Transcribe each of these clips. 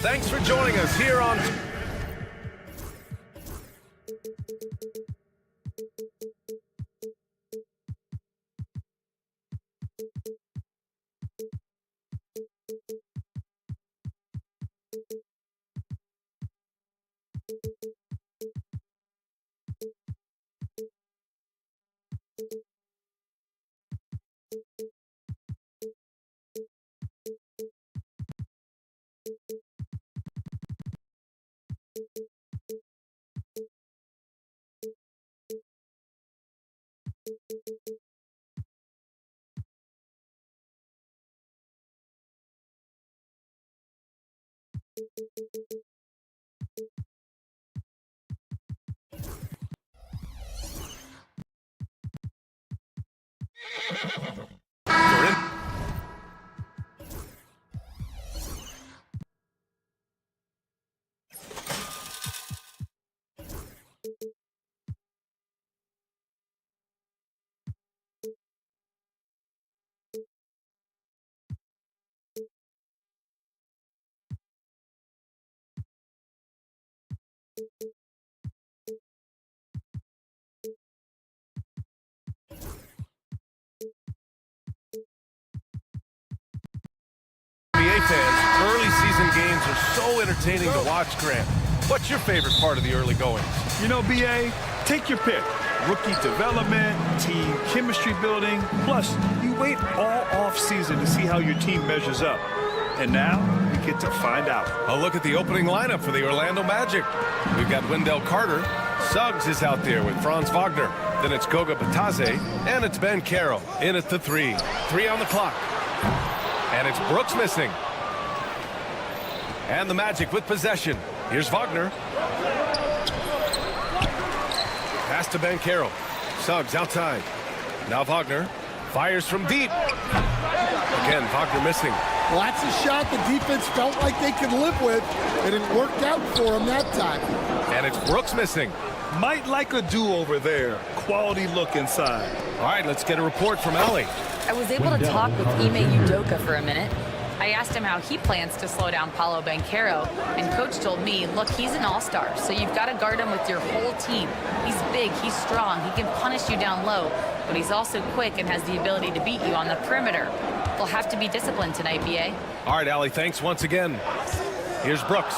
Thanks for joining us here on... NBA fans, early season games are so entertaining to watch, Grant. What's your favorite part of the early goings? You know, BA, take your pick. Rookie development, team chemistry building. Plus, you wait all off-season to see how your team measures up. And now, you get to find out. A look at the opening lineup for the Orlando Magic. We've got Wendell Carter. Suggs is out there with Franz Wagner. Then it's Goga Batadze, and it's Ben Carroll in at the 3. 3 on the clock. And it's Brooks missing. And the Magic with possession. Here's Wagner. Pass to Ben Carroll. Suggs outside. Now Wagner fires from deep. Again, Wagner missing. Well, that's a shot the defense felt like they could live with, and it worked out for them that time. And it's Brooks missing. Might like a do-over there. Quality look inside. All right, let's get a report from Allie. I was able to talk with Ime Udoka for a minute. I asked him how he plans to slow down Paolo Banchero, and Coach told me, look, he's an all-star, so you've got to guard him with your whole team. He's big, he's strong, he can punish you down low, but he's also quick and has the ability to beat you on the perimeter. They'll have to be disciplined tonight, BA. All right, Allie, thanks once again. Here's Brooks.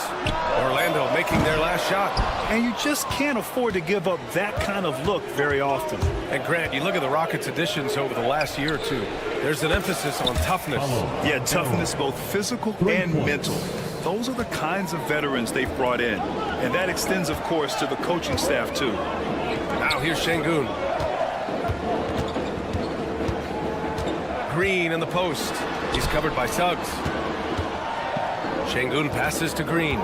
Orlando making their last shot. And you just can't afford to give up that kind of look very often. And Grant, you look at the Rockets' additions over the last year or two. There's an emphasis on toughness. Yeah, toughness, both physical and mental. Those are the kinds of veterans they've brought in. And that extends, of course, to the coaching staff, too. Now here's Şengün. Green in the post. He's covered by Suggs. Şengün passes to Green.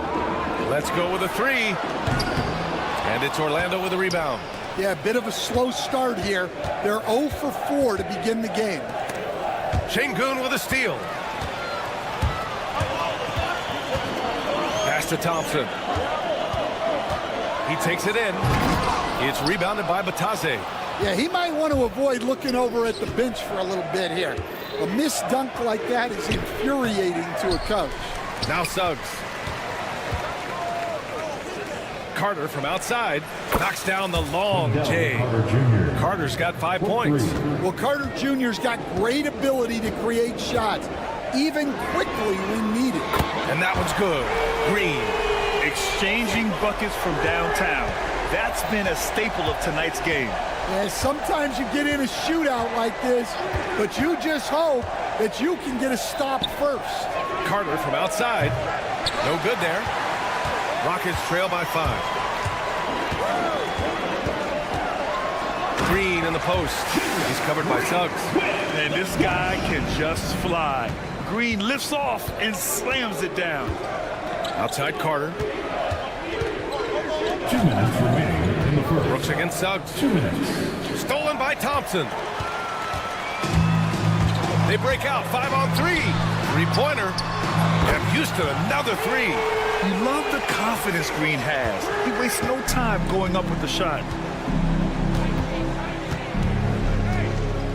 Let's go with a 3. And it's Orlando with a rebound. Yeah, a bit of a slow start here. They're 0 for 4 to begin the game. Şengün with a steal. Pass to Thompson. He takes it in. It's rebounded by Batadze. Yeah, he might want to avoid looking over at the bench for a little bit here. A missed dunk like that is infuriating to a coach. Now Suggs. Carter from outside knocks down the long J. Carter's got 5 points. Well, Carter Jr.'s got great ability to create shots, even quickly when needed. And that one's good. Green. Exchanging buckets from downtown. That's been a staple of tonight's game. Yeah, sometimes you get in a shootout like this, but you just hope that you can get a stop first. Carter from outside. No good there. Rockets trail by 5. Green in the post. He's covered by Suggs. And this guy can just fly. Green lifts off and slams it down. Outside Carter. 2 minutes remaining in the first. Brooks against Suggs. 2 minutes. Stolen by Thompson. They break out. 5 on 3. 3-pointer. And Houston another 3. You love the confidence Green has. He wastes no time going up with the shot.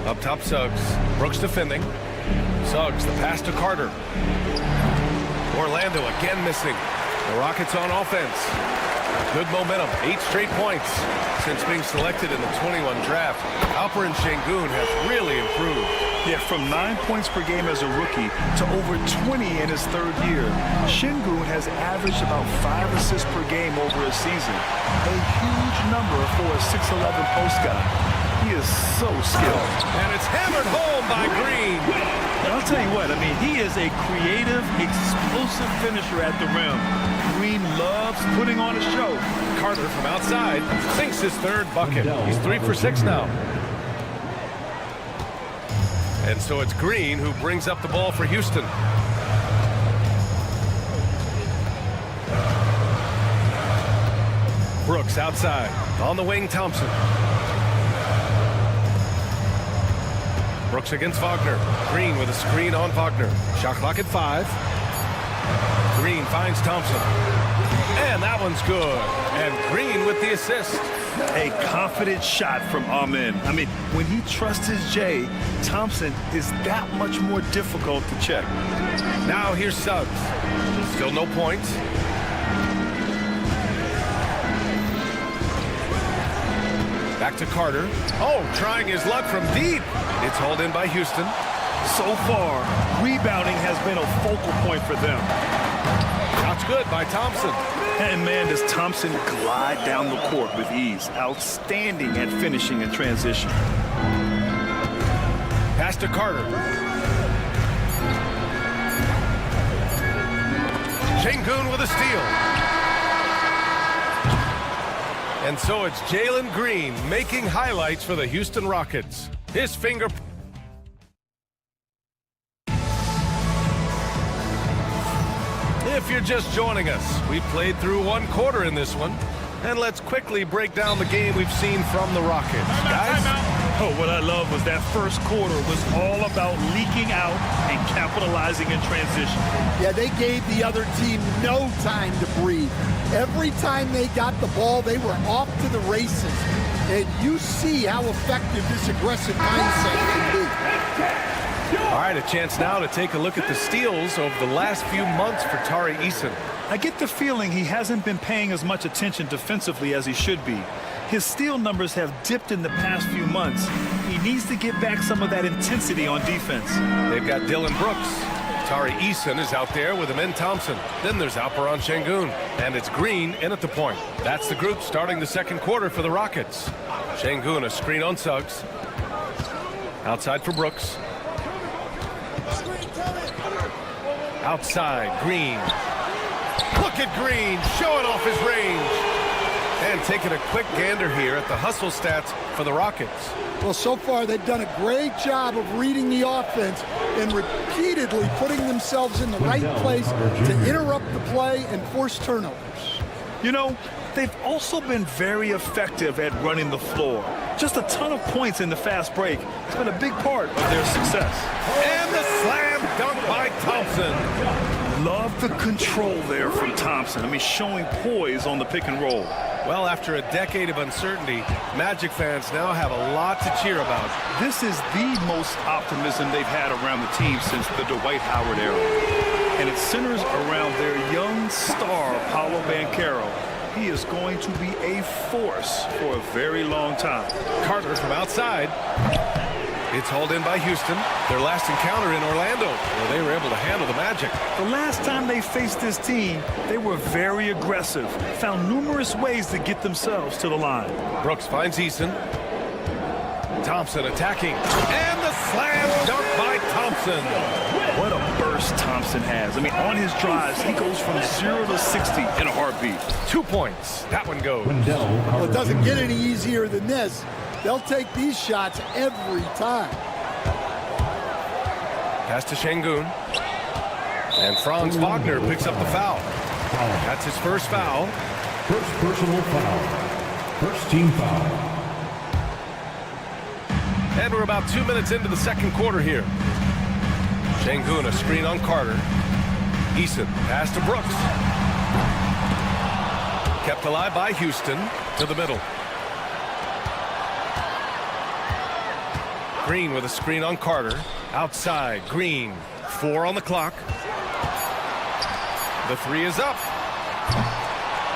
Up top Suggs. Brooks defending. Suggs, the pass to Carter. Orlando again missing. The Rockets on offense. Good momentum, 8 straight points since being selected in the 21 draft. Alperen Şengün has really improved. Yeah, from 9 points per game as a rookie to over 20 in his third year. Şengün has averaged about 5 assists per game over a season. A huge number for a 6'11 post guy. He is so skilled. And it's hammered home by Green. And I'll tell you what, I mean, he is a creative, explosive finisher at the rim. Green loves putting on a show. Carter from outside sinks his third bucket. He's 3 for 6 now. And so it's Green who brings up the ball for Houston. Brooks outside. On the wing, Thompson. Brooks against Wagner. Green with a screen on Wagner. Shot clock at 5. Green finds Thompson. And that one's good. And Green with the assist. A confident shot from Amen. I mean, when he trusts his J, Thompson is that much more difficult to check. Now here's Suggs. Still no points. Back to Carter. Oh, trying his luck from deep. It's hauled in by Houston. So far, rebounding has been a focal point for them. Shot's good by Thompson. And man, does Thompson glide down the court with ease. Outstanding at finishing in transition. Pass to Carter. Şengün with a steal. And so it's Jalen Green making highlights for the Houston Rockets. His finger... If you're just joining us, we played through 1 quarter in this one. And let's quickly break down the game we've seen from the Rockets. Guys? Oh, what I love was that first quarter was all about leaking out and capitalizing in transition. Yeah, they gave the other team no time to breathe. Every time they got the ball, they were off to the races. And you see how effective this aggressive mindset can be. All right, a chance now to take a look at the steals over the last few months for Tari Eason. I get the feeling he hasn't been paying as much attention defensively as he should be. His steal numbers have dipped in the past few months. He needs to get back some of that intensity on defense. They've got Dylan Brooks. Tari Eason is out there with Amen Thompson. Then there's Alperen Şengün. And it's Green in at the point. That's the group starting the second quarter for the Rockets. Şengün, a screen on Suggs. Outside for Brooks. Outside, Green. Look at Green showing off his range. And taking a quick gander here at the hustle stats for the Rockets. Well, so far they've done a great job of reading the offense and repeatedly putting themselves in the right place to interrupt the play and force turnovers. You know, they've also been very effective at running the floor. Just a ton of points in the fast break. It's been a big part of their success. And the slam dunk by Thompson. Love the control there from Thompson. I mean, showing poise on the pick and roll. Well, after a decade of uncertainty, Magic fans now have a lot to cheer about. This is the most optimism they've had around the team since the Dwight Howard era. And it centers around their young star, Paolo Banchero. He is going to be a force for a very long time. Carter from outside. It's hauled in by Houston. Their last encounter in Orlando, where they were able to handle the Magic. The last time they faced this team, they were very aggressive, found numerous ways to get themselves to the line. Brooks finds Eason. Thompson attacking. And the slam dunk by Thompson. What a burst Thompson has. I mean, on his drives, he goes from 0 to 60 in a heartbeat. 2 points. That one goes. Well, it doesn't get any easier than this. They'll take these shots every time. Pass to Şengün. And Franz Wagner picks up the foul. That's his first foul. First personal foul. First team foul. And we're about 2 minutes into the second quarter here. Şengün, a screen on Carter. Eason, pass to Brooks. Kept alive by Houston to the middle. Green with a screen on Carter. Outside, Green. 4 on the clock. The three is up.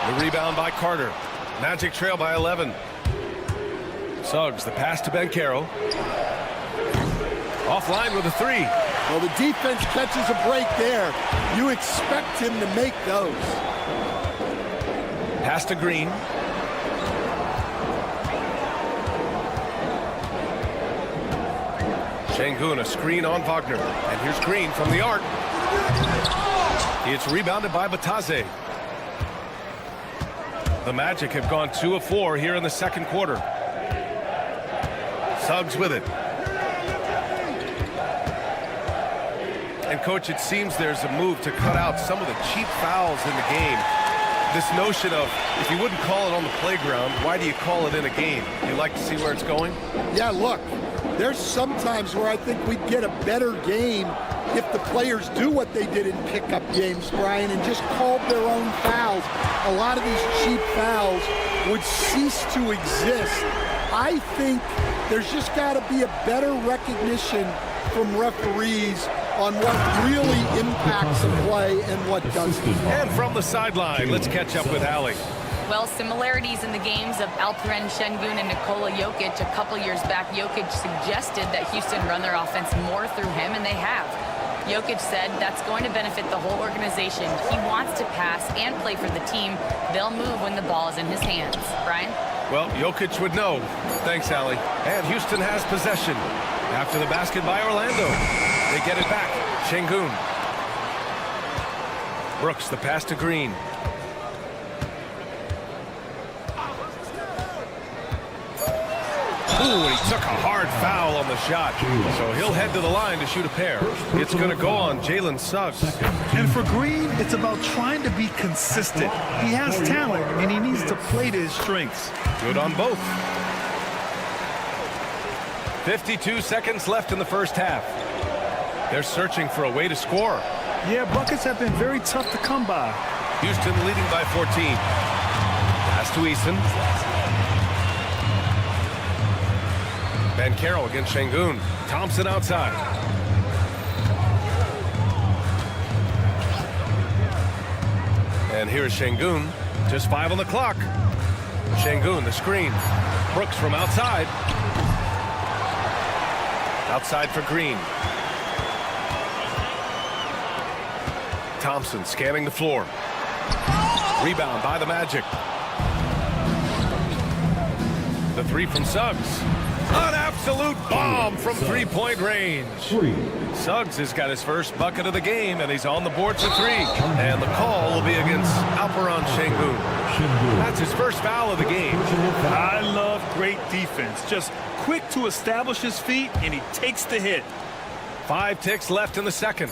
The rebound by Carter. Magic trail by 11. Suggs, the pass to Banchero. Offline with a three. Well, the defense catches a break there. You expect him to make those. Pass to Green. Şengün, a screen on Wagner. And here's Green from the arc. It's rebounded by Bataze. The Magic have gone 2 of 4 here in the second quarter. Suggs with it. And, Coach, it seems there's a move to cut out some of the cheap fouls in the game. This notion of, if you wouldn't call it on the playground, why do you call it in a game? You like to see where it's going? Yeah, look, there's sometimes where I think we'd get a better game if the players do what they did in pickup games, Brian, and just called their own fouls. A lot of these cheap fouls would cease to exist. I think there's just got to be a better recognition from referees on what really impacts a play and what doesn't. And from the sideline, let's catch up with Allie. Well, similarities in the games of Alperen Şengün and Nikola Jokic. A couple years back, Jokic suggested that Houston run their offense more through him, and they have. Jokic said that's going to benefit the whole organization. He wants to pass and play for the team. They'll move when the ball is in his hands. Brian? Well, Jokic would know. Thanks, Allie. And Houston has possession. After the basket by Orlando. They get it back. Şengün. Brooks, the pass to Green. Ooh, he took a hard foul on the shot. So he'll head to the line to shoot a pair. It's going to go on Jalen Suggs. And for Green, it's about trying to be consistent. He has talent, and he needs to play to his strengths. Good on both. 52 seconds left in the first half. They're searching for a way to score. Yeah, buckets have been very tough to come by. Houston leading by 14. Pass to Eason. Banchero against Şengün. Thompson outside. And here's Şengün. Just 5 on the clock. Şengün, the screen. Brooks from outside. Outside for Green. Thompson scanning the floor. Rebound by the Magic. The three from Suggs. An absolute bomb from three-point range. Suggs has got his first bucket of the game, and he's on the board for 3. And the call will be against Alperen Şengün. That's his first foul of the game. I love great defense. Just quick to establish his feet, and he takes the hit. 5 ticks left in the second.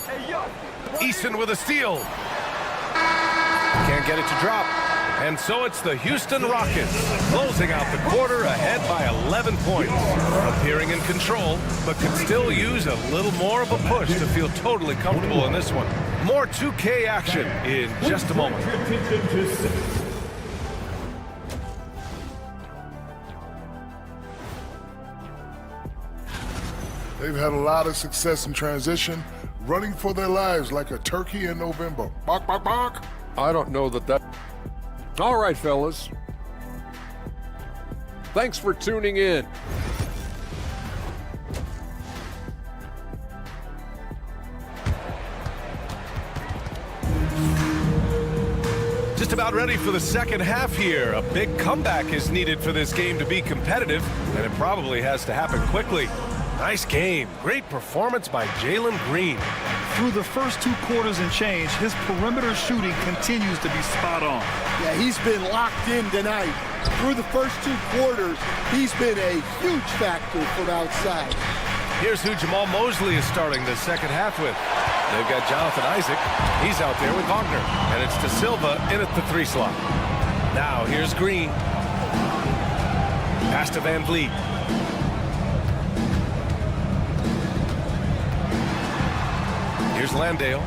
Eason with a steal. Can't get it to drop. And so it's the Houston Rockets closing out the quarter ahead by 11 points. Appearing in control, but could still use a little more of a push to feel totally comfortable in this one. More 2K action in just a moment. They've had a lot of success in transition, running for their lives like a turkey in November. Bark, bark, bark. I don't know that. All right, fellas. Thanks for tuning in. Just about ready for the second half here. A big comeback is needed for this game to be competitive, and it probably has to happen quickly. Nice game. Great performance by Jalen Green. Through the first 2 quarters and change, his perimeter shooting continues to be spot on. Yeah, he's been locked in tonight. Through the first 2 quarters, he's been a huge factor from outside. Here's who Jamal Mosley is starting the second half with. They've got Jonathan Isaac. He's out there with Wagner. And it's De Silva in at the 3 slot. Now here's Green. Pass to Van Vliet. Here's Landale.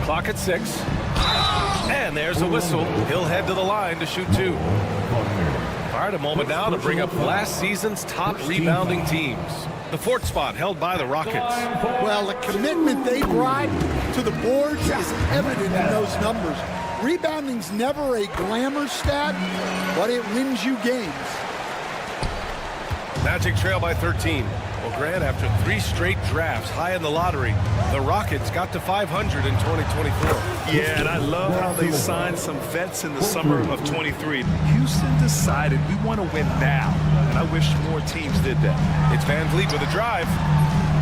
Clock at 6. And there's a whistle. He'll head to the line to shoot 2. All right, a moment now to bring up last season's top rebounding teams. The 4th spot held by the Rockets. Well, the commitment they brought to the boards is evident in those numbers. Rebounding's never a glamour stat, but it wins you games. Magic trail by 13. Well, Grant, after 3 straight drafts high in the lottery, the Rockets got to 500 in 2024. Yeah, and I love how they signed some vets in the summer of 23. Houston decided we want to win now, and I wish more teams did that. It's Van Vliet with a drive.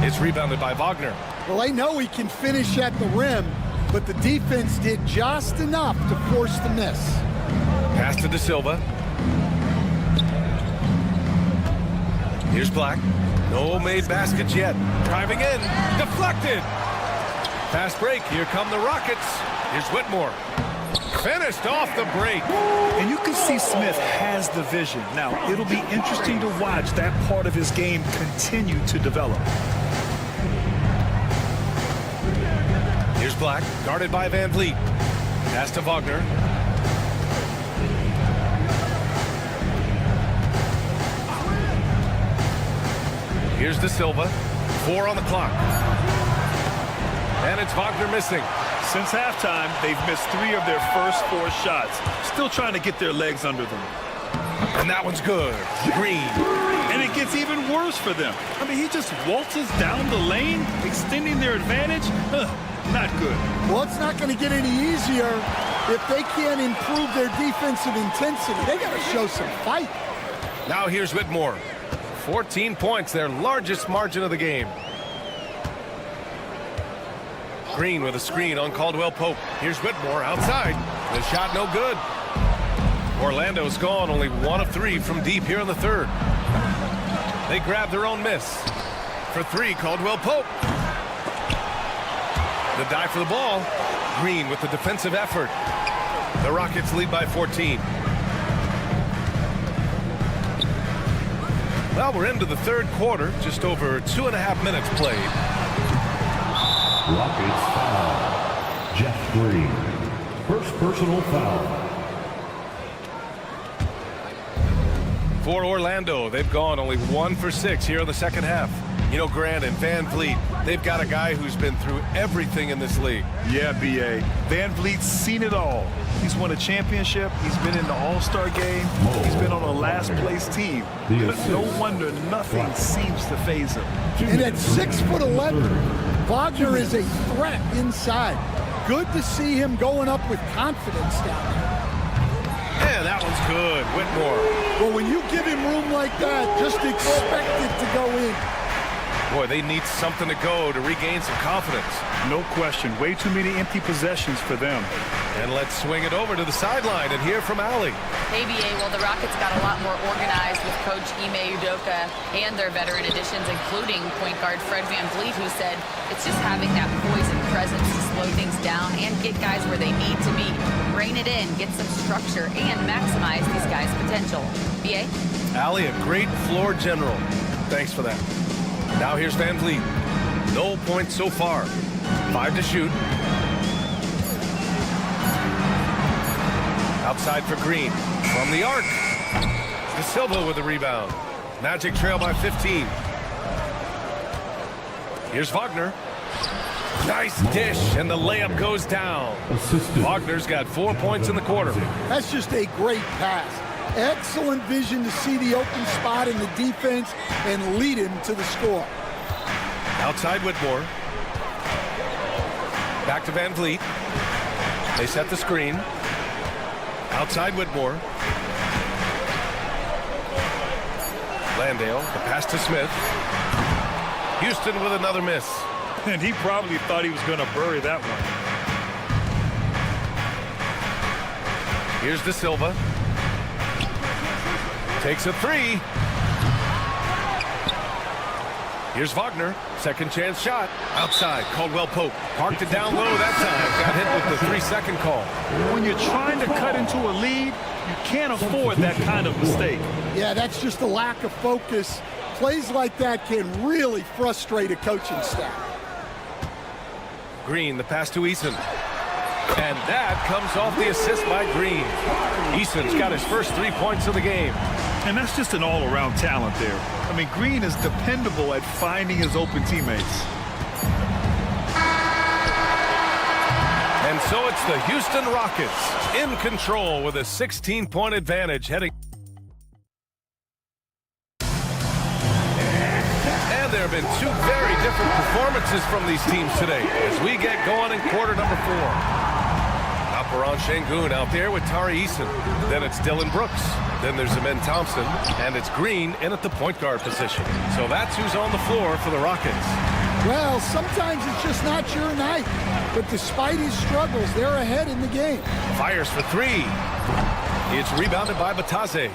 It's rebounded by Wagner. Well, they know he can finish at the rim, but the defense did just enough to force the miss. Pass to De Silva. Here's Black. No made baskets yet. Driving in. Deflected. Fast break. Here come the Rockets. Here's Whitmore. Finished off the break. And you can see Smith has the vision. Now, it'll be interesting to watch that part of his game continue to develop. Here's Black. Guarded by Van Vliet. Pass to Wagner. Here's De Silva. 4 on the clock. And it's Wagner missing. Since halftime, they've missed 3 of their first 4 shots. Still trying to get their legs under them. And that one's good. Green. And it gets even worse for them. I mean, he just waltzes down the lane, extending their advantage. Not good. Well, it's not going to get any easier if they can't improve their defensive intensity. They got to show some fight. Now here's Whitmore. 14 points, their largest margin of the game. Green with a screen on Caldwell Pope. Here's Whitmore outside. The shot no good. Orlando's gone, only 1 of 3 from deep here in the third. They grab their own miss. For 3, Caldwell Pope. The dive for the ball. Green with the defensive effort. The Rockets lead by 14. Well, we're into the third quarter, just over 2.5 minutes played. Rockets foul. Jeff Green. First personal foul. For Orlando, they've gone only 1 for 6 here in the second half. You know, Grant and Van Vliet, they've got a guy who's been through everything in this league. Yeah, B.A. Van Vliet's seen it all. He's won a championship. He's been in the All-Star game. He's been on a last-place team. But no wonder nothing seems to faze him. And at 6'11", Wagner is a threat inside. Good to see him going up with confidence down there. Yeah, that one's good. Whitmore. Well, when you give him room like that, just expect it to go in. Boy, they need something to go to regain some confidence. No question. Way too many empty possessions for them. And let's swing it over to the sideline and hear from Allie. Hey, BA, well, the Rockets got a lot more organized with Coach Ime Udoka and their veteran additions, including point guard Fred Van Vliet, who said it's just having that poise and presence to slow things down and get guys where they need to be. Rein it in, get some structure, and maximize these guys' potential. BA? Allie, a great floor general. Thanks for that. Now here's Van Vliet. No points so far. 5 to shoot. Outside for Green. From the arc. De Silva with the rebound. Magic trail by 15. Here's Wagner. Nice dish, and the layup goes down. Wagner's got 4 points in the quarter. That's just a great pass. Excellent vision to see the open spot in the defense and lead him to the score. Outside Whitmore. Back to Van Vliet. They set the screen. Outside Whitmore. Landale, the pass to Smith. Houston with another miss. And he probably thought he was going to bury that one. Here's De Silva. Takes a 3. Here's Wagner. Second chance shot. Outside. Caldwell Pope. Parked it down low that time. Got hit with the 3-second call. When you're trying to cut into a lead, you can't afford that kind of mistake. Yeah, that's just a lack of focus. Plays like that can really frustrate a coaching staff. Green, the pass to Eason. And that comes off the assist by Green. Eason's got his first 3 points of the game. And that's just an all-around talent there. I mean, Green is dependable at finding his open teammates. And so it's the Houston Rockets in control with a 16-point advantage heading. And there have been two very different performances from these teams today as we get going in quarter number 4. Alperon Şengün out there with Tari Eason. Then it's Dylan Brooks. Then there's Amen Thompson. And it's Green in at the point guard position. So that's who's on the floor for the Rockets. Well, sometimes it's just not your night. But despite his struggles, they're ahead in the game. Fires for 3. It's rebounded by Batadze.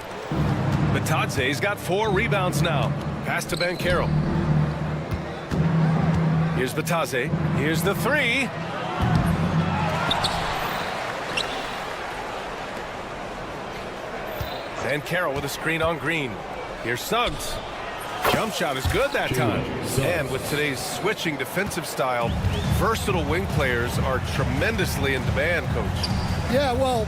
Batadze's got 4 rebounds now. Pass to Banchero. Here's Batadze. Here's the 3. Banchero with a screen on Green. Here's Suggs. Jump shot is good that time. And with today's switching defensive style, versatile wing players are tremendously in demand, Coach. Yeah, well,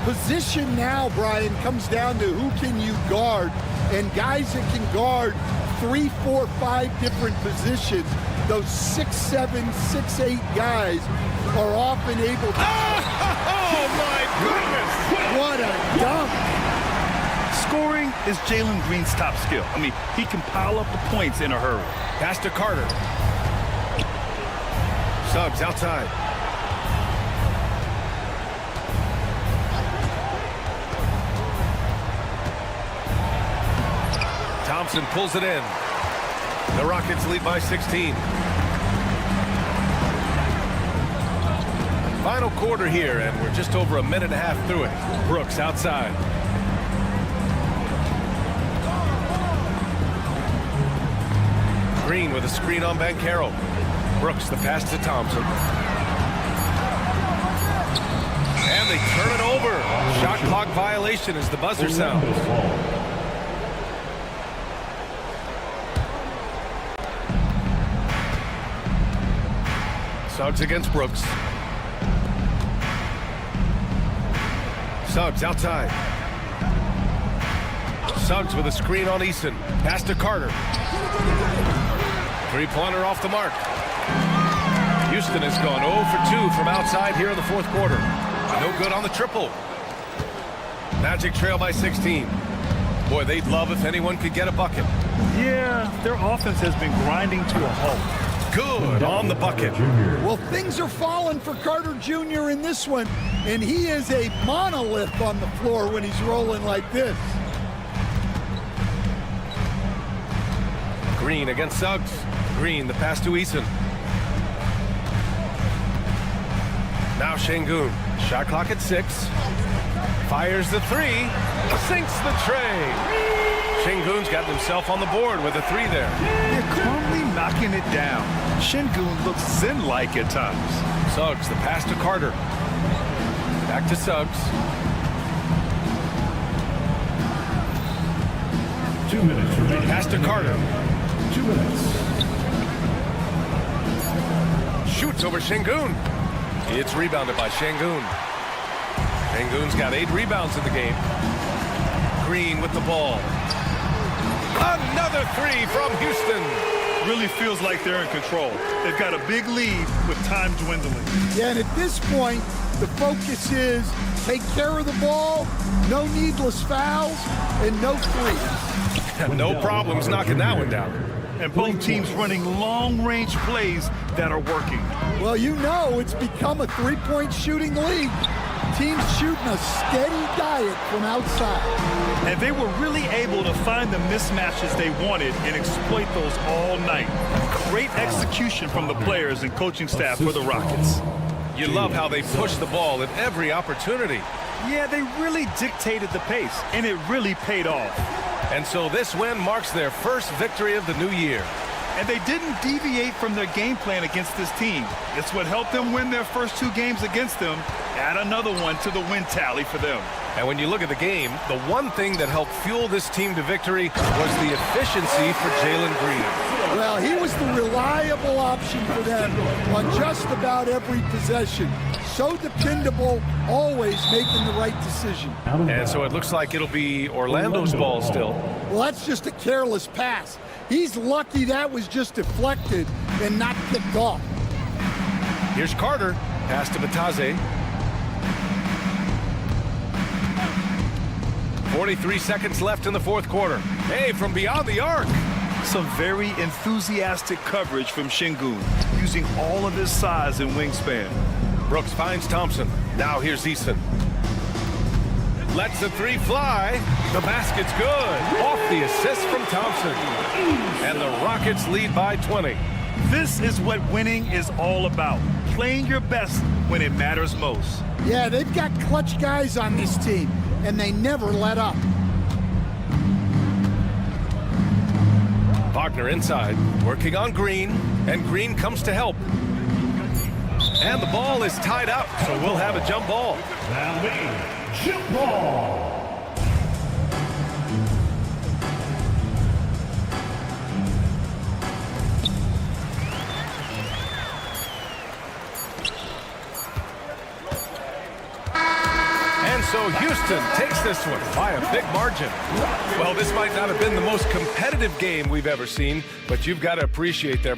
position now, Brian, comes down to who can you guard. And guys that can guard 3, 4, 5 different positions, those 6'7", 6'8" guys are often able to... Oh, my goodness! What a dunk! Scoring is Jalen Green's top skill. I mean, he can pile up the points in a hurry. Pass to Carter. Suggs outside. Thompson pulls it in. The Rockets lead by 16. Final quarter here, and we're just over a minute and a half through it. Brooks outside. Green with a screen on Banchero. Brooks the pass to Thompson. And they turn it over. Shot clock violation as the buzzer sounds. Suggs against Brooks. Suggs outside. Suggs with a screen on Eason. Pass to Carter. Three-pointer off the mark. Houston has gone 0 for 2 from outside here in the fourth quarter. No good on the triple. Magic trail by 16. Boy, they'd love if anyone could get a bucket. Yeah, their offense has been grinding to a halt. Good on the bucket. Well, things are falling for Carter Jr. in this one, and he is a monolith on the floor when he's rolling like this. Green against Suggs. Green, the pass to Eason. Now Şengün. Shot clock at 6. Fires the 3. Sinks the tray. Şengün's got himself on the board with a 3 there. They're calmly knocking it down. Şengün looks zen-like at times. Suggs, the pass to Carter. Back to Suggs. 2 minutes remaining. Pass to Carter. 2 minutes. Shoots over Şengün. It's rebounded by Şengün. Şengün's got 8 rebounds in the game. Green with the ball. Another 3 from Houston. Really feels like they're in control. They've got a big lead with time dwindling. Yeah, and at this point, the focus is take care of the ball, no needless fouls, and no threes. No problems knocking that one down. And both teams running long-range plays that are working. Well, you know it's become a three-point shooting league. Teams shooting a steady diet from outside. And they were really able to find the mismatches they wanted and exploit those all night. Great execution from the players and coaching staff for the Rockets. You love how they push the ball at every opportunity. Yeah, they really dictated the pace, and it really paid off. And so this win marks their first victory of the new year. And they didn't deviate from their game plan against this team. It's what helped them win their first 2 games against them. Add another one to the win tally for them. And when you look at the game, the one thing that helped fuel this team to victory was the efficiency for Jalen Green. Well, he was the reliable option for them on just about every possession. So dependable, always making the right decision. And so it looks like it'll be Orlando's ball still. Well, that's just a careless pass. He's lucky that was just deflected and not picked off. Here's Carter. Pass to Batase. 43 seconds left in the fourth quarter. Hey, from beyond the arc. Some very enthusiastic coverage from Şengün, using all of his size and wingspan. Brooks finds Thompson. Now here's Eason. Lets the three fly. The basket's good. Off the assist from Thompson. And the Rockets lead by 20. This is what winning is all about. Playing your best when it matters most. Yeah, they've got clutch guys on this team, and they never let up. Wagner inside, working on Green, and Green comes to help. And the ball is tied up, so we'll have a jump ball. That'll be jump ball. And so Houston takes this one by a big margin. Well, this might not have been the most competitive game we've ever seen, but you've got to appreciate their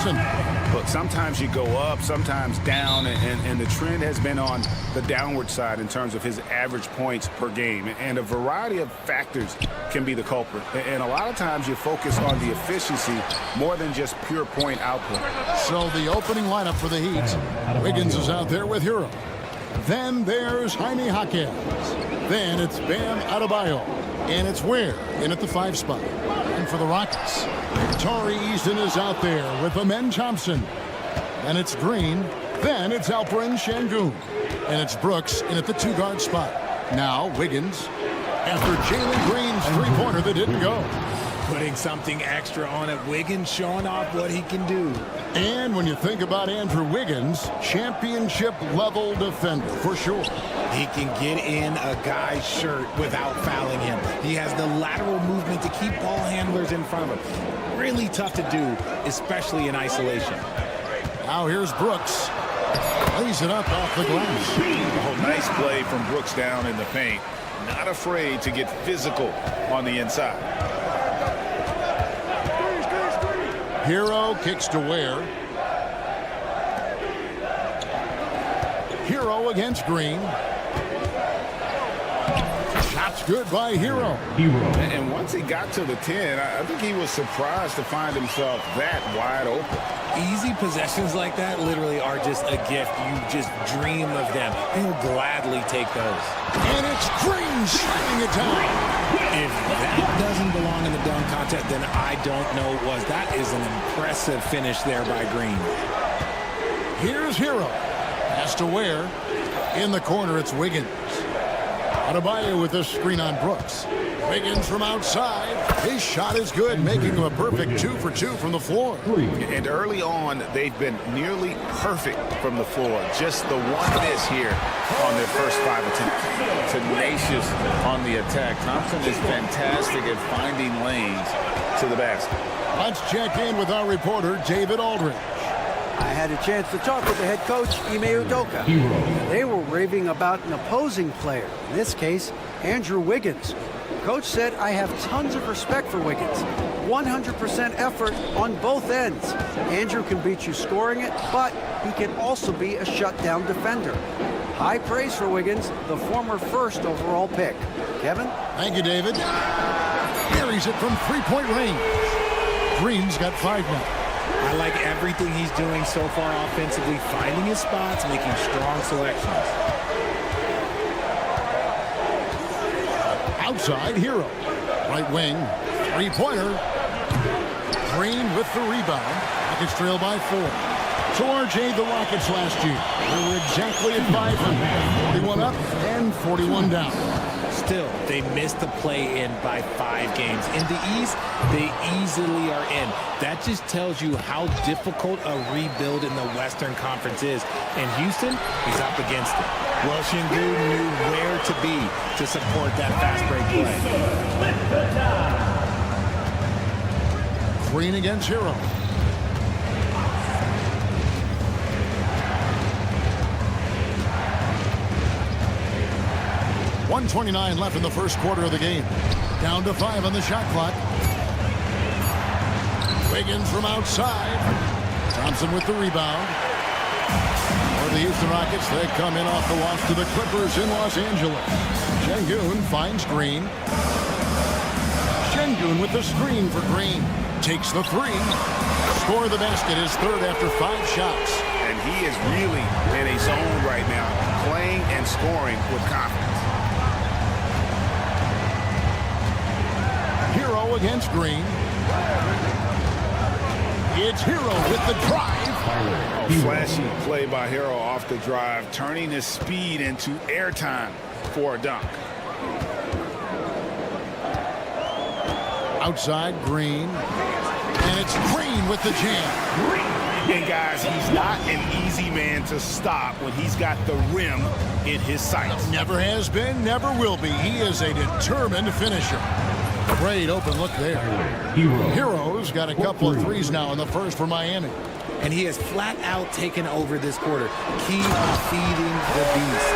Thompson. Look, sometimes you go up, sometimes down, and the trend has been on the downward side in terms of his average points per game. And a variety of factors can be the culprit. And a lot of times you focus on the efficiency more than just pure point output. So the opening lineup for the Heat. Wiggins is out there with Hero. Then there's Jaime Jaquez. Then it's Bam Adebayo. And it's Ware in at the 5 spot. And for the Rockets, Tari Easton is out there with Amen Thompson. Then it's Green. Then it's Alperen Şengün. And it's Brooks in at the 2-guard spot. Now Wiggins after Jalen Green's three-pointer that didn't go. Putting something extra on it. Wiggins showing off what he can do. And when you think about Andrew Wiggins, championship-level defender for sure. He can get in a guy's shirt without fouling him. He has the lateral movement to keep ball handlers in front of him. Really tough to do, especially in isolation. Now here's Brooks. Lays it up off the glass. Oh, nice play from Brooks down in the paint. Not afraid to get physical on the inside. Hero kicks to Ware. Hero against Green. Shots good by Hero. And once he got to the 10, I think he was surprised to find himself that wide open. Easy possessions like that literally are just a gift. You just dream of them. He'll gladly take those. And it's Green slamming it down. If that doesn't belong in the dunk contest, then I don't know what was. That is an impressive finish there by Green. Here's Hero. Pass to Ware. In the corner, it's Wiggins. Adebayo with the screen on Brooks. Wiggins from outside. His shot is good, making him a perfect 2 for 2 from the floor. And early on, they've been nearly perfect from the floor. Just the one miss here on their first 5 attempts. Tenacious on the attack. Thompson is fantastic at finding lanes to the basket. Let's check in with our reporter, David Aldridge. I had a chance to talk with the head coach, Ime Udoka. They were raving about an opposing player, in this case, Andrew Wiggins. Coach said, I have tons of respect for Wiggins. 100% effort on both ends. Andrew can beat you scoring it, but he can also be a shutdown defender. High praise for Wiggins, the former first overall pick. Kevin? Thank you, David. Carries it from three-point range. Green's got 5 now. I like everything he's doing so far offensively, finding his spots, making strong selections. Outside, Hero. Right wing, three-pointer. Green with the rebound. Rockets trail by 4. So RJ, the Rockets last year, they were exactly at 500. 41 up and 41 down. Still, they missed the play-in by 5 games. In the East, they easily are in. That just tells you how difficult a rebuild in the Western Conference is. And Houston, he's up against it. Well, Şengün knew where to be to support that fast break play. Green against Hero. .129 left in the first quarter of the game. Down to 5 on the shot clock. Wiggins from outside. Thompson with the rebound. For the Houston Rockets, they come in off the loss to the Clippers in Los Angeles. Şengün finds Green. Şengün with the screen for Green. Takes the 3. Score the basket, his third after 5 shots. And he is really in a zone right now, playing and scoring with confidence. Hero against Green. It's Hero with the drive. Flashy play by Hero off the drive, turning his speed into airtime for a dunk. Outside, Green. And it's Green with the jam. And guys, he's not an easy man to stop when he's got the rim in his sights. Never has been, never will be. He is a determined finisher. Great open look there. Hero's got a couple of threes now in the first for Miami. And he has flat out taken over this quarter. Keep feeding the beast.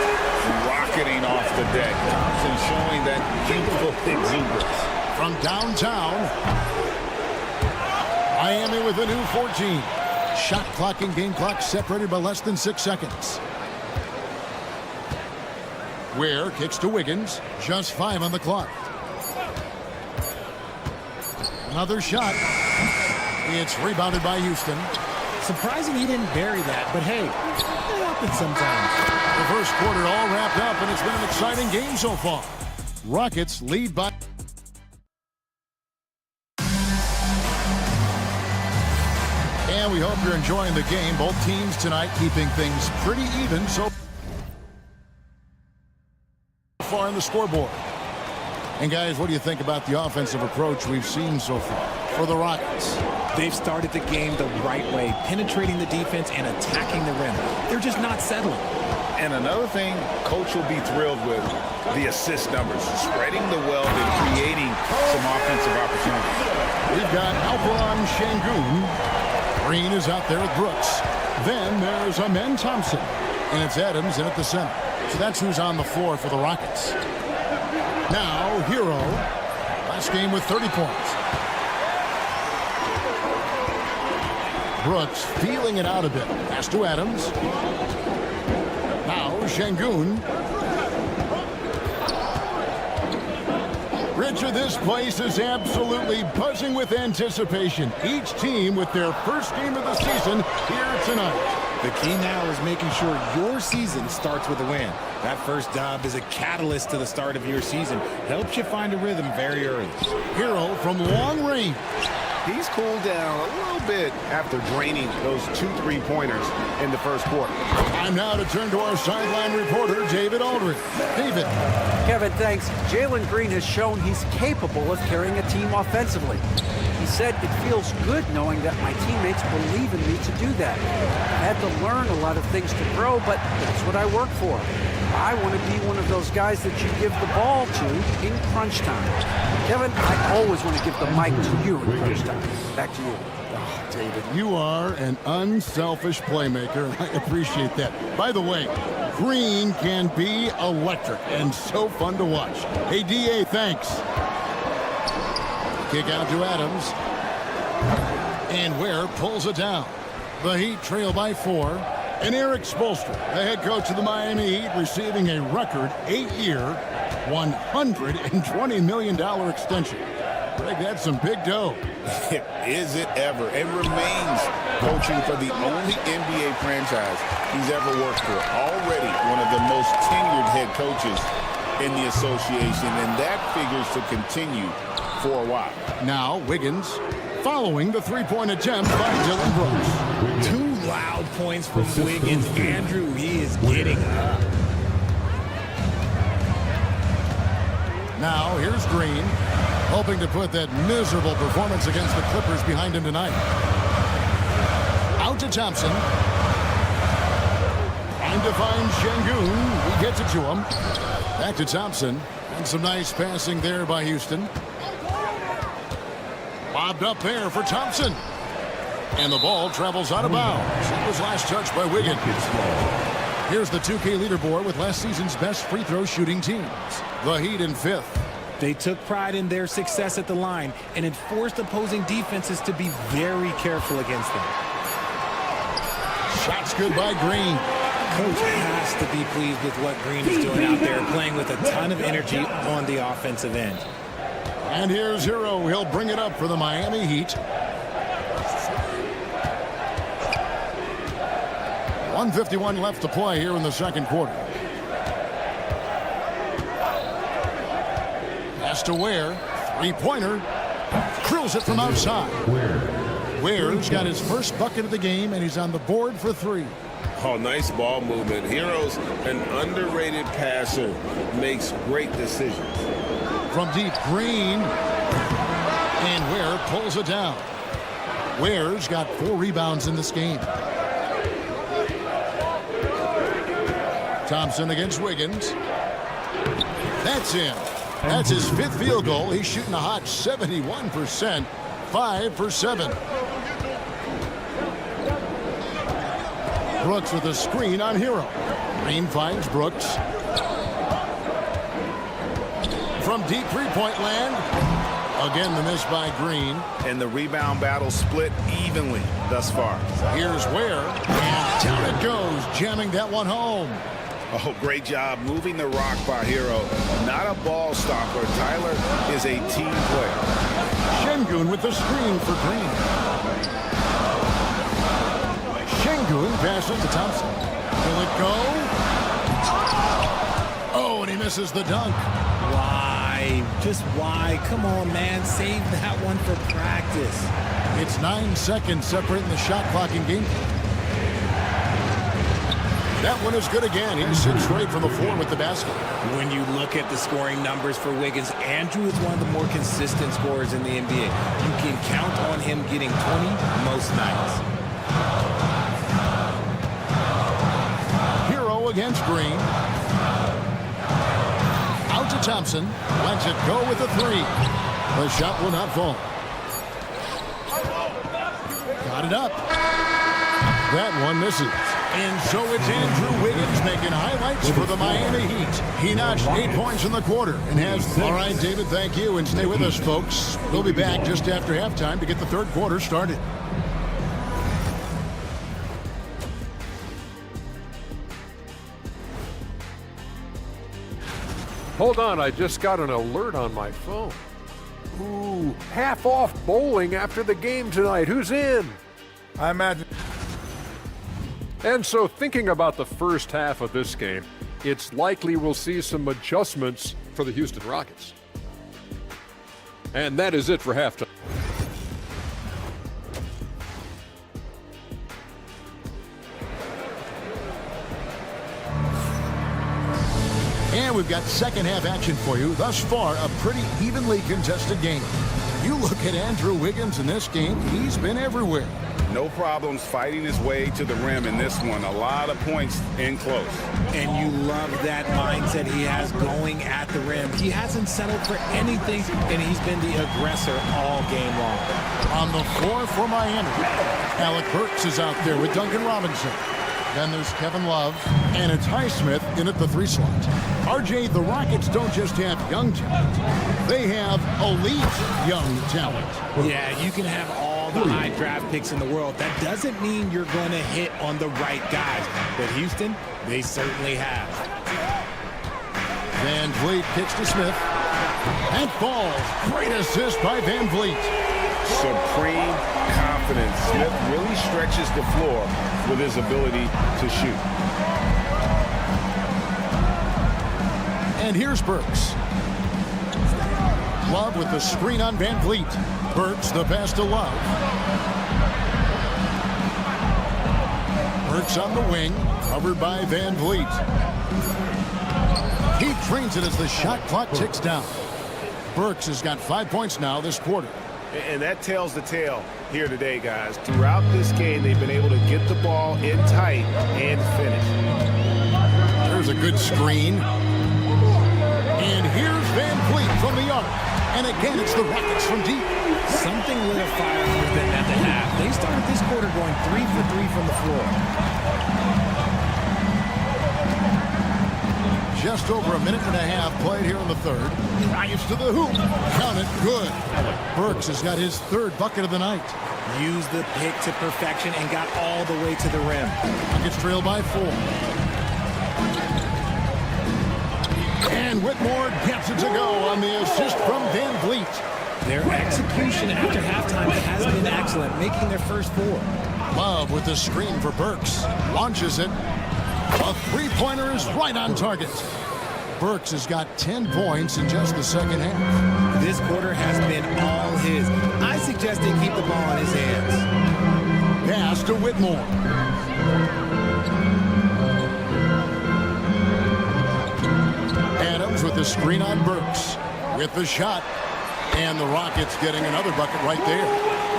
Rocketing off the deck. Thompson showing that youthful exuberance. From downtown, Miami with a new 14. Shot clock and game clock separated by less than 6 seconds. Ware kicks to Wiggins. Just 5 on the clock. Another shot. It's rebounded by Houston. Surprising he didn't bury that, but hey, it happens sometimes. The first quarter all wrapped up, and it's been an exciting game so far. Rockets lead by... And we hope you're enjoying the game. Both teams tonight keeping things pretty even so far on the scoreboard. And guys, what do you think about the offensive approach we've seen so far for the Rockets? They've started the game the right way, penetrating the defense and attacking the rim. They're just not settling. And another thing, Coach will be thrilled with the assist numbers, spreading the wealth and creating some offensive opportunities. We've got Alperon Şengün. Green is out there with Brooks. Then there's Amen Thompson. And it's Adams in at the center. So that's who's on the floor for the Rockets. Now, Hero. Last game with 30 points. Brooks feeling it out a bit. Pass to Adams. Now, Şengün. Richard, this place is absolutely buzzing with anticipation. Each team with their first game of the season here tonight. The key now is making sure your season starts with a win. That first dub is a catalyst to the start of your season. Helps you find a rhythm very early. Hero from long range. He's cooled down a little bit after draining those 2 3-pointers in the first quarter. Time now to turn to our sideline reporter, David Aldridge. David. Kevin, thanks. Jalen Green has shown he's capable of carrying a team offensively. He said, it feels good knowing that my teammates believe in me to do that. I had to learn a lot of things to grow, but that's what I work for. I want to be one of those guys that you give the ball to in crunch time. Kevin, I always want to give the mic to you in crunch time. Back to you. Oh, David, you are an unselfish playmaker, and I appreciate that. By the way, Green can be electric and so fun to watch. Hey, D.A., thanks. Kick out to Adams. And Ware pulls it down. The Heat trail by 4. And Eric Spoelstra, the head coach of the Miami Heat, receiving a record 8-year, $120 million extension. Greg, that's some big dough. Is it ever? And remains coaching for the only NBA franchise he's ever worked for. Already one of the most tenured head coaches in the association, and that figures to continue for a while. Now Wiggins following the three-point attempt by Dylan Brooks. 2 loud points from Wiggins. Andrew, he is getting up. Now here's Green, hoping to put that miserable performance against the Clippers behind him tonight. Out to Thompson. Trying to find Şengün. He gets it to him. Back to Thompson. And some nice passing there by Houston. Lobbed up there for Thompson. And the ball travels out of bounds. It was last touched by Wiggins. Here's the 2K leaderboard with last season's best free throw shooting teams. The Heat in 5th. They took pride in their success at the line, and it forced opposing defenses to be very careful against them. Shots good by Green. Coach has to be pleased with what Green is doing out there, playing with a ton of energy on the offensive end. And here's Hero. He'll bring it up for the Miami Heat. 1:51 left to play here in the second quarter. Pass to Ware. Three-pointer. Drills it from outside. Ware's got his first bucket of the game, and he's on the board for 3. Oh, nice ball movement. Hero's an underrated passer. Makes great decisions. From deep, Green. And Ware pulls it down. Ware's got 4 rebounds in this game. Thompson against Wiggins. That's in. That's his 5th field goal. He's shooting a hot 71%. 5 for 7. Brooks with a screen on Hero. Green finds Brooks. From deep three-point land. Again, the miss by Green. And the rebound battle split evenly thus far. Here's Ware. And down it goes, jamming that one home. Oh, great job moving the rock by Hero. Not a ball stopper. Tyler is a team player. Şengün with the screen for Green. Şengün passes to Thompson. Will it go? Oh, and he misses the dunk. Why? Just why? Come on, man. Save that one for practice. It's 9 seconds separating the shot clock and game. That one is good again. He sits straight from the floor with the basket. When you look at the scoring numbers for Wiggins, Andrew is one of the more consistent scorers in the NBA. You can count on him getting 20 most nights. Hero against Green. Out to Thompson. Lets it go with a three. The shot will not fall. Got it up. That one misses. And so it's Andrew Wiggins making highlights for the Miami Heat. He notched 8 points in the quarter and has... All right, David, thank you. And stay with us, folks. We'll be back just after halftime to get the third quarter started. Hold on, I just got an alert on my phone. Ooh, half off bowling after the game tonight. Who's in? I imagine. And so thinking about the first half of this game, it's likely we'll see some adjustments for the Houston Rockets. And that is it for halftime. And we've got second half action for you. Thus far, a pretty evenly contested game. You look at Andrew Wiggins in this game, he's been everywhere. No problems fighting his way to the rim in this one. A lot of points in close. And you love that mindset he has going at the rim. He hasn't settled for anything, and he's been the aggressor all game long. On the floor for Miami, Alec Burks is out there with Duncan Robinson. Then there's Kevin Love, and it's Highsmith in at the 3 slot. RJ, the Rockets don't just have young talent. They have elite young talent. Yeah, you can have all the high draft picks in the world. That doesn't mean you're going to hit on the right guys. But Houston, they certainly have. Van Vliet kicks to Smith. And falls. Great assist by Van Vliet. Supreme confidence. Smith really stretches the floor with his ability to shoot. And here's Burks. Love with the screen on Van Vliet. Burks the pass to Love. Burks on the wing, covered by Van Vliet. He trains it as the shot clock ticks down. Burks has got 5 points now this quarter. And that tells the tale here today, guys. Throughout this game, they've been able to get the ball in tight and finish. There's a good screen. And here's Van Vliet from the arc. And again, it's the Rockets from deep. Something lit a fire under them at the half. They started this quarter going 3 for 3 from the floor. Just over a minute and a half played here in the third. Drives to the hoop. Count it. Good. Burks has got his third bucket of the night. Used the pick to perfection and got all the way to the rim. Rockets trail by 4. And Whitmore gets it to go on the assist from Van Vliet. Their execution after halftime has been excellent, making their first 4. Love with the screen for Burks. Launches it. A three-pointer is right on target. Burks has got 10 points in just the second half. This quarter has been all his. I suggest they keep the ball in his hands. Pass to Whitmore. Adams with the screen on Burks. With the shot. And the Rockets getting another bucket right there.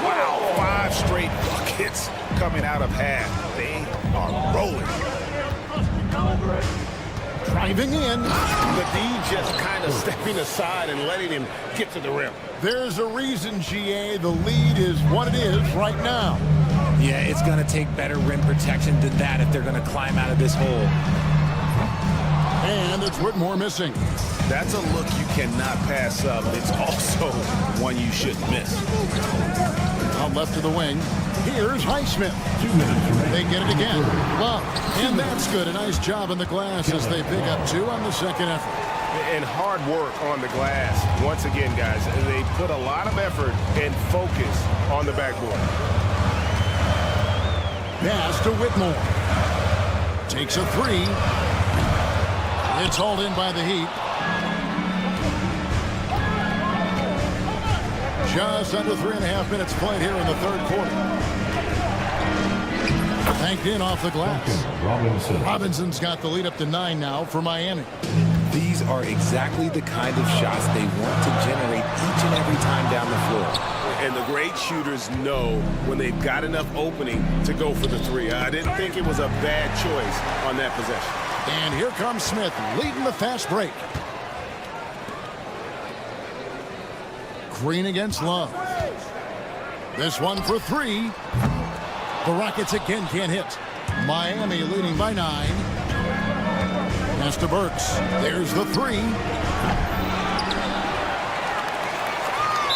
Wow, 5 straight buckets coming out of half. They are rolling. Driving in. The D just kind of stepping aside and letting him get to the rim. There's a reason, GA. The lead is what it is right now. Yeah, it's going to take better rim protection than that if they're going to climb out of this hole. And it's Whitmore missing. That's a look you cannot pass up. It's also one you shouldn't miss. Out left to the wing. Here's Highsmith. They get it again. Love. And that's good. A nice job in the glass as they pick up 2 on the second effort. And hard work on the glass. Once again, guys, they put a lot of effort and focus on the backboard. Pass to Whitmore. Takes a 3. It's hauled in by the Heat. Just under 3.5 minutes played here in the third quarter. Banked in off the glass. Robinson's got the lead up to 9 now for Miami. These are exactly the kind of shots they want to generate each and every time down the floor. And the great shooters know when they've got enough opening to go for the 3. I didn't think it was a bad choice on that possession. And here comes Smith leading the fast break. Green against Love. This one for 3. The Rockets again can't hit. Miami leading by 9. Pass to Burks. There's the 3.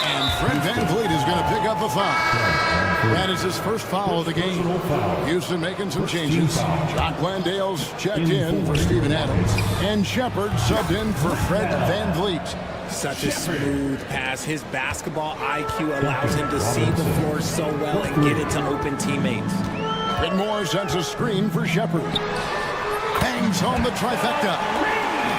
And Fred VanVleet is going to pick up the foul. That is his first foul of the game. Houston making some changes. Jock Landale's checked in for Steven Adams. And Shepard subbed in for Fred VanVleet. Such a smooth pass. His basketball IQ allows him to see the floor so well and get it to open teammates. Whitmore sends a screen for Shepard. Bangs home the trifecta.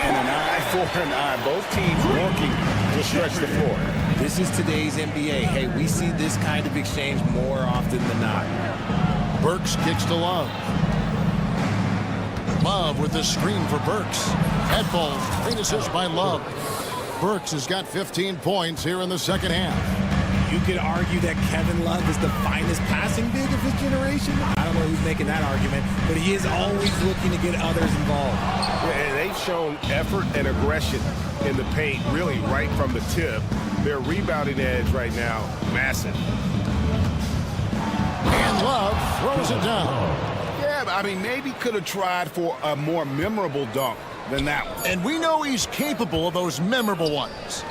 And an eye for an eye. Both teams working to stretch the floor. This is today's NBA. Hey, we see this kind of exchange more often than not. Burks kicks to Love. Love with the screen for Burks. Head ball. Great assist by Love. Burks has got 15 points here in the second half. You could argue that Kevin Love is the finest passing big of his generation. I don't know who's making that argument, but he is always looking to get others involved. And they've shown effort and aggression in the paint, really right from the tip. Their rebounding edge right now, massive. And Love throws it down. Yeah, I mean, maybe could have tried for a more memorable dunk than that one. And we know he's capable of those memorable ones.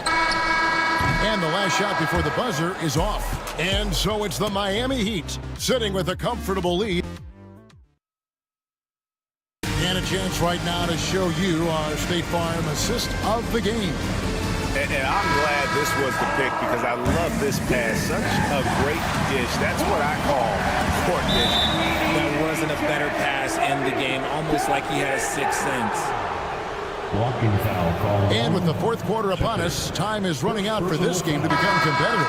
And the last shot before the buzzer is off. And so it's the Miami Heat sitting with a comfortable lead. And a chance right now to show you our State Farm assist of the game. And I'm glad this was the pick because I love this pass. Such a great dish. That's what I call court vision. That wasn't a better pass in the game, almost like he had a sixth sense. Blocking foul call. And with the fourth quarter upon us, time is running out for this game to become competitive.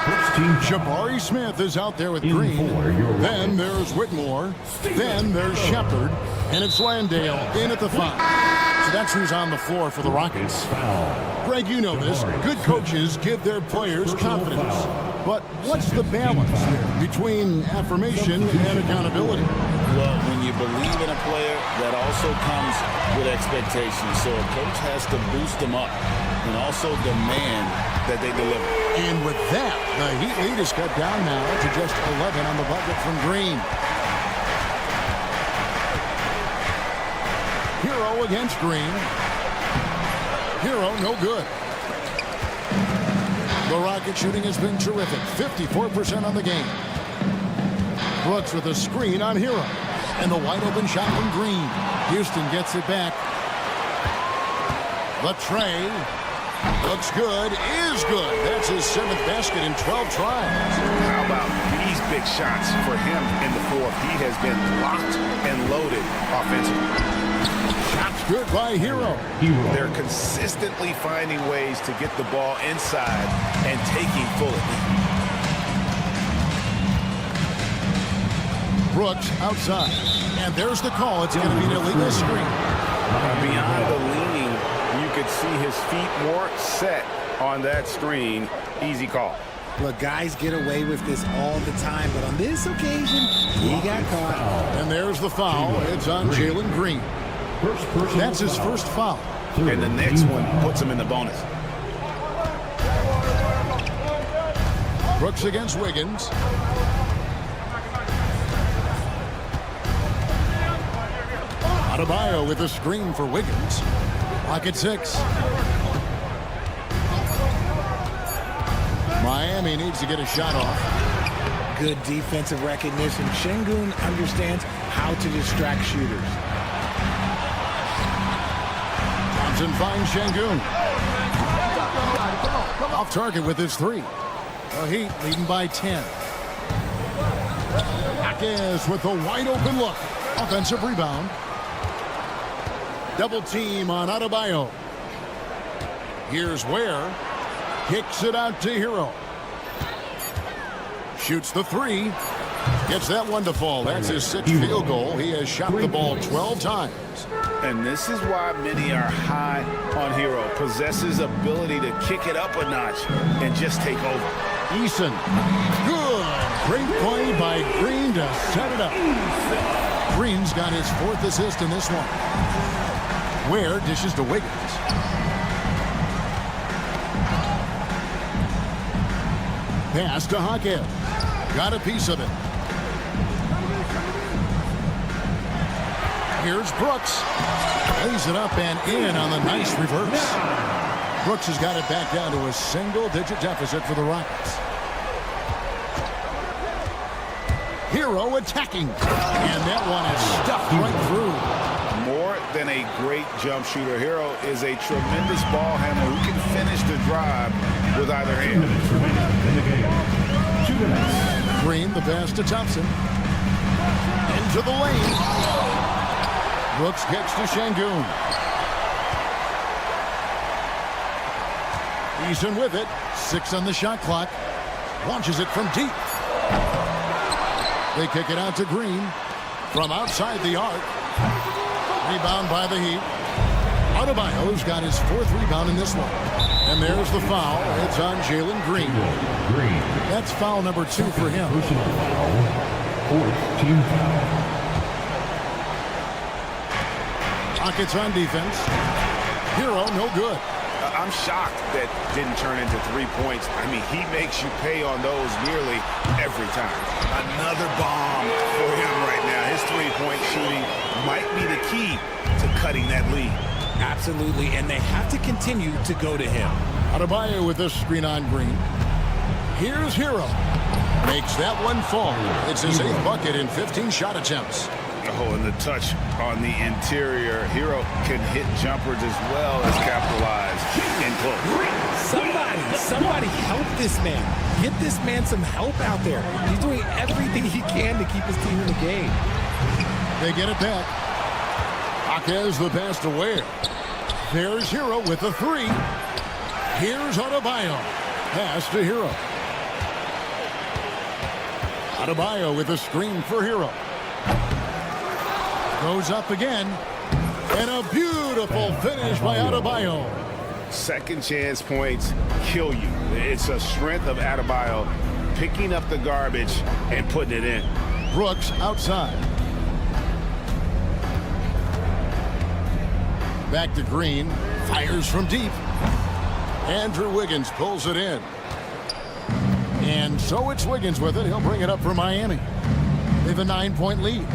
Jabari Smith is out there with Green. Then there's Whitmore. Then there's Shepard. And it's Landale in at the 5. So that's who's on the floor for the Rockets. Greg, you know this. Good coaches give their players confidence. But what's the balance between affirmation and accountability? Well, when you believe in a player, that also comes with expectations. So a coach has to boost them up and also demand that they deliver. And with that, the Heat lead is cut down now to just 11 on the bucket from Green. Hero against Green. Hero no good. The Rocket shooting has been terrific. 54% on the game. Brooks with a screen on Hero. And the wide open shot from Green. Houston gets it back. The tray. Looks good. Is good. That's his 7th basket in 12 tries. How about these big shots for him in the fourth? He has been locked and loaded offensively. Shots good by Hero. They're consistently finding ways to get the ball inside and taking full advantage. Brooks outside. And there's the call. It's going to be an illegal screen. Beyond the leaning, you could see his feet more set on that screen. Easy call. Look, guys get away with this all the time, but on this occasion, he got caught. And there's the foul. It's on Jalen Green. That's his first foul. And the next one puts him in the bonus. Brooks against Wiggins. Adebayo with a screen for Wiggins. Rocket 6. Miami needs to get a shot off. Good defensive recognition. Şengün understands how to distract shooters. Thompson finds Şengün. Off target with his three. The Heat leading by 10. Jaquez with a wide open look. Offensive rebound. Double team on Adebayo. Here's Ware. Kicks it out to Hero. Shoots the three. Gets that one to fall. That's his 6th field goal. He has shot the ball 12 times. And this is why many are high on Hero. Possesses ability to kick it up a notch and just take over. Eason. Good. Great play by Green to set it up. Green's got his 4th assist in this one. Ware dishes to Wiggins. Pass to Jaquez. Got a piece of it. Here's Brooks. Lays it up and in on the nice reverse. Brooks has got it back down to a single-digit deficit for the Rockets. Hero attacking. And that one is stuffed right through. More than a great jump shooter, Hero is a tremendous ball handler who can finish the drive with either hand. Green, the pass to Thompson. Into the lane. Brooks kicks to Şengün. Eason with it. 6 on the shot clock. Launches it from deep. They kick it out to Green. From outside the arc. Rebound by the Heat. Adebayo's got his 4th rebound in this one. And there's the foul. It's on Jalen Green. That's foul number 2 for him. Personal foul. 4th team foul. Rockets on defense. Hero, no good. I'm shocked that didn't turn into 3 points. I mean, he makes you pay on those nearly every time. Another bomb for him right now. His 3-point shooting might be the key to cutting that lead. Absolutely, and they have to continue to go to him. Adebayo with this screen on Green. Here's Hero. Makes that one fall. It's his 8th bucket in 15 shot attempts. Oh, and the touch on the interior. Hero can hit jumpers as well as capitalize in close. Somebody help this man. Get this man some help out there. He's doing everything he can to keep his team in the game. They get it back. Jaquez the pass to Ware. There's Hero with a 3. Here's Adebayo. Pass to Hero. Adebayo with a screen for Hero. Goes up again. And a beautiful finish by Adebayo. Second chance points kill you. It's a strength of Adebayo picking up the garbage and putting it in. Brooks outside. Back to Green. Fires from deep. Andrew Wiggins pulls it in. And so it's Wiggins with it. He'll bring it up for Miami. They have a 9-point lead.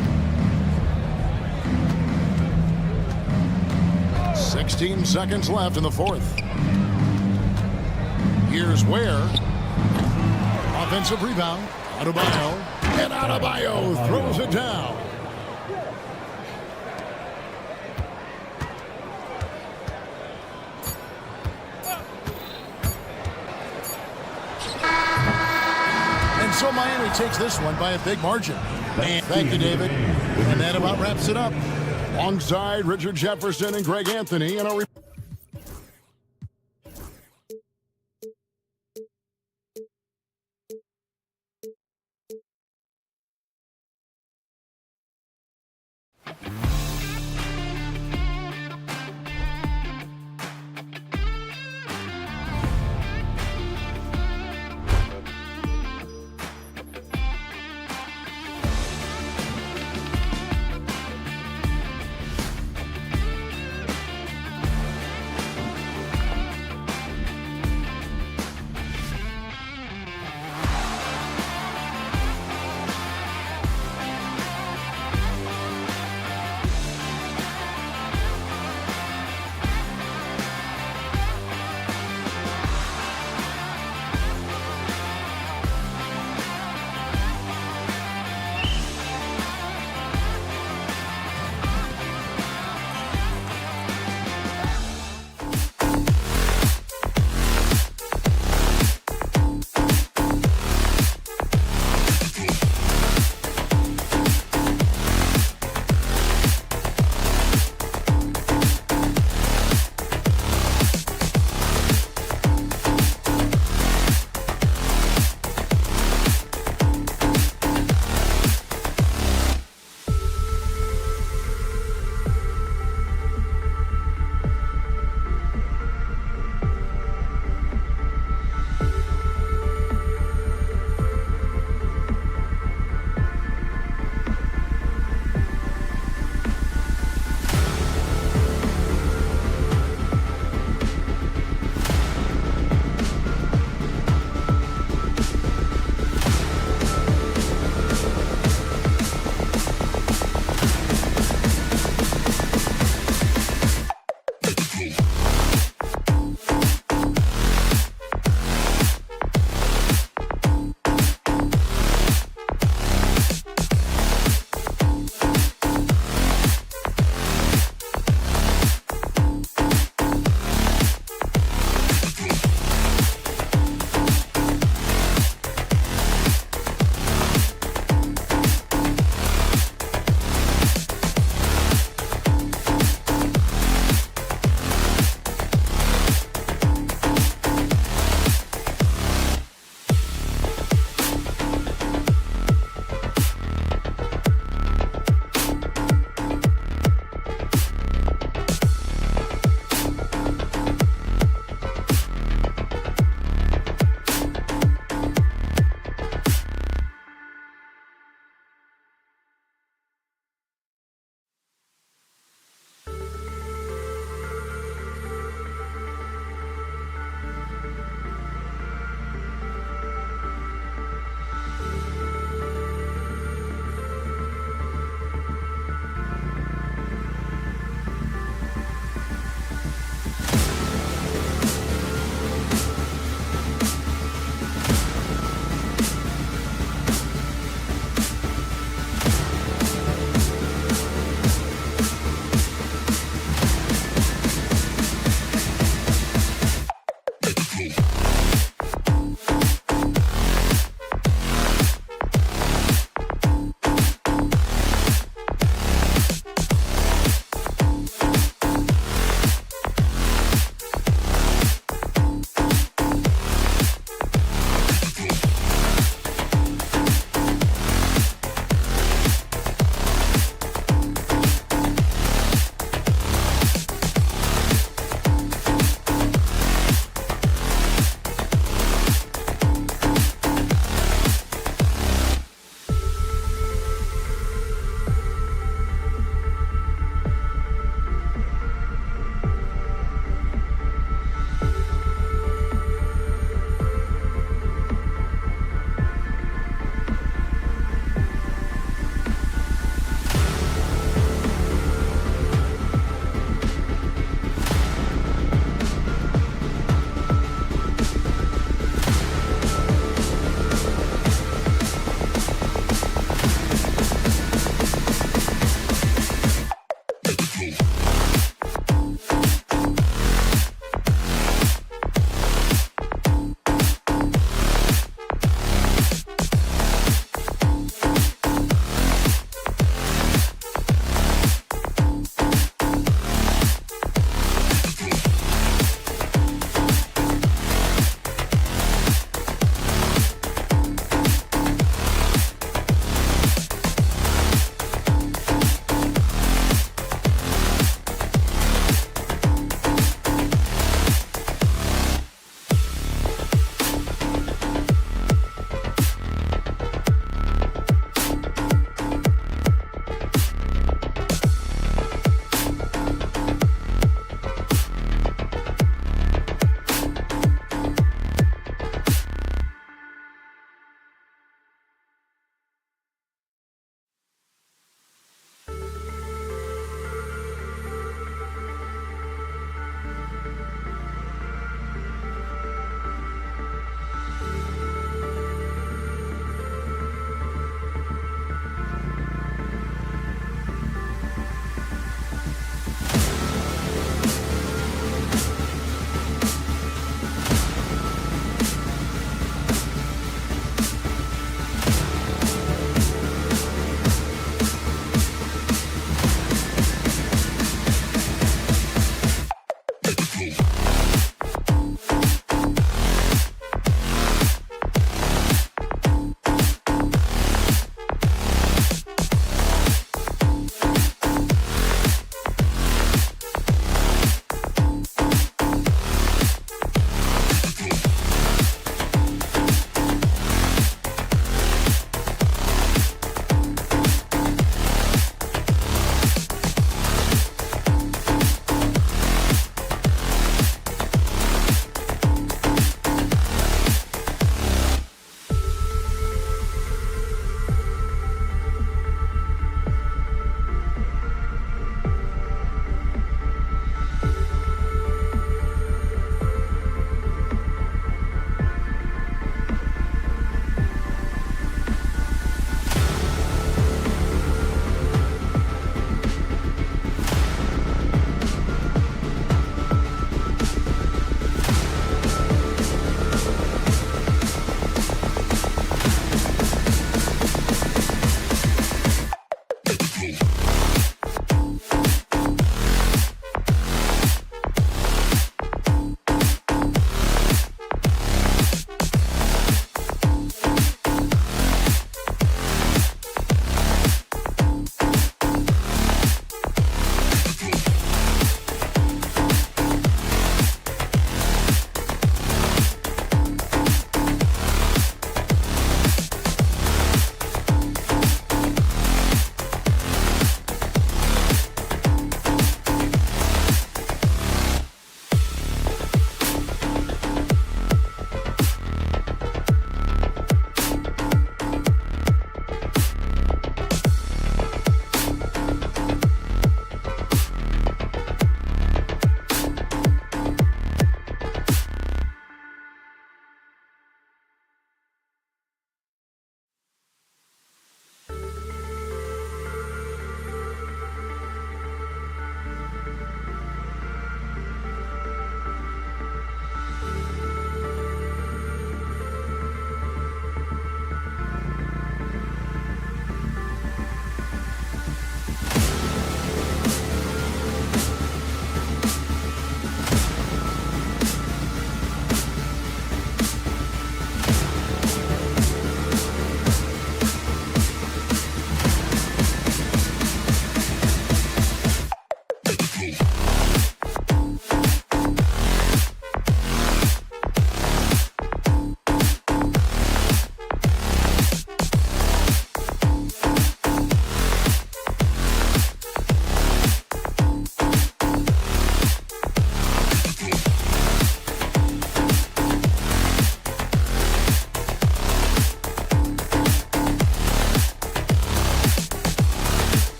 16 seconds left in the 4th. Here's Ware. Offensive rebound. Adebayo. And Adebayo throws it down. And so Miami takes this one by a big margin. And thank you, David. And that about wraps it up. Alongside Richard Jefferson and Greg Anthony in a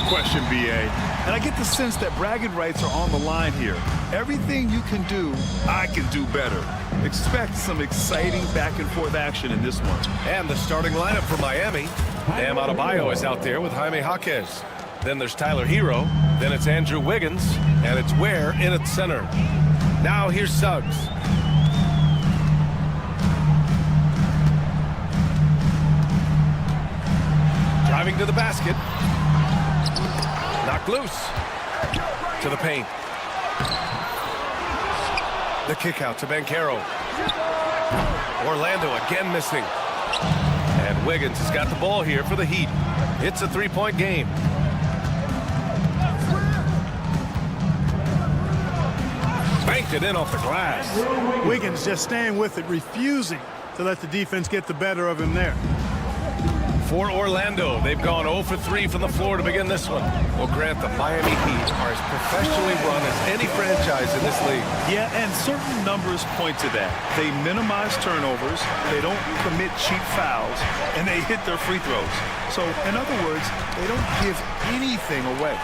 question, B.A. And I get the sense that bragging rights are on the line here. Everything you can do, I can do better. Expect some exciting back-and-forth action in this one. And the starting lineup for Miami. Bam Adebayo is out there with Jaime Jaquez. Then there's Tyler Hero. Then it's Andrew Wiggins. And it's Ware in at center. Now here's Suggs. Driving to the basket. Knocked loose. To the paint. The kick out to Banchero. Orlando again missing. And Wiggins has got the ball here for the Heat. It's a three-point game. Banked it in off the glass. Wiggins just staying with it, refusing to let the defense get the better of him there. For Orlando, they've gone 0 for 3 from the floor to begin this one. Well, Grant, the Miami Heat are as professionally run as any franchise in this league. Yeah, and certain numbers point to that. They minimize turnovers, they don't commit cheap fouls, and they hit their free throws. So, in other words, they don't give anything away.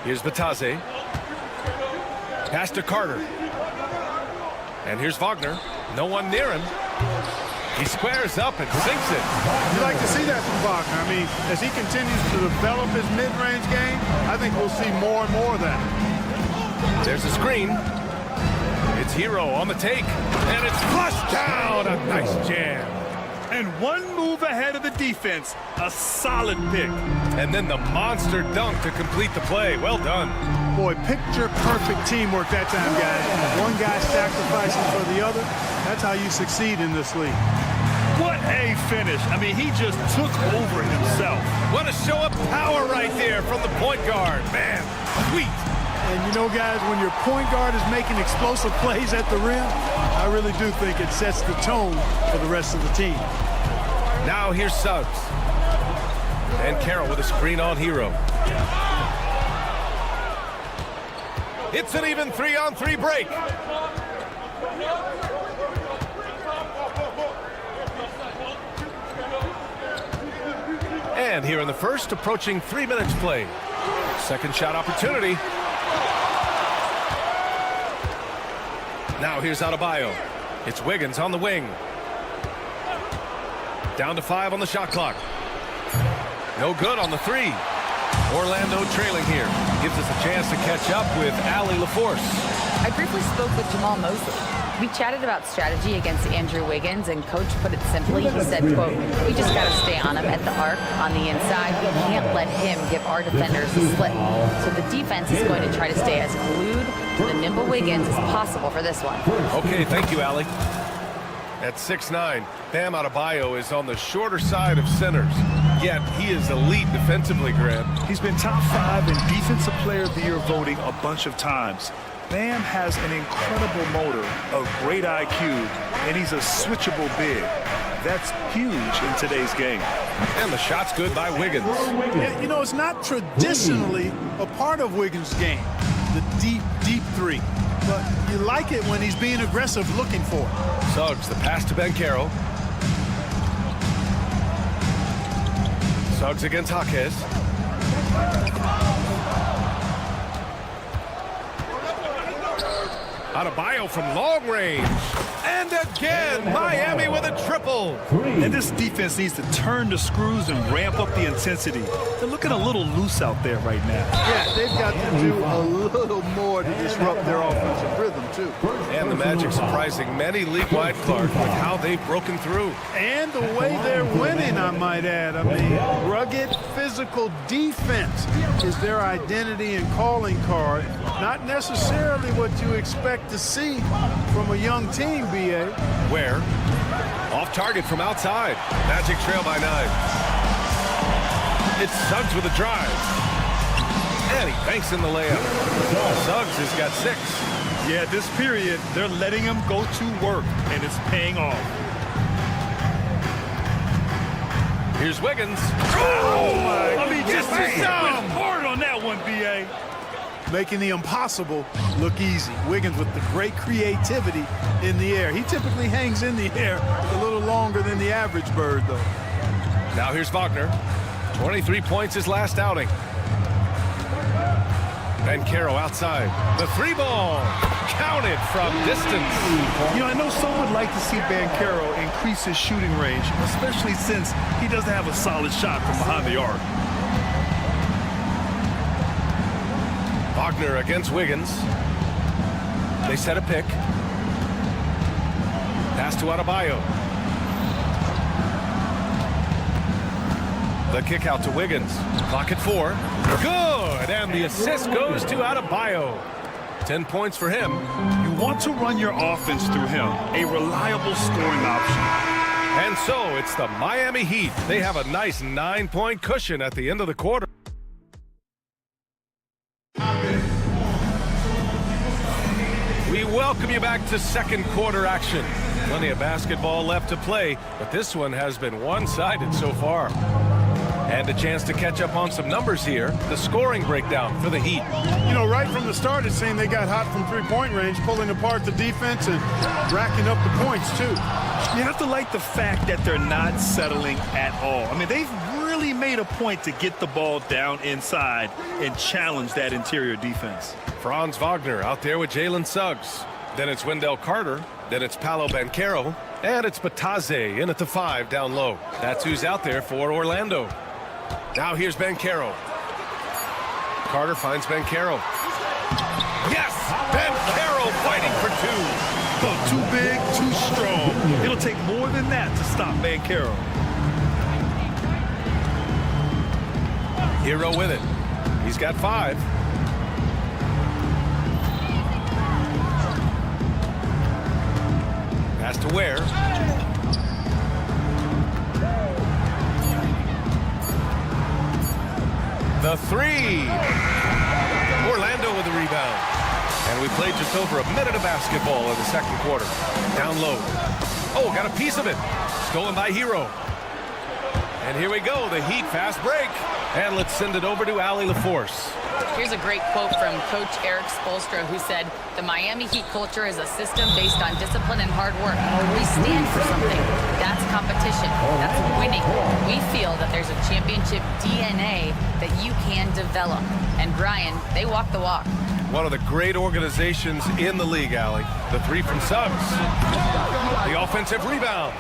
Here's Batase. Pass to Carter. And here's Wagner. No one near him. He squares up and sinks it. You like to see that from Wagner. I mean, as he continues to develop his mid-range game, I think we'll see more and more of that. There's a screen. It's Hero on the take. And it's flushed down. A nice jam. And one move ahead of the defense. A solid pick. And then the monster dunk to complete the play. Well done. Boy, picture-perfect teamwork that time, guys. One guy sacrificing for the other. That's how you succeed in this league. What a finish. I mean, he just took over himself. What a show of power right there from the point guard. Man, sweet. And you know, guys, when your point guard is making explosive plays at the rim, I really do think it sets the tone for the rest of the team. Now here's Suggs. And Carroll with a screen on Hero. It's an even 3-on-3 break. And here in the first, approaching 3 minutes played. Second shot opportunity. Now here's Adebayo. It's Wiggins on the wing. Down to 5 on the shot clock. No good on the 3. Orlando trailing here. Gives us a chance to catch up with Allie LaForce. I briefly spoke with Jamal Mosley. We chatted about strategy against Andrew Wiggins, and Coach put it simply. He said, quote, we just got to stay on him at the arc, on the inside. We can't let him give our defenders a slip. So the defense is going to try to stay as glued to the nimble Wiggins as possible for this one. Okay, thank you, Allie. At 6'9", Bam Adebayo is on the shorter side of centers. Yet he is elite defensively, Grant. He's been top 5 in Defensive Player of the Year voting a bunch of times. Bam has an incredible motor, a great IQ, and he's a switchable big. That's huge in today's game. And the shot's good by Wiggins. You know, it's not traditionally a part of Wiggins' game, the deep three. But you like it when he's being aggressive looking for it. Suggs, the pass to Banchero. Suggs against Jaquez. Adebayo from long range. And again, Miami with a triple. And this defense needs to turn the screws and ramp up the intensity. They're looking a little loose out there right now. Yeah, they've got to do a little more to disrupt their offensive rhythm, too. And the Magic surprising many league-wide, Clark, with how they've broken through. And the way they're winning, I might add. I mean, rugged, physical defense is their identity and calling card. Not necessarily what you expect to see from a young team, B.A. Where? Off target from outside. Magic trail by 9. It's Suggs with a drive. And he banks in the layup. Suggs has got 6. Yeah, this period, they're letting him go to work, and it's paying off. Here's Wiggins. Oh, my! I mean, just hard on that one, B.A. making the impossible look easy. Wiggins with the great creativity in the air. He typically hangs in the air a little longer than the average bird, though. Now here's Wagner. 23 points his last outing. Banchero outside. The three ball. Counted from distance. You know, I know some would like to see Banchero increase his shooting range, especially since he doesn't have a solid shot from behind the arc. Wagner against Wiggins. They set a pick. Pass to Adebayo. The kick out to Wiggins. Clock at 4. Good! And the assist goes to Adebayo. 10 points for him. You want to run your offense through him, a reliable scoring option. And so it's the Miami Heat. They have a nice 9-point cushion at the end of the quarter. We welcome you back to second quarter action. Plenty of basketball left to play, but this one has been one-sided so far. And a chance to catch up on some numbers here. The scoring breakdown for the Heat. You know, right from the start, it seemed they got hot from three-point range, pulling apart the defense and racking up the points, too. You have to like the fact that they're not settling at all. I mean, they've really made a point to get the ball down inside and challenge that interior defense. Franz Wagner out there with Jalen Suggs. Then it's Wendell Carter. Then it's Paolo Banchero. And it's Bataze in at the 5 down low. That's who's out there for Orlando. Now here's Banchero. Carter finds Banchero. Yes! Banchero fighting for 2. Oh, too big, too strong. It'll take more than that to stop Banchero. Hero with it. He's got 5. Pass to Ware. The 3. Orlando with the rebound. And we played just over a minute of basketball in the second quarter. Down low. Oh, got a piece of it. Stolen by Hero. And here we go, the Heat fast break. And let's send it over to Allie LaForce. Here's a great quote from Coach Eric Spoelstra, who said, "The Miami Heat culture is a system based on discipline and hard work. We stand for something. That's competition. That's winning. We feel that there's a championship DNA that you can develop." And Brian, they walk the walk. One of the great organizations in the league, Allie. The 3 from Suggs. The offensive rebound.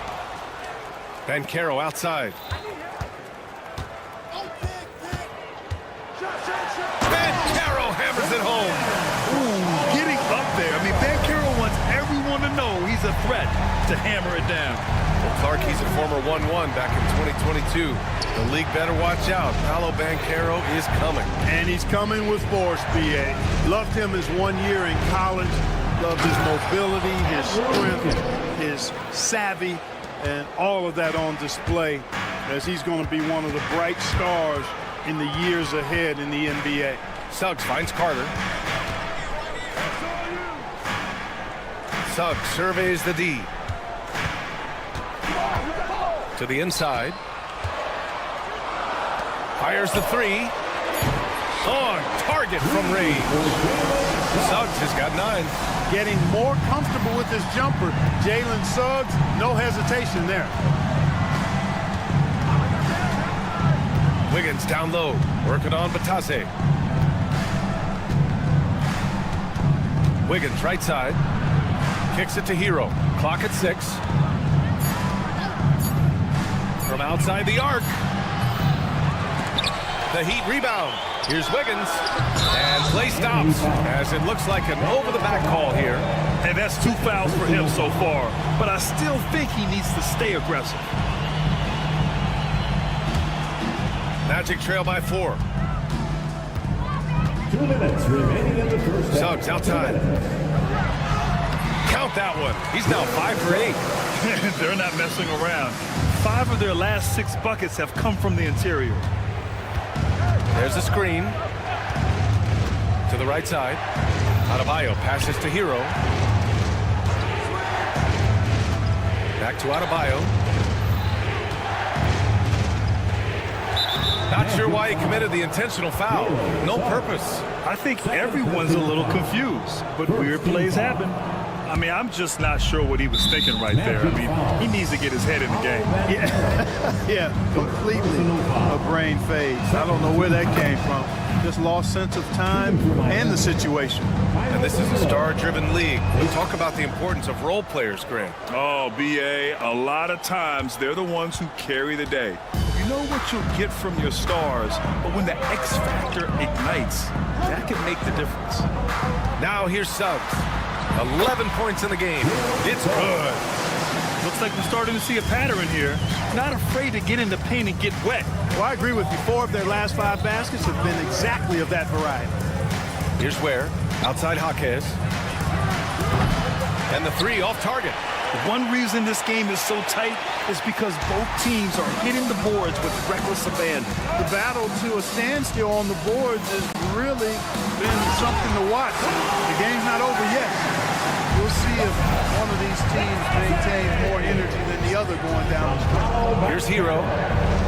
Banchero outside. Banchero hammers it home. Ooh, getting up there. I mean, Banchero wants everyone to know he's a threat to hammer it down. Well, Clark, he's a former 1-1 back in 2022. The league better watch out. Paolo Banchero is coming. And he's coming with force, B.A. Loved him his 1 year in college. Loved his mobility, his strength, his savvy, and all of that on display as he's going to be one of the bright stars in the years ahead in the NBA. Suggs finds Carter. Suggs surveys the D. To the inside. Fires the 3. On target from range. Suggs has got 9. Getting more comfortable with his jumper. Jalen Suggs, no hesitation there. Wiggins down low, working on Bataze. Wiggins right side. Kicks it to Hero. Clock at 6. From outside the arc. The Heat rebound. Here's Wiggins. And play stops as it looks like an over-the-back call here. And that's 2 fouls for him so far. But I still think he needs to stay aggressive. Magic trail by 4. 2 minutes remaining in the first half. Suggs outside. Count that one. He's now 5 for 8. They're not messing around. 5 of their last 6 buckets have come from the interior. There's a screen. To the right side. Adebayo passes to Hero. Back to Adebayo. Not sure why he committed the intentional foul. No purpose. I think everyone's a little confused, but weird plays happen. I mean, I'm just not sure what he was thinking right there. I mean, he needs to get his head in the game. Yeah, completely a brain phase. I don't know where that came from. Just lost sense of time and the situation. And this is a star-driven league. We talk about the importance of role players, Grant. Oh, B.A., a lot of times they're the ones who carry the day. You know what you'll get from your stars, but when the X factor ignites, that can make the difference. Now here's Suggs. 11 points in the game. It's good. Looks like we're starting to see a pattern here. Not afraid to get in the paint and get wet. Well, I agree with you. 4 of their last 5 baskets have been exactly of that variety. Here's Ware. Outside Jaquez. And the 3 off target. One reason this game is so tight is because both teams are hitting the boards with reckless abandon. The battle to a standstill on the boards has really been something to watch. The game's not over yet. We'll see if one of these teams maintains more energy than the other going down the stretch. Here's Hero.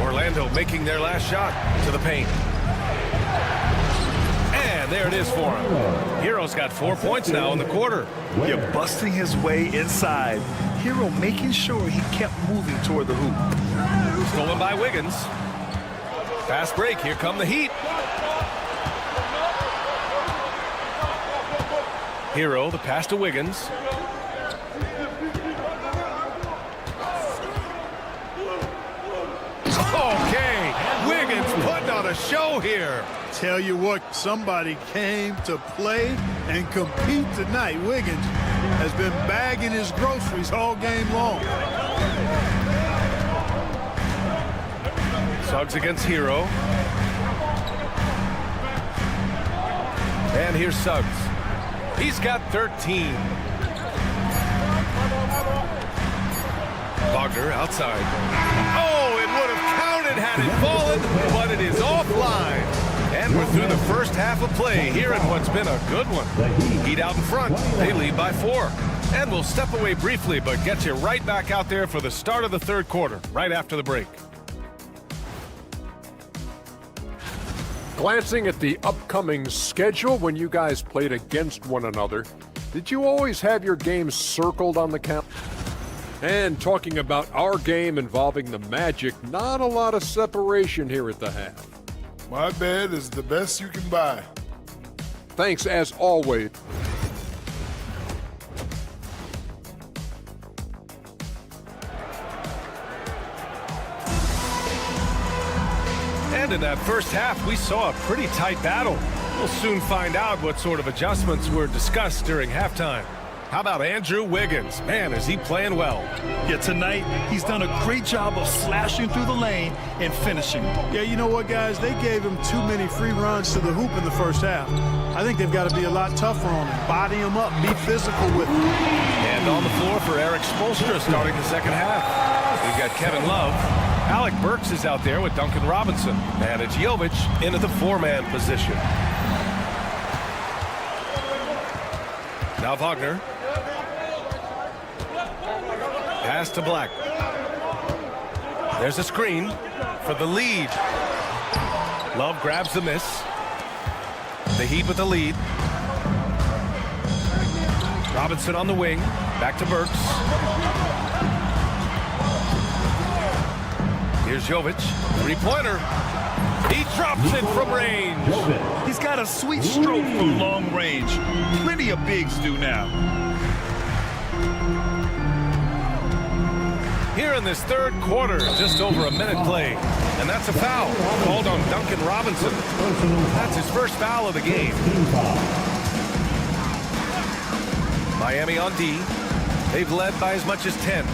Orlando making their last shot to the paint. And there it is for him. Hero's got 4 points now in the quarter. You're busting his way inside. Hero making sure he kept moving toward the hoop. Stolen by Wiggins. Fast break. Here come the Heat. Hero, the pass to Wiggins. Okay, Wiggins putting on a show here. Tell you what, somebody came to play and compete tonight. Wiggins has been bagging his groceries all game long. Suggs against Hero. And here's Suggs. He's got 13. Wagner outside. Oh, it would have counted had it fallen, but it is offline. And we're through the first half of play here in what's been a good one. Heat out in front. They lead by 4. And we'll step away briefly, but get you right back out there for the start of the third quarter, right after the break. Glancing at the upcoming schedule when you guys played against one another, did you always have your games circled on the calendar? And talking about our game involving the Magic, not a lot of separation here at the half. My bed is the best you can buy. Thanks as always. And in that first half, we saw a pretty tight battle. We'll soon find out what sort of adjustments were discussed during halftime. How about Andrew Wiggins? Man, is he playing well. Yeah, tonight, he's done a great job of slashing through the lane and finishing. Yeah, you know what, guys? They gave him too many free runs to the hoop in the first half. I think they've got to be a lot tougher on him. Body him up, be physical with him. And on the floor for Eric Spoelstra starting the second half. We've got Kevin Love. Alec Burks is out there with Duncan Robinson. And it's Jovic into the 4-man position. Now Wagner. Pass to Black. There's a screen for the lead. Love grabs the miss. The Heat with the lead. Robinson on the wing. Back to Burks. Here's Jovic. Three-pointer. He drops it from range. He's got a sweet stroke from long range. Plenty of bigs do now. Here in this third quarter, just over a minute played. And that's a foul called on Duncan Robinson. That's his first foul of the game. Miami on D. They've led by as much as 10.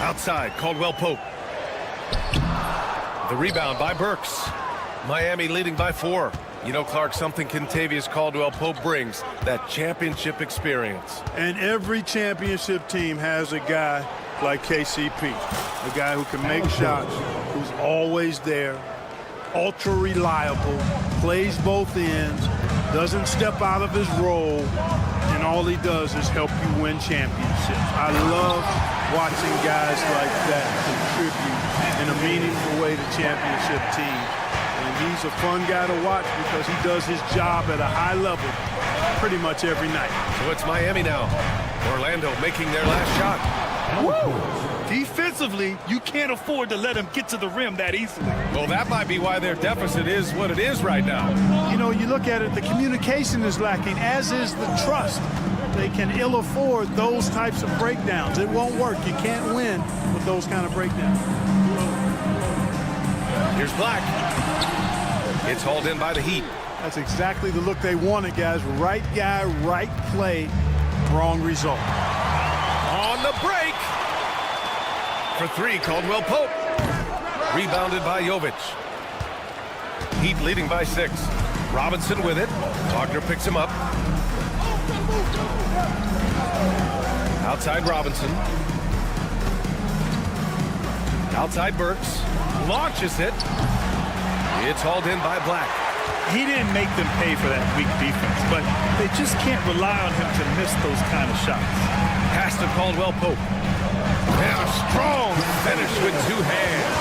Outside, Caldwell Pope. The rebound by Burks. Miami leading by 4. You know, Clark, something Kentavious Caldwell Pope brings, that championship experience. And every championship team has a guy like KCP, a guy who can make shots, who's always there, ultra reliable, plays both ends, doesn't step out of his role, and all he does is help you win championships. I love watching guys like that contribute in a meaningful way to championship teams. And he's a fun guy to watch because he does his job at a high level pretty much every night. So it's Miami now. Orlando making their last shot. Woo! Defensively, you can't afford to let him get to the rim that easily. Well, that might be why their deficit is what it is right now. You know, you look at it, the communication is lacking, as is the trust. They can ill afford those types of breakdowns. It won't work. You can't win with those kind of breakdowns. Here's Black. It's hauled in by the Heat. That's exactly the look they wanted, guys. Right guy, right play, wrong result. On the break. For three, Caldwell Pope. Rebounded by Jovic. Heat leading by 6. Robinson with it. Wagner picks him up. Outside Robinson. Outside Burks. Launches it. It's hauled in by Black. He didn't make them pay for that weak defense, but they just can't rely on him to miss those kind of shots. Pass to Caldwell Pope. And a strong finish with 2 hands.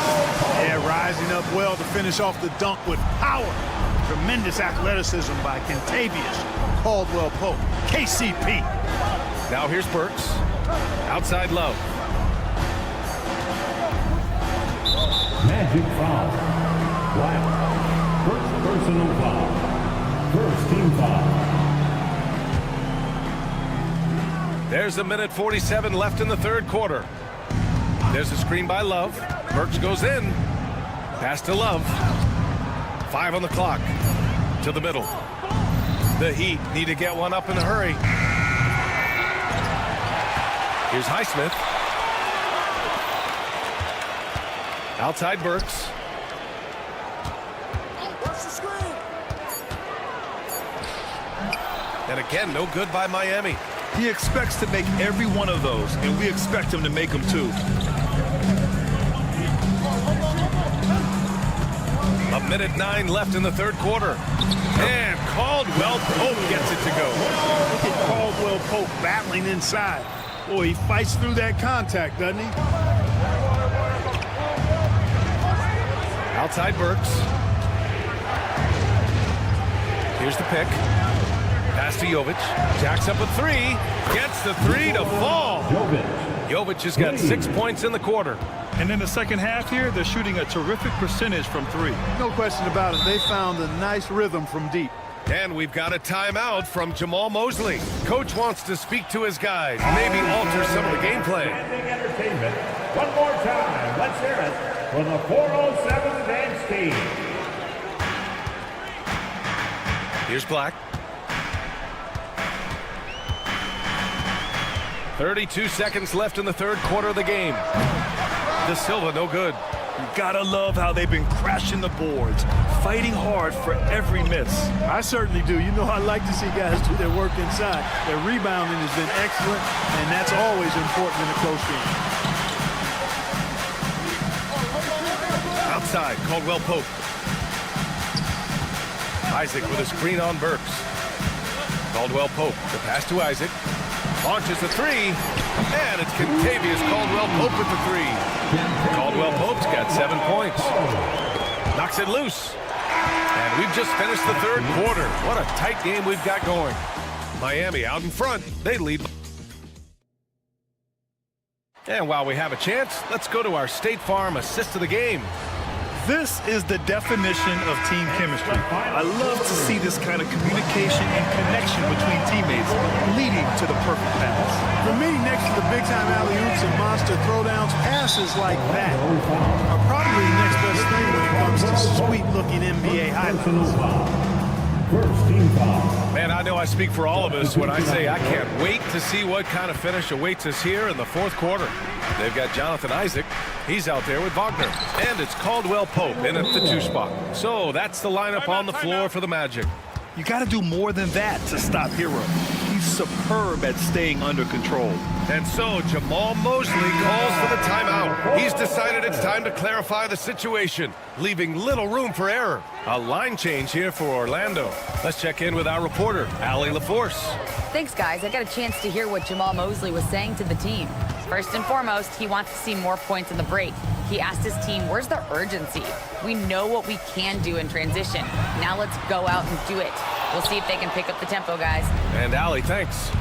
Yeah, rising up well to finish off the dunk with power. Tremendous athleticism by Kentavious Caldwell Pope. KCP. Now here's Burks. Outside Love. Magic foul. Black. First personal foul. First team foul. There's 1:47 left in the third quarter. There's a screen by Love. Burks goes in. Pass to Love. 5 on the clock. To the middle. The Heat need to get one up in a hurry. Here's Highsmith. Outside Burks. And again, no good by Miami. He expects to make every one of those, and we expect him to make them too. 1:09 left in the third quarter. And Caldwell Pope gets it to go. Look at Caldwell Pope battling inside. Boy, he fights through that contact, doesn't he? Outside Burks. Here's the pick. Pass to Jovic. Jacks up a 3. Gets the 3 to fall. Jovic has got 6 points in the quarter. And in the second half here, they're shooting a terrific percentage from 3. No question about it. They found a nice rhythm from deep. And we've got a timeout from Jamal Mosley. Coach wants to speak to his guys, maybe alter some of the game plan. Entertainment. One more time. Let's hear it for the 407 Dance Team. Here's Black. 32 seconds left in the third quarter of the game. De Silva, no good. You gotta love how they've been crashing the boards, fighting hard for every miss. I certainly do. You know, I like to see guys do their work inside. Their rebounding has been excellent, and that's always important in a close game. Outside, Caldwell Pope. Isaac with a screen on Burks. Caldwell Pope, the pass to Isaac. Launches the 3, and it's Kentavious Caldwell Pope with the 3. Caldwell Pope's got 7 points. Knocks it loose. And we've just finished the third quarter. What a tight game we've got going. Miami out in front. They lead. And while we have a chance, let's go to our State Farm assist of the game. This is the definition of team chemistry. I love to see this kind of communication and connection between teammates leading to the perfect pass. For me, next to the big-time alley-oops and monster throwdowns, passes like that are probably the next best thing when it comes to sweet-looking NBA highlights. First team foul. Man, I know I speak for all of us when I say I can't wait to see what kind of finish awaits us here in the fourth quarter. They've got Jonathan Isaac. He's out there with Wagner. And it's Caldwell Pope in at the 2 spot. So that's the lineup on the floor for the Magic. You got to do more than that to stop Hero. He's superb at staying under control. And so Jamal Mosley calls for the timeout. He's decided it's time to clarify the situation, leaving little room for error. A line change here for Orlando. Let's check in with our reporter, Allie LaForce. Thanks, guys. I got a chance to hear what Jamal Mosley was saying to the team. First and foremost, he wants to see more points in the break. He asked his team, where's the urgency? We know what we can do in transition. Now let's go out and do it. We'll see if they can pick up the tempo, guys. And Allie, thanks.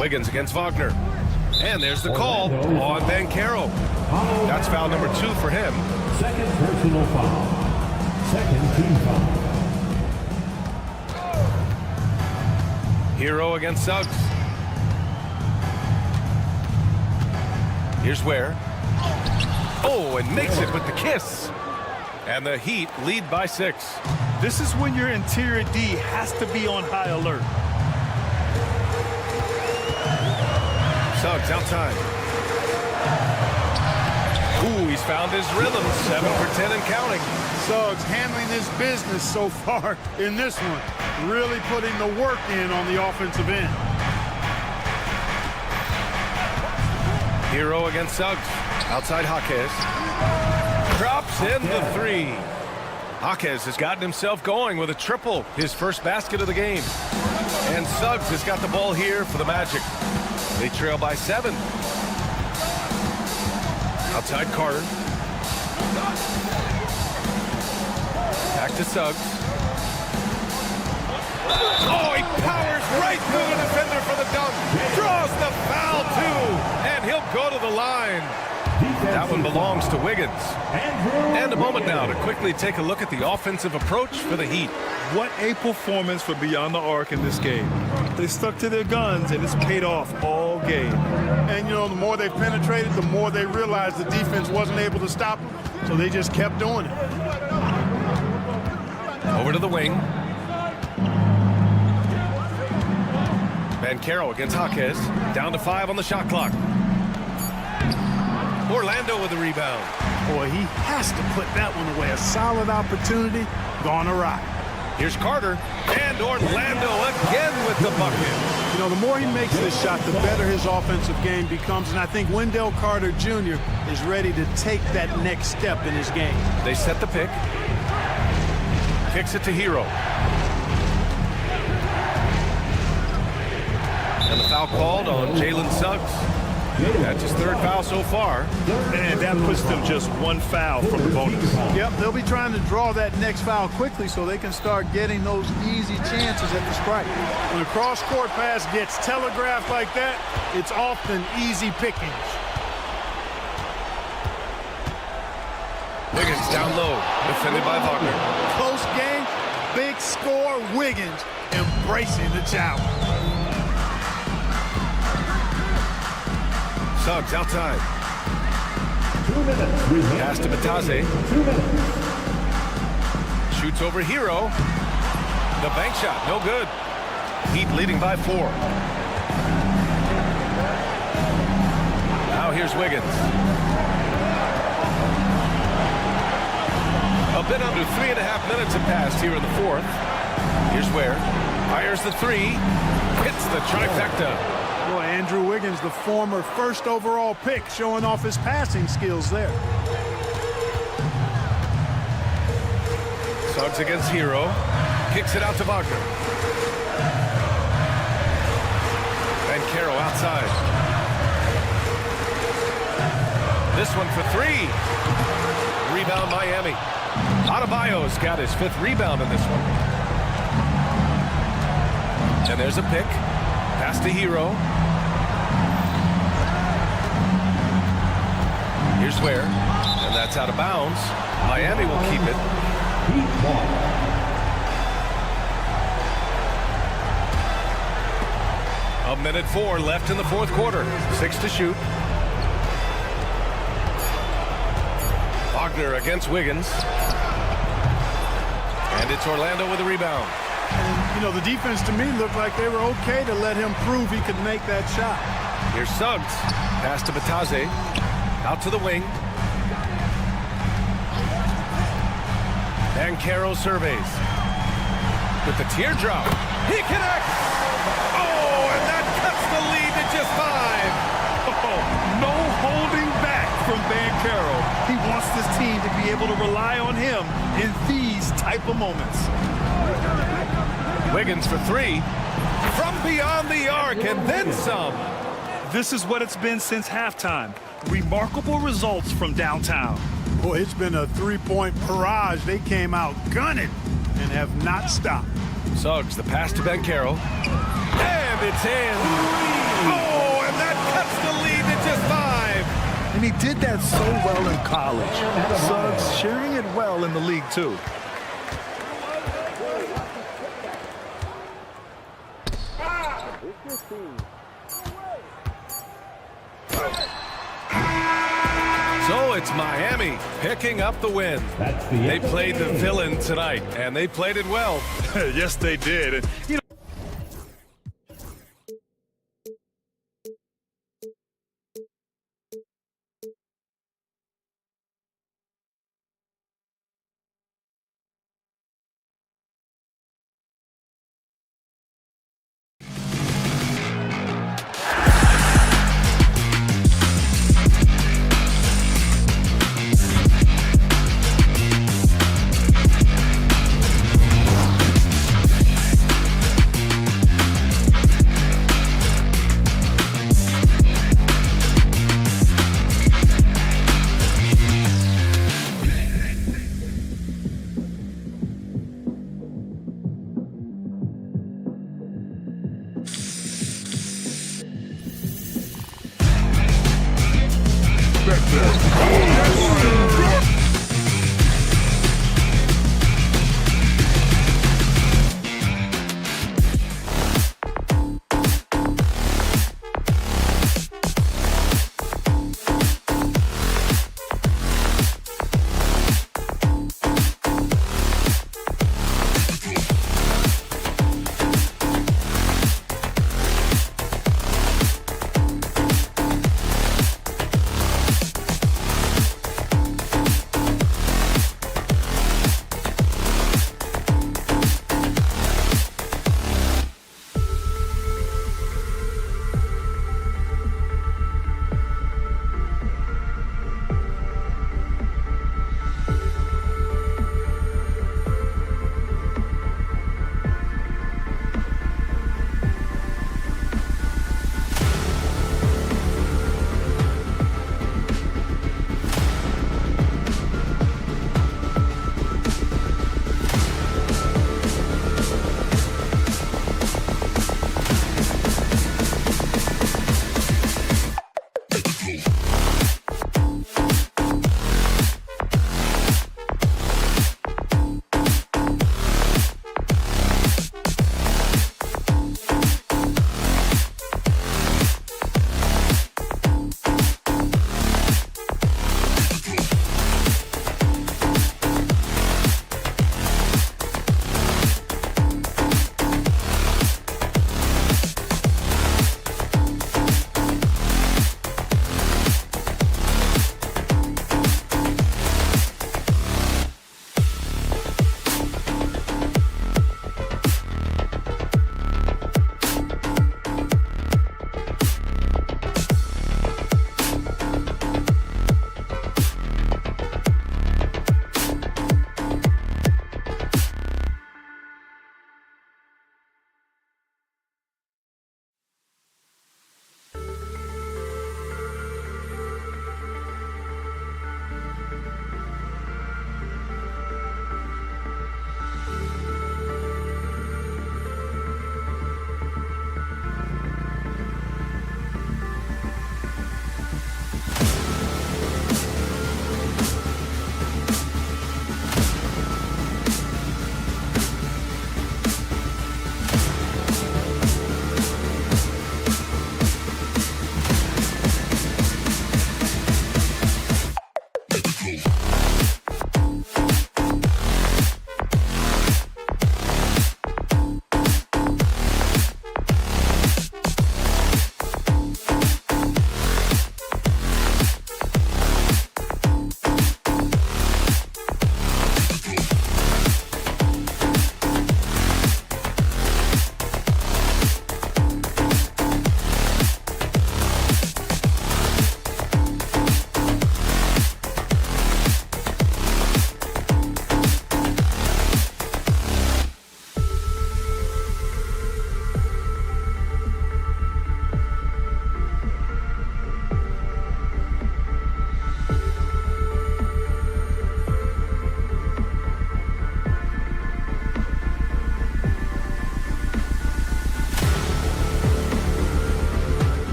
Wiggins against Wagner. And there's the call on Banchero. That's foul number 2 for him. Second personal foul. Second team foul. Hero against Suggs. Here's Ware. Oh, and makes it with the kiss. And the Heat lead by 6. This is when your interior D has to be on high alert. Suggs outside. Ooh, he's found his rhythm. 7 for 10 and counting. Suggs handling his business so far in this one. Really putting the work in on the offensive end. Hero against Suggs. Outside Jaquez. Drops in the 3. Jaquez has gotten himself going with a triple. His first basket of the game. And Suggs has got the ball here for the Magic. They trail by 7. Outside Carter. Back to Suggs. Oh, he powers right through the defender for the dunk. Draws the foul, too. And he'll go to the line. That one belongs to Wiggins. And a moment now to quickly take a look at the offensive approach for the Heat. What a performance for Beyond the Arc in this game. They stuck to their guns, and it's paid off all game. And, you know, the more they penetrated, the more they realized the defense wasn't able to stop them. So they just kept doing it. Over to the wing. Banchero against Jaquez. Down to 5 on the shot clock. Orlando with the rebound. Boy, he has to put that one away. A solid opportunity gone awry. Here's Carter. And Orlando again with the bucket. You know, the more he makes this shot, the better his offensive game becomes. And I think Wendell Carter Jr. is ready to take that next step in his game. They set the pick. Kicks it to Hero. And the foul called on Jalen Suggs. That's his 3rd foul so far. And that puts them just 1 foul from the bonus. Yep, they'll be trying to draw that next foul quickly so they can start getting those easy chances at the strike. When a cross-court pass gets telegraphed like that, it's often easy pickings. Wiggins down low, defended by Wagner. Close game, big score, Wiggins embracing the challenge. Suggs outside. 2 minutes. Pass to Batase. 2 minutes. Shoots over Hero. The bank shot, no good. Heat leading by 4. Now here's Wiggins. A bit under 3.5 minutes have passed here in the 4th. Here's Ware. Fires the 3. Hits the trifecta. Boy, Andrew Wiggins, the former 1st overall pick, showing off his passing skills there. Suggs against Hero. Kicks it out to Wagner. Banchero outside. This one for 3. Rebound Miami. Adebayo's got his 5th rebound in this one. And there's a pick. Pass to Hero. Here's Ware. And that's out of bounds. Miami will keep it. A minute 4 left in the 4th quarter. 6 to shoot. Wagner against Wiggins. And it's Orlando with a rebound. And, you know, the defense to me looked like they were okay to let him prove he could make that shot. Here's Suggs. Pass to Batase. Out to the wing. Banchero surveys. With the teardrop. He connects! Oh, and that cuts the lead to just 5. Oh, no holding back from Banchero. He wants this team to be able to rely on him in these type of moments. Wiggins for 3. From beyond the arc and then some. This is what it's been since halftime. Remarkable results from downtown. Boy, it's been a three-point barrage. They came out gunning and have not stopped. Suggs, the pass to Banchero. And it's in. Oh, and that cuts the lead to just 5. And he did that so well in college. Suggs sharing it well in the league, too. So it's Miami picking up the win. They played the villain tonight, and they played it well. Yes, they did. And, you know,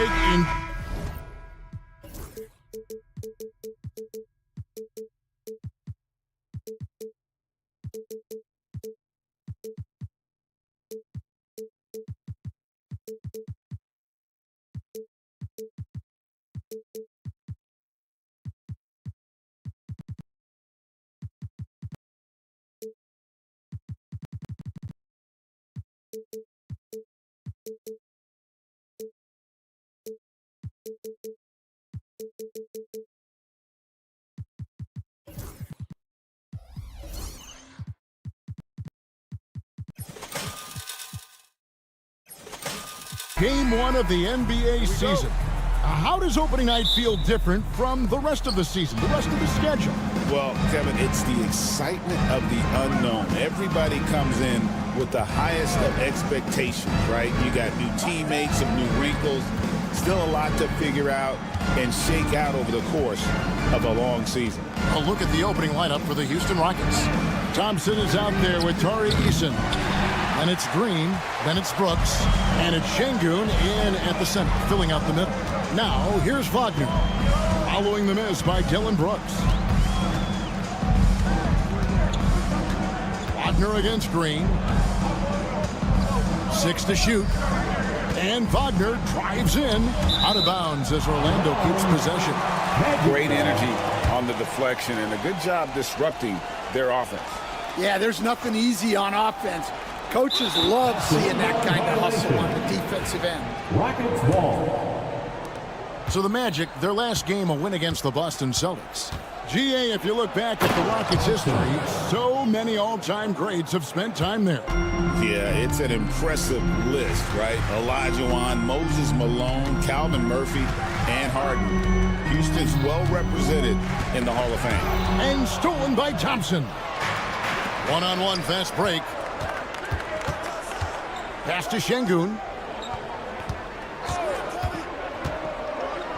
break in. Game 1 of the NBA season. How does opening night feel different from the rest of the season, the rest of the schedule? Well, Kevin, it's the excitement of the unknown. Everybody comes in with the highest of expectations, right? You got new teammates, some new wrinkles, still a lot to figure out and shake out over the course of a long season. A look at the opening lineup for the Houston Rockets. Thompson is out there with Tari Eason. And it's Green, then it's Brooks, and it's Şengün in at the center, filling out the middle. Now, here's Wagner, following the miss by Dylan Brooks. Wagner against Green. 6 to shoot. And Wagner drives in, out of bounds as Orlando keeps possession. Great energy on the deflection and a good job disrupting their offense. Yeah, there's nothing easy on offense. Coaches love seeing that kind of hustle on the defensive end. Rockets ball. So the Magic, their last game, a win against the Boston Celtics. GA, if you look back at the Rockets' history, so many all-time greats have spent time there. Yeah, it's an impressive list, right? Olajuwon, Moses Malone, Calvin Murphy, and Harden. Houston's well represented in the Hall of Fame. And stolen by Thompson. One-on-one fast break. Pass to Şengün.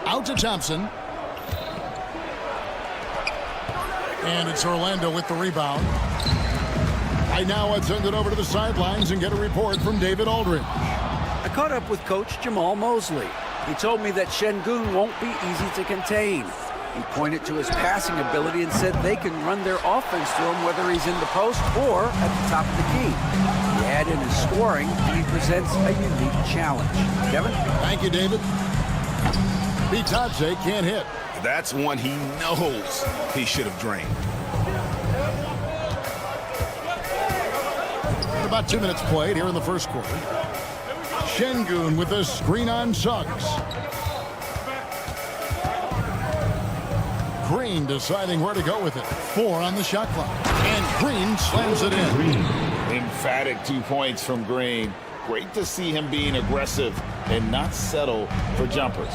Out to Thompson. And it's Orlando with the rebound. Right now, let's send it over to the sidelines and get a report from David Aldridge. I caught up with Coach Jamal Mosley. He told me that Şengün won't be easy to contain. He pointed to his passing ability and said they can run their offense through him whether he's in the post or at the top of the key. He add in his scoring, and he presents a unique challenge. Kevin? Thank you, David. Bitadze can't hit. That's one he knows he should have drained. About 2 minutes played here in the first quarter. Şengün with a screen on Suggs. Green deciding where to go with it. 4 on the shot clock. And Green slams it in. Emphatic 2 points from Green. Great to see him being aggressive and not settle for jumpers.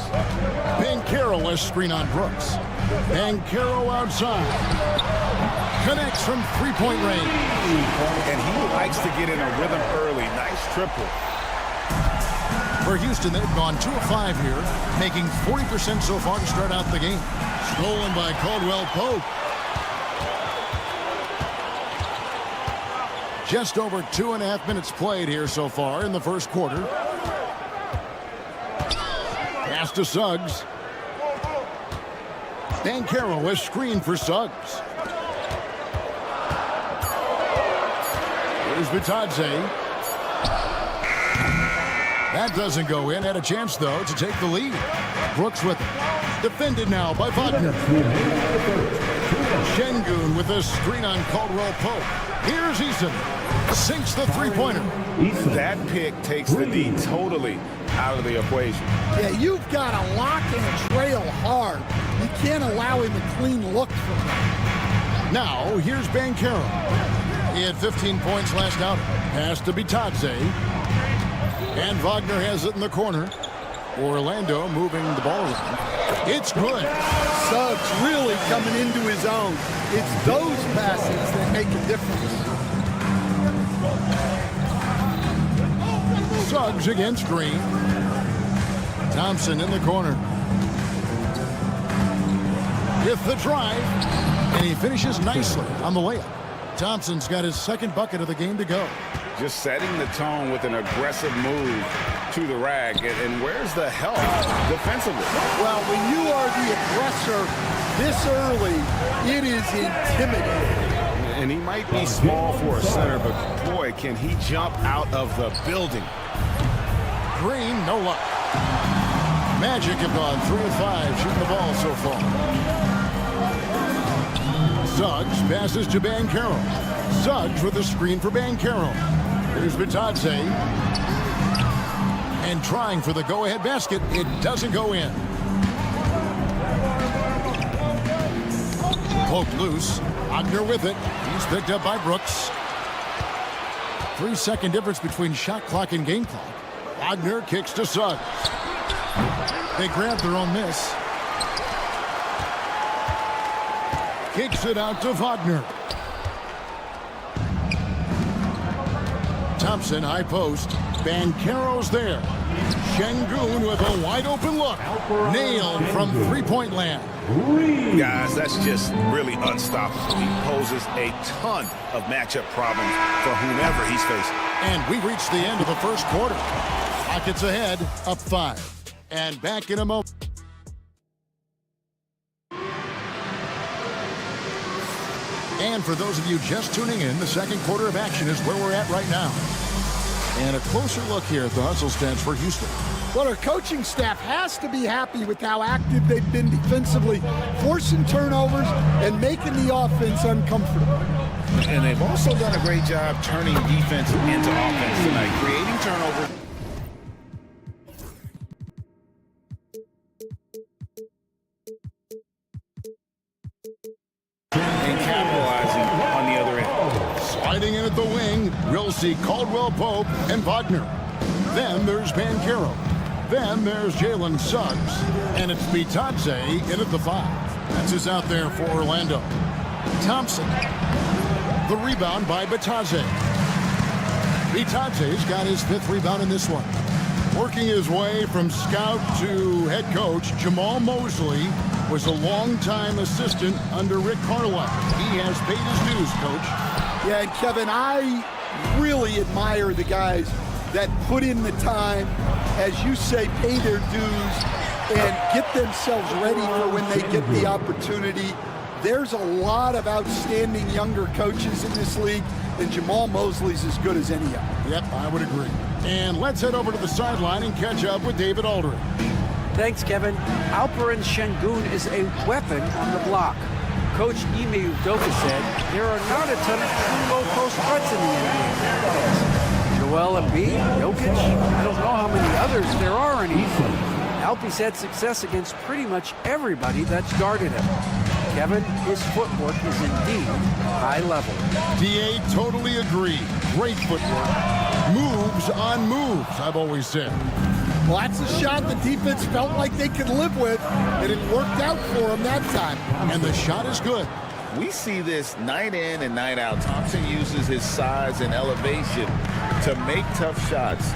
Banchero has screen on Brooks. Banchero outside. Connects from three-point range. And he likes to get in a rhythm early. Nice triple. For Houston, they've gone 2 of 5 here, making 40% so far to start out the game. Stolen by Caldwell Pope. Just over 2.5 minutes played here so far in the first quarter. Pass to Suggs. Banchero is screened for Suggs. Here's Bitadze. That doesn't go in. Had a chance, though, to take the lead. Brooks with it. Defended now by Wagner. Şengün with a screen on Caldwell Pope. Here's Eason. Sinks the three-pointer. That pick takes the D totally out of the equation. Yeah, you've got to lock and trail hard. You can't allow him a clean look from that. Now, here's Banchero. He had 15 points last out. Pass to Bitadze. And Wagner has it in the corner. Orlando moving the ball around. It's good. Suggs really coming into his own. It's those passes that make a difference. Suggs against Green. Thompson in the corner. With the drive. And he finishes nicely on the layup. Thompson's got his second bucket of the game to go. Just setting the tone with an aggressive move to the rag. And where's the help defensively? Well, when you are the aggressor this early, it is intimidating. And he might be small for a center, but boy, can he jump out of the building. Green, no luck. Magic have gone 3 of 5 shooting the ball so far. Suggs passes to Banchero. Suggs with a screen for Banchero. Here's Vitadze. And trying for the go-ahead basket. It doesn't go in. Poked loose. Wagner with it. He's picked up by Brooks. 3-second difference between shot clock and game clock. Wagner kicks to Suggs. They grab their own miss. Kicks it out to Wagner. Thompson, high post. Banchero's there. Şengün with a wide open look. Nailed from three-point land. Guys, that's just really unstoppable. He poses a ton of matchup problems for whomever he's facing. And we reach the end of the first quarter. Rockets ahead, up 5. And back in a moment. And for those of you just tuning in, the second quarter of action is where we're at right now. And a closer look here at the hustle stats for Houston. Well, our coaching staff has to be happy with how active they've been defensively, forcing turnovers and making the offense uncomfortable. And they've also done a great job turning defense into offense tonight, creating turnovers. And capitalizing on the other end. Sliding in at the wing, we'll see Caldwell-Pope and Wagner. Then there's Banchero. Then there's Jalen Suggs. And it's Vitadze in at the 5. That's who's out there for Orlando. Thompson. The rebound by Vitadze. Vitadze's got his 5th rebound in this one. Working his way from scout to head coach, Jamal Mosley was a longtime assistant under Rick Carlisle. He has paid his dues, Coach. Yeah, and Kevin, I really admire the guys that put in the time, as you say, pay their dues and get themselves ready for when they get the opportunity. There's a lot of outstanding younger coaches in this league, and Jamal Mosley's as good as any of them. Yep, I would agree. And let's head over to the sideline and catch up with David Aldridge. Thanks, Kevin. Alperen Şengün is a weapon on the block. Coach Ime Udoka said there are not a ton of true low-post threats in the NBA. Joel Embiid, Jokic, I don't know how many others there are anymore. Alpe's had success against pretty much everybody that's guarded him. Kevin, his footwork is indeed high level. DA, totally agree. Great footwork. Moves on moves, I've always said. Well, that's a shot the defense felt like they could live with, and it worked out for them that time. And the shot is good. We see this night in and night out. Thompson uses his size and elevation to make tough shots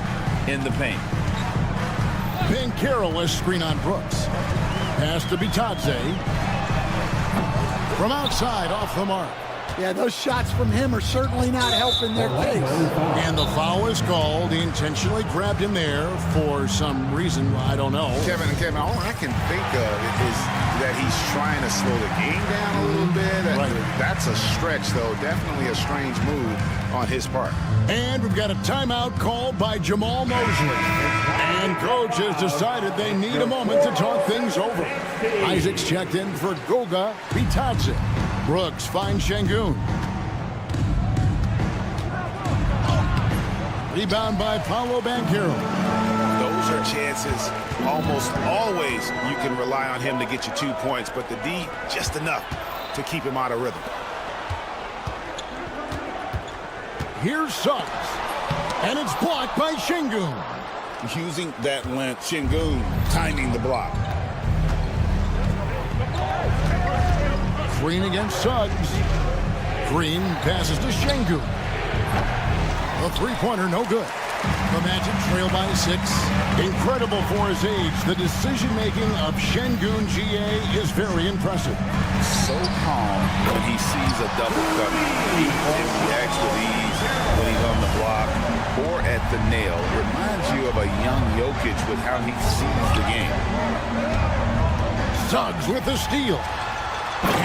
in the paint. Banchero has screen on Brooks. Pass to Vitadze. From outside, off the mark. Yeah, those shots from him are certainly not helping their case. And the foul is called. He intentionally grabbed him there for some reason, I don't know. Kevin, all I can think of is that he's trying to slow the game down a little bit. Right. That's a stretch, though. Definitely a strange move on his part. And we've got a timeout called by Jamal Mosley. And coach has decided they need a moment to talk things over. Isaac's checked in for Goga Vitadze. Brooks finds Şengün. Rebound by Paolo Banchero. Those are chances. Almost always you can rely on him to get you 2 points, but the D, just enough to keep him out of rhythm. Here's Suggs. And it's blocked by Şengün. Using that length, Şengün timing the block. Green against Suggs. Green passes to Şengün. A three-pointer, no good. The Magic trail by 6. Incredible for his age. The decision-making of Şengün GA is very impressive. So calm when he sees a double coming. He reacts with ease. when he's on the block or at the nail. Reminds you of a young Jokic with how he sees the game. Suggs with the steal.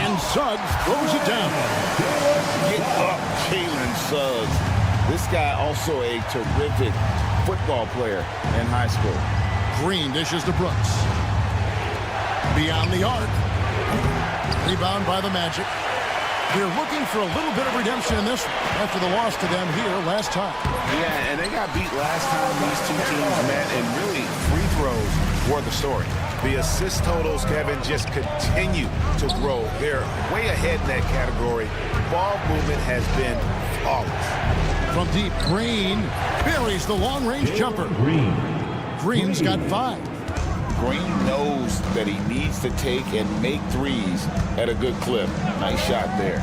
And Suggs throws it down. Get up, Jalen Suggs. This guy also a terrific football player in high school. Green dishes to Brooks. Beyond the arc. Rebound by the Magic. They're looking for a little bit of redemption in this one after the loss to them here last time. Yeah, and they got beat last time these two teams met, and really free throws were the story. The assist totals, Kevin, just continue to grow. They're way ahead in that category. Ball movement has been flawless. From deep, Green buries the long-range jumper. Green's got 5. Green knows that he needs to take and make threes at a good clip. Nice shot there.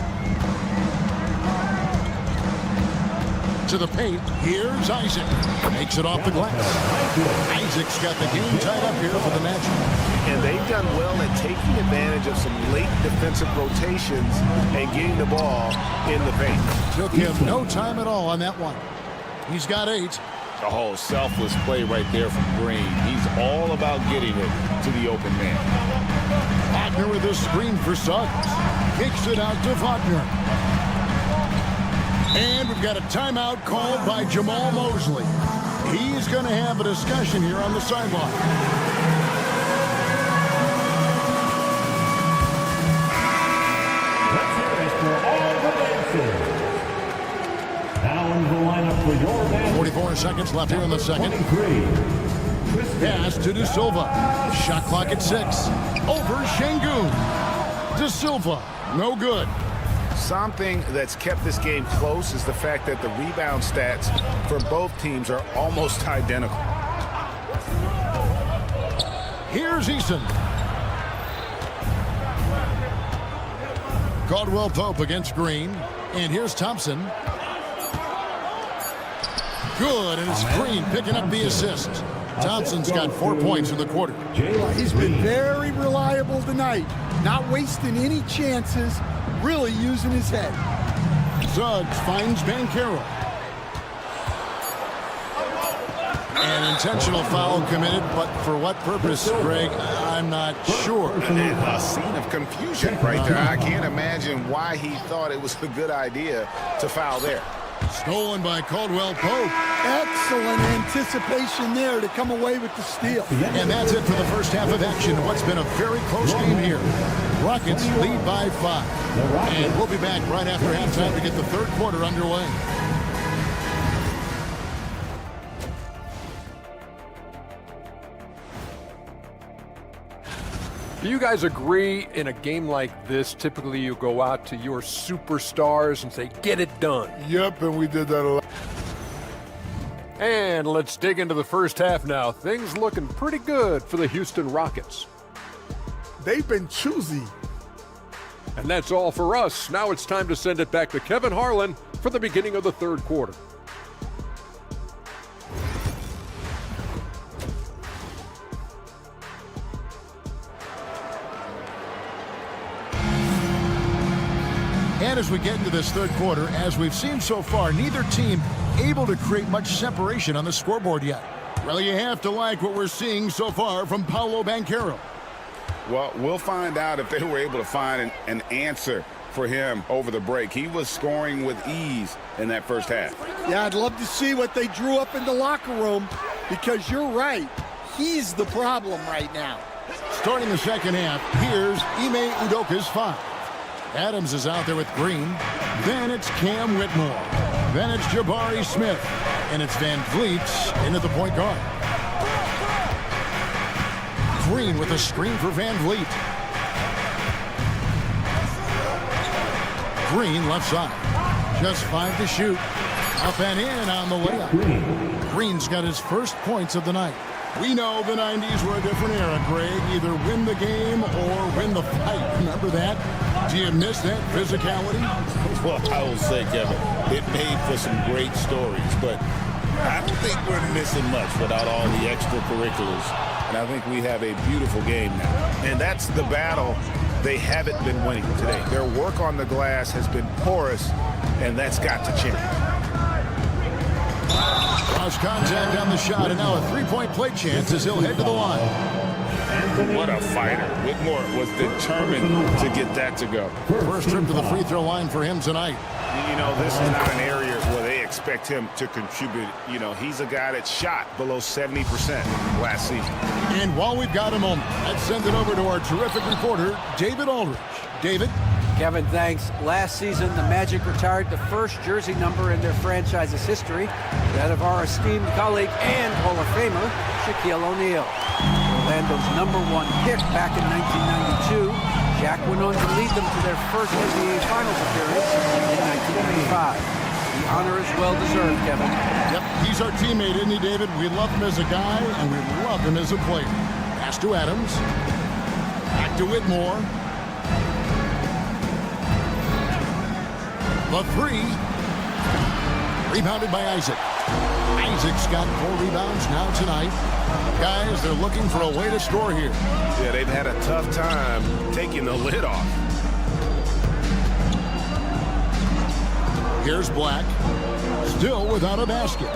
To the paint, here's Isaac. Makes it off the glass. Isaac's got the game tied up here for the Magic. And they've done well at taking advantage of some late defensive rotations and getting the ball in the paint. Took him no time at all on that one. He's got 8. Oh, selfless play right there from Green. He's all about getting it to the open man. Wagner with a screen for Suggs. Kicks it out to Wagner. And we've got a timeout called by Jamal Mosley. He's going to have a discussion here on the sideline. Let's hear it for all the dancers. Now in the lineup for your band. 44 seconds left here in the second. 23. Pass to De Silva. Shot clock at 6. Over Şengün. De Silva, no good. Something that's kept this game close is the fact that the rebound stats for both teams are almost identical. Here's Eason. Caldwell Pope against Green. And here's Thompson. Good, and it's Green picking up the assist. Thompson's got 4 points in the quarter. He's been very reliable tonight. Not wasting any chances. Really using his head. Suggs finds Banchero. An intentional foul committed, but for what purpose, Greg? I'm not sure. A scene of confusion right there. I can't imagine why he thought it was a good idea to foul there. Stolen by Caldwell Pope. Excellent anticipation there to come away with the steal. And that's it for the first half of action. What's been a very close game here. Rockets lead by 5. And we'll be back right after halftime to get the third quarter underway. Do you guys agree in a game like this, typically you go out to your superstars and say, get it done? Yep, and we did that a lot. And let's dig into the first half now. Things looking pretty good for the Houston Rockets. They've been choosy. And that's all for us. Now it's time to send it back to Kevin Harlan for the beginning of the third quarter. And as we get into this third quarter, as we've seen so far, neither team able to create much separation on the scoreboard yet. Well, you have to like what we're seeing so far from Paolo Banchero. Well, we'll find out if they were able to find an answer for him over the break. He was scoring with ease in that first half. Yeah, I'd love to see what they drew up in the locker room because you're right. He's the problem right now. Starting the second half, here's Ime Udoka's 5. Adams is out there with Green. Then it's Cam Whitmore. Then it's Jabari Smith. And it's Van Vliet into the point guard. Green with a screen for Van Vliet. Green left side. Just 5 to shoot. Up and in on the layup. Green's got his first points of the night. We know the 90s were a different era, Greg. Either win the game or win the fight. Remember that? Do you miss that physicality? Well, I will say, Kevin, it made for some great stories, but I don't think we're missing much without all the extracurriculars. And I think we have a beautiful game now. And that's the battle they haven't been winning today. Their work on the glass has been porous, and that's got to change. Lost contact on the shot, and now a three-point play chance as he'll head to the line. What a fighter. Whitmore was determined to get that to go. First trip to the free throw line for him tonight. You know, this is not an area where they expect him to contribute. You know, he's a guy that shot below 70% last season. And while we've got a moment, let's send it over to our terrific reporter, David Aldridge. David? Kevin, thanks. Last season, the Magic retired the first jersey number in their franchise's history, that of our esteemed colleague and Hall of Famer, Shaquille O'Neal. Orlando's #1 pick back in 1992, Shaq went on to lead them to their first NBA Finals appearance in 1995. The honor is well-deserved, Kevin. Yep, he's our teammate, isn't he, David? We love him as a guy, and we love him as a player. Pass to Adams. Back to Whitmore. The three. Rebounded by Isaac. Isaac's got 4 rebounds now tonight. Guys, they're looking for a way to score here. Yeah, they've had a tough time taking the lid off. Here's Black. Still without a basket.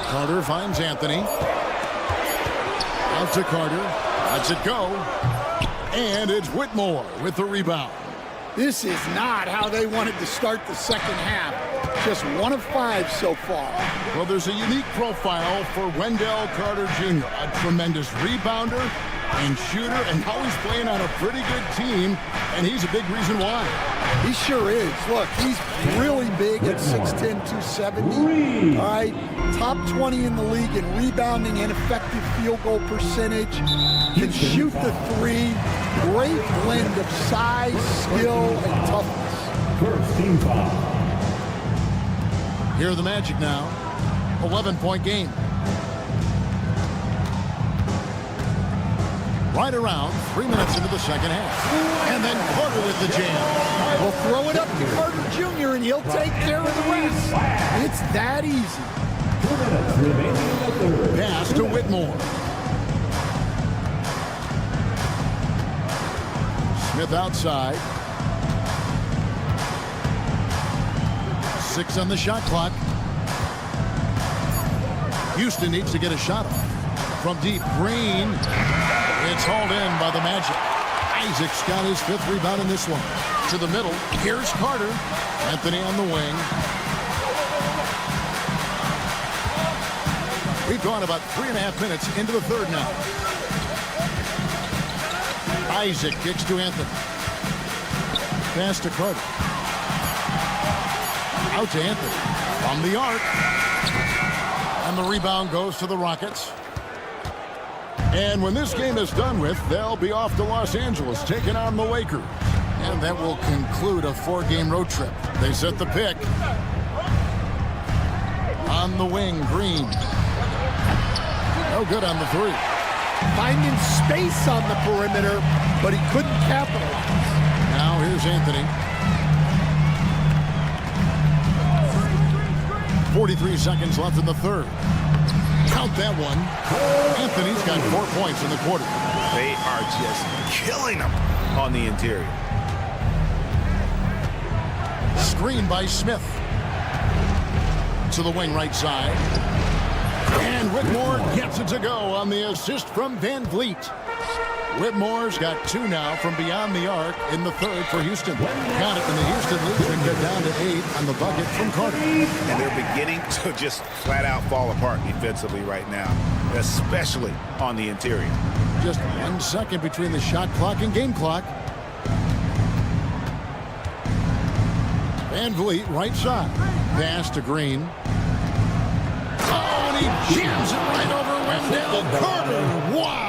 Carter finds Anthony. Out to Carter. Lets it go. And it's Whitmore with the rebound. This is not how they wanted to start the second half. Just 1 of 5 so far. Well, there's a unique profile for Wendell Carter Jr. A tremendous rebounder and shooter, and now he's playing on a pretty good team, and he's a big reason why. He sure is. Look, he's really big at 6'10", 270. All right, top 20 in the league in rebounding and effective field goal percentage. Can shoot the three. Great blend of size, skill, and toughness. First team foul. Here are the Magic now. 11-point game. Right around 3 minutes into the second half. And then Carter with the jam. We'll throw it up to Carter Jr. and he'll take care of the rest. It's that easy. 2 minutes remaining in the third. Pass to Whitmore. Smith outside. 6 on the shot clock. Houston needs to get a shot off. From deep, Green. It's hauled in by the Magic. Isaac's got his 5th rebound in this one. To the middle. Here's Carter. Anthony on the wing. We've gone about 3.5 minutes into the third now. Isaac kicks to Anthony. Pass to Carter. Out to Anthony. From the arc. And the rebound goes to the Rockets. And when this game is done with, they'll be off to Los Angeles, taking on the Lakers. And that will conclude a 4-game road trip. They set the pick. On the wing, Green. No good on the 3. Finding space on the perimeter, but he couldn't capitalize. Now here's Anthony. 43 seconds left in the third. Count that one. Anthony's got 4 points in the quarter. They are just killing them on the interior. Screen by Smith. To the wing right side. And Whitmore gets it to go on the assist from Van Vliet. Whitmore's got 2 now from beyond the arc in the third for Houston. Got it, and the Houston Leafs get down to 8 on the bucket from Carter. And they're beginning to just flat out fall apart defensively right now, especially on the interior. Just 1 second between the shot clock and game clock. Van Vliet right side. Pass to Green. Oh, and he jams it right over Wendell Carter. Wow.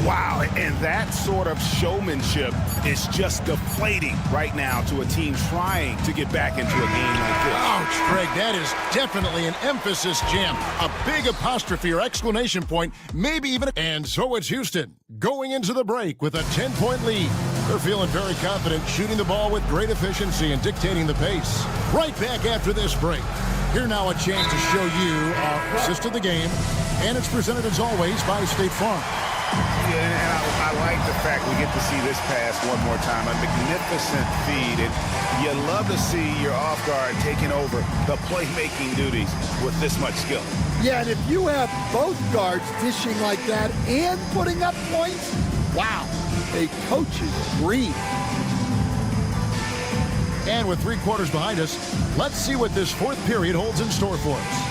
Wow, and that sort of showmanship is just deflating right now to a team trying to get back into a game like this. Ouch, Craig, that is definitely an emphasis jam. A big apostrophe or exclamation point, maybe even. And so it's Houston going into the break with a 10-point lead. They're feeling very confident, shooting the ball with great efficiency and dictating the pace. Right back after this break. Here now a chance to show you our assist of the game. And it's presented as always by State Farm. Yeah, and I like the fact we get to see this pass one more time. A magnificent feed. And you love to see your off guard taking over the playmaking duties with this much skill. Yeah, and if you have both guards dishing like that and putting up points, wow, a coach's dream. And with 3 quarters behind us, let's see what this fourth period holds in store for us.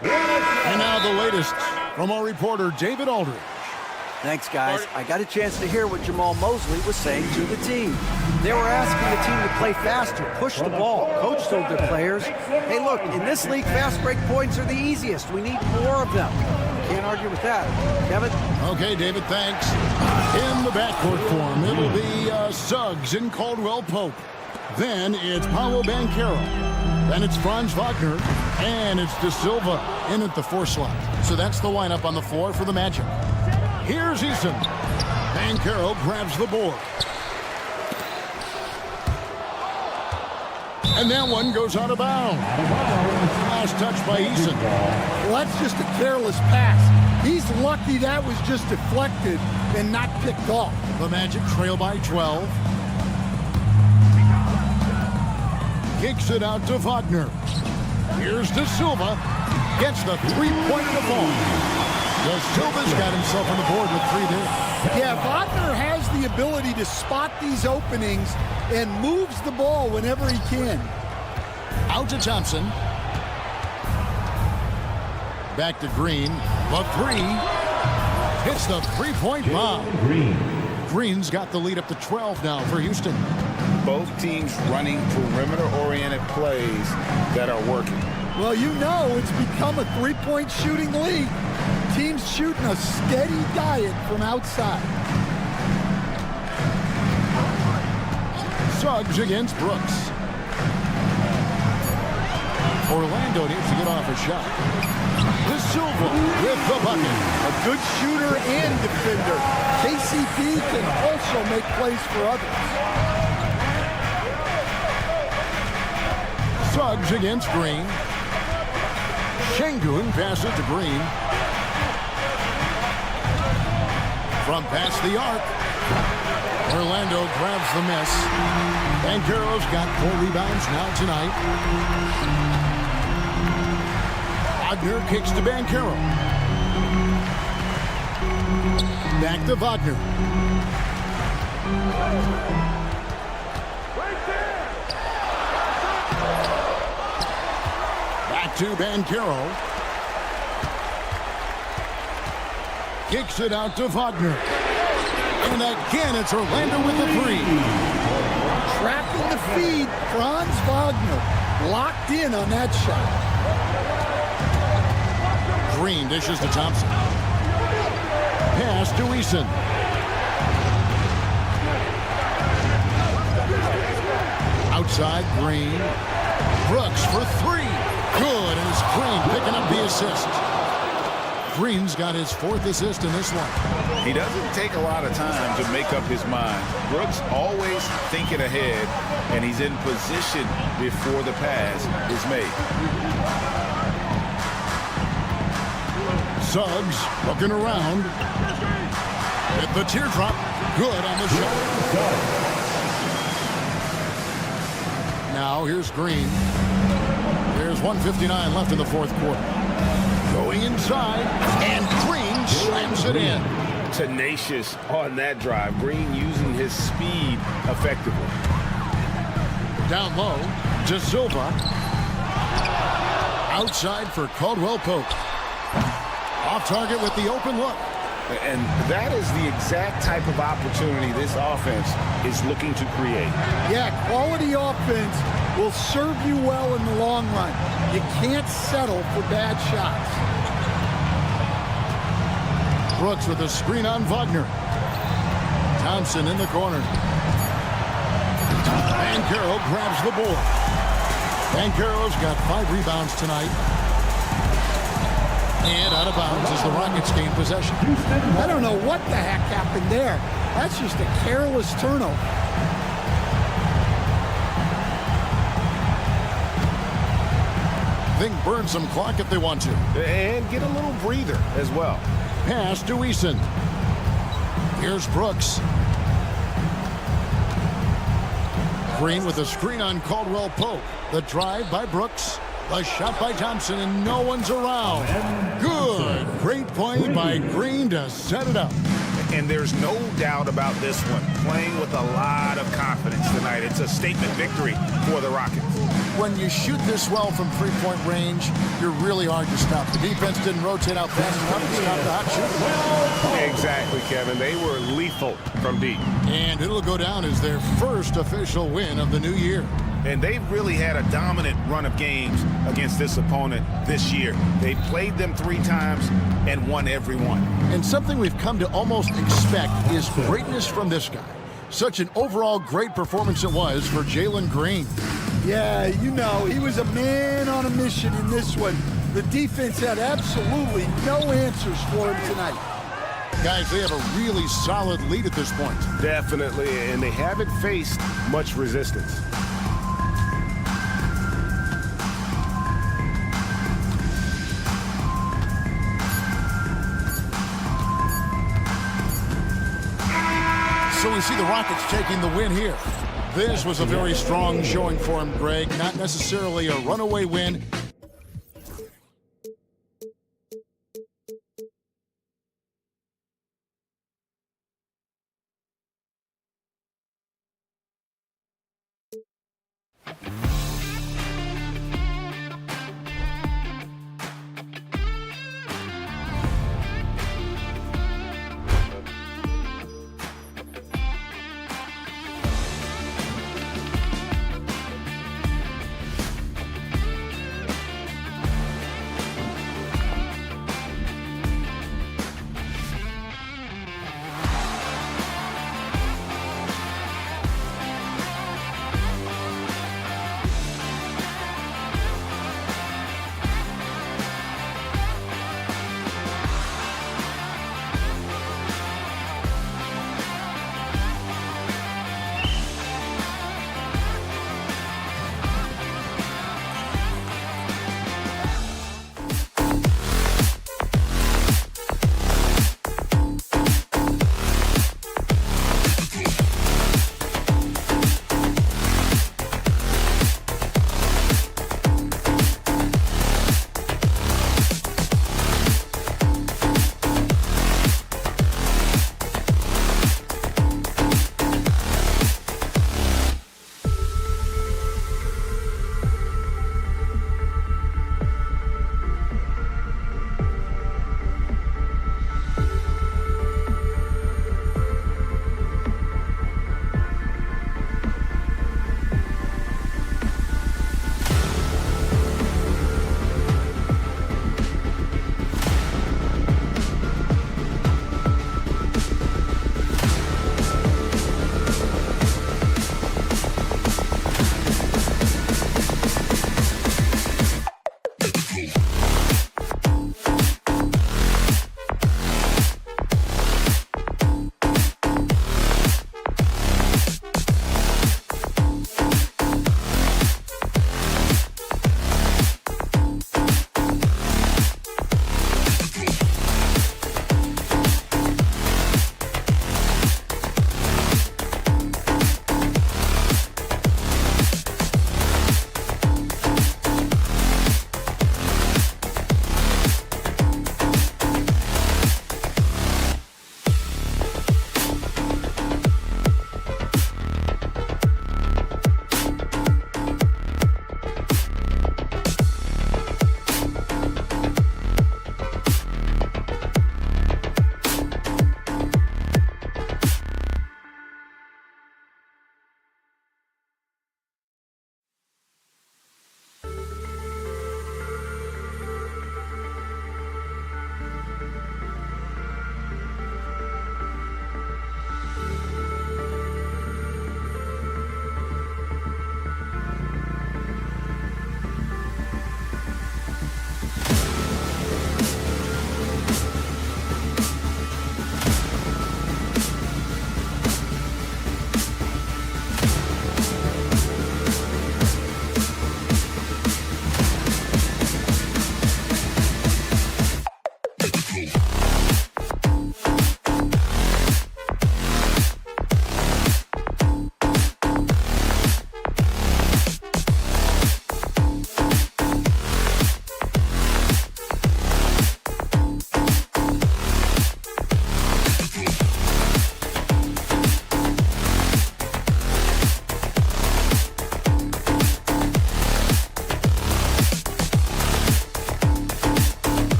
And now the latest from our reporter, David Aldridge. Thanks, guys. I got a chance to hear what Jamal Mosley was saying to the team. They were asking the team to play faster, push the ball. Coach told their players, hey, look, in this league, fast break points are the easiest. We need more of them. Can't argue with that. Kevin? Okay, David, thanks. In the backcourt form, it'll be Suggs and Caldwell Pope. Then it's Paolo Banchero. Then it's Franz Wagner. And it's De Silva in at the 4 slot. So that's the lineup on the floor for the Magic. Here's Eason. Banchero grabs the board. And that one goes out of bounds. Last touch by Eason. Well, that's just a careless pass. He's lucky that was just deflected and not picked off. The Magic trail by 12. Kicks it out to Wagner. Here's De Silva. Gets the 3-point in the ball. De Silva's got himself on the board with 3 there. Yeah, Wagner has the ability to spot these openings and moves the ball whenever he can. Out to Thompson. Back to Green. The 3. Hits the 3-point bomb. Green's got the lead up to 12 now for Houston. Both teams running perimeter-oriented plays that are working. Well, you know it's become a 3-point shooting league. Teams shooting a steady diet from outside. Suggs against Brooks. Orlando needs to get off a shot. De Silva with the bucket. A good shooter and defender. KCP can also make plays for others. Suggs against Green. Şengün passes to Green. From past the arc. Orlando grabs the miss. Banchero's got 4 rebounds now tonight. Wagner kicks to Banchero. Back to Wagner. Back to Banchero. Kicks it out to Wagner. And again, it's Orlando with the 3. Trapping the feed, Franz Wagner locked in on that shot. Green dishes to Thompson. Pass to Eason. Outside, Green. Brooks for 3. Good, and it's Green picking up the assist. Green's got his 4th assist in this one. He doesn't take a lot of time to make up his mind. Brooks always thinking ahead, and he's in position before the pass is made. Suggs looking around. Hit the teardrop. Good on the shot. Now here's Green. There's 1:59 left in the 4th quarter. Going inside, and Green slams it in. Tenacious on that drive. Green using his speed effectively. Down low, De Silva. Outside for Caldwell Pope. Off target with the open look. And that is the exact type of opportunity this offense is looking to create. Yeah, quality offense will serve you well in the long run. You can't settle for bad shots. Brooks with a screen on Wagner. Thompson in the corner. Banchero grabs the board. Banchero's got 5 rebounds tonight. And out of bounds as the Rockets gain possession. I don't know what the heck happened there. That's just a careless turnover. They can burn some clock if they want to. And get a little breather as well. Pass to Eason. Here's Brooks. Green with a screen on Caldwell Pope. The drive by Brooks. The shot by Thompson, and no one's around. Good. Great play by Green to set it up. And there's no doubt about this one. Playing with a lot of confidence tonight. It's a statement victory for the Rockets. When you shoot this well from three-point range, you're really hard to stop. The defense didn't rotate out fast enough to stop the hot shooting. Exactly, Kevin. They were lethal from deep. And it'll go down as their first official win of the new year. And they've really had a dominant run of games against this opponent this year. They played them 3 times and won every one. And something we've come to almost expect is greatness from this guy. Such an overall great performance it was for Jalen Green. Yeah, you know, he was a man on a mission in this one. The defense had absolutely no answers for him tonight. Guys, they have a really solid lead at this point. Definitely, and they haven't faced much resistance. So we see the Rockets taking the win here. This was a very strong showing for him, Greg. Not necessarily a runaway win.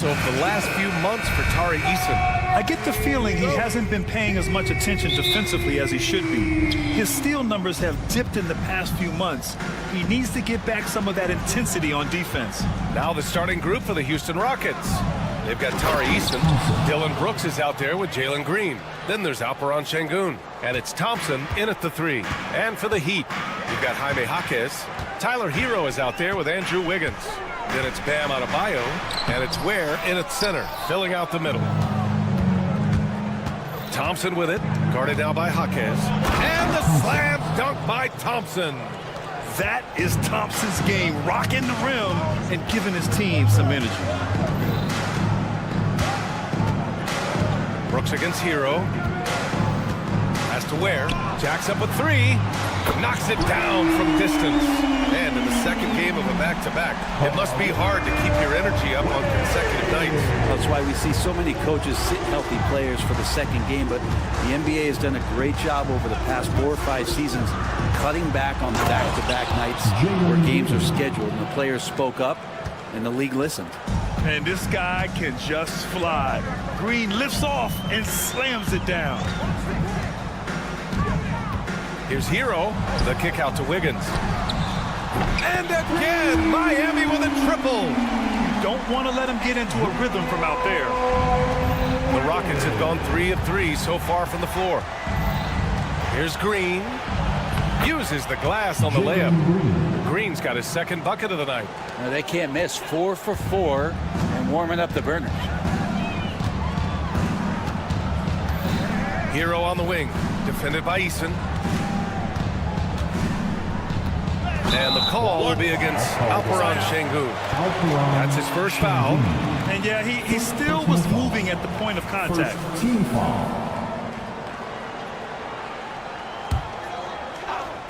also over the last few months for Tari Eason. I get the feeling he hasn't been paying as much attention defensively as he should be. His steal numbers have dipped in the past few months. He needs to get back some of that intensity on defense. Now the starting group for the Houston Rockets. They've got Tari Eason. Dylan Brooks is out there with Jalen Green. Then there's Alperon Şengün. And it's Thompson in at the 3. And for the Heat, we've got Jaime Jaquez. Tyler Hero is out there with Andrew Wiggins. Then it's Bam Adebayo. And it's Ware in at center, filling out the middle. Thompson with it, guarded now by Jaquez. And the slam dunk by Thompson. That is Thompson's game, rocking the rim and giving his team some energy. Brooks against Hero. Has to Ware. Jacks up with 3. Knocks it down from distance. And in the second game of a back-to-back, it must be hard to keep your energy up on consecutive nights. That's why we see so many coaches sit healthy players for the second game, but the NBA has done a great job over the past 4 or 5 seasons cutting back on the back-to-back nights where games are scheduled, and the players spoke up and the league listened. And this guy can just fly. Green lifts off and slams it down. Here's Hero, the kick out to Wiggins. And again, Miami with a triple. Don't want to let him get into a rhythm from out there. The Rockets have gone 3 of 3 so far from the floor. Here's Green. Uses the glass on the layup. Green's got his second bucket of the night. Now, they can't miss. 4 for 4 and warming up the burners. Hero on the wing, defended by Eason. And the call will be against Alperon Şengün. That's his first foul. And yeah, he still was moving at the point of contact. Team foul.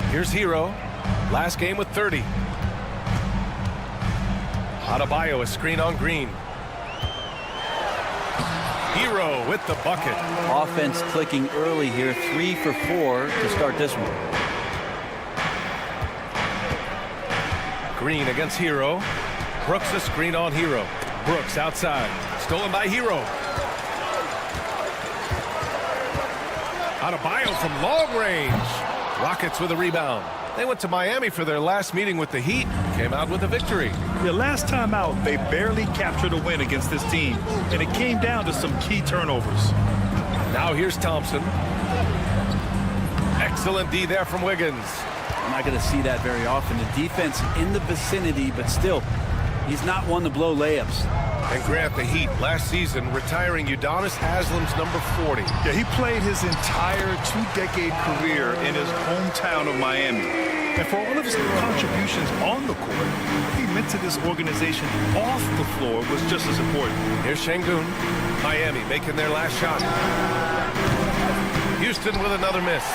Here's Hero. Last game with 30. Adebayo, a screen on Green. Hero with the bucket. Offense clicking early here. 3 for 4 to start this one. Green against Hero. Brooks a screen on Hero. Brooks outside. Stolen by Hero. Adebayo from long range. Rockets with a rebound. They went to Miami for their last meeting with the Heat. Came out with a victory. The last time out, they barely captured a win against this team. And it came down to some key turnovers. Now here's Thompson. Excellent D there from Wiggins. I'm not going to see that very often. The defense in the vicinity, but still, he's not one to blow layups. And Grant, the Heat last season retiring Udonis Haslam's number 40. Yeah, he played his entire 2-decade career in his hometown of Miami. And for all of his contributions on the court, what he meant to this organization off the floor was just as important. Here's Şengün. Miami making their last shot. Houston with another miss.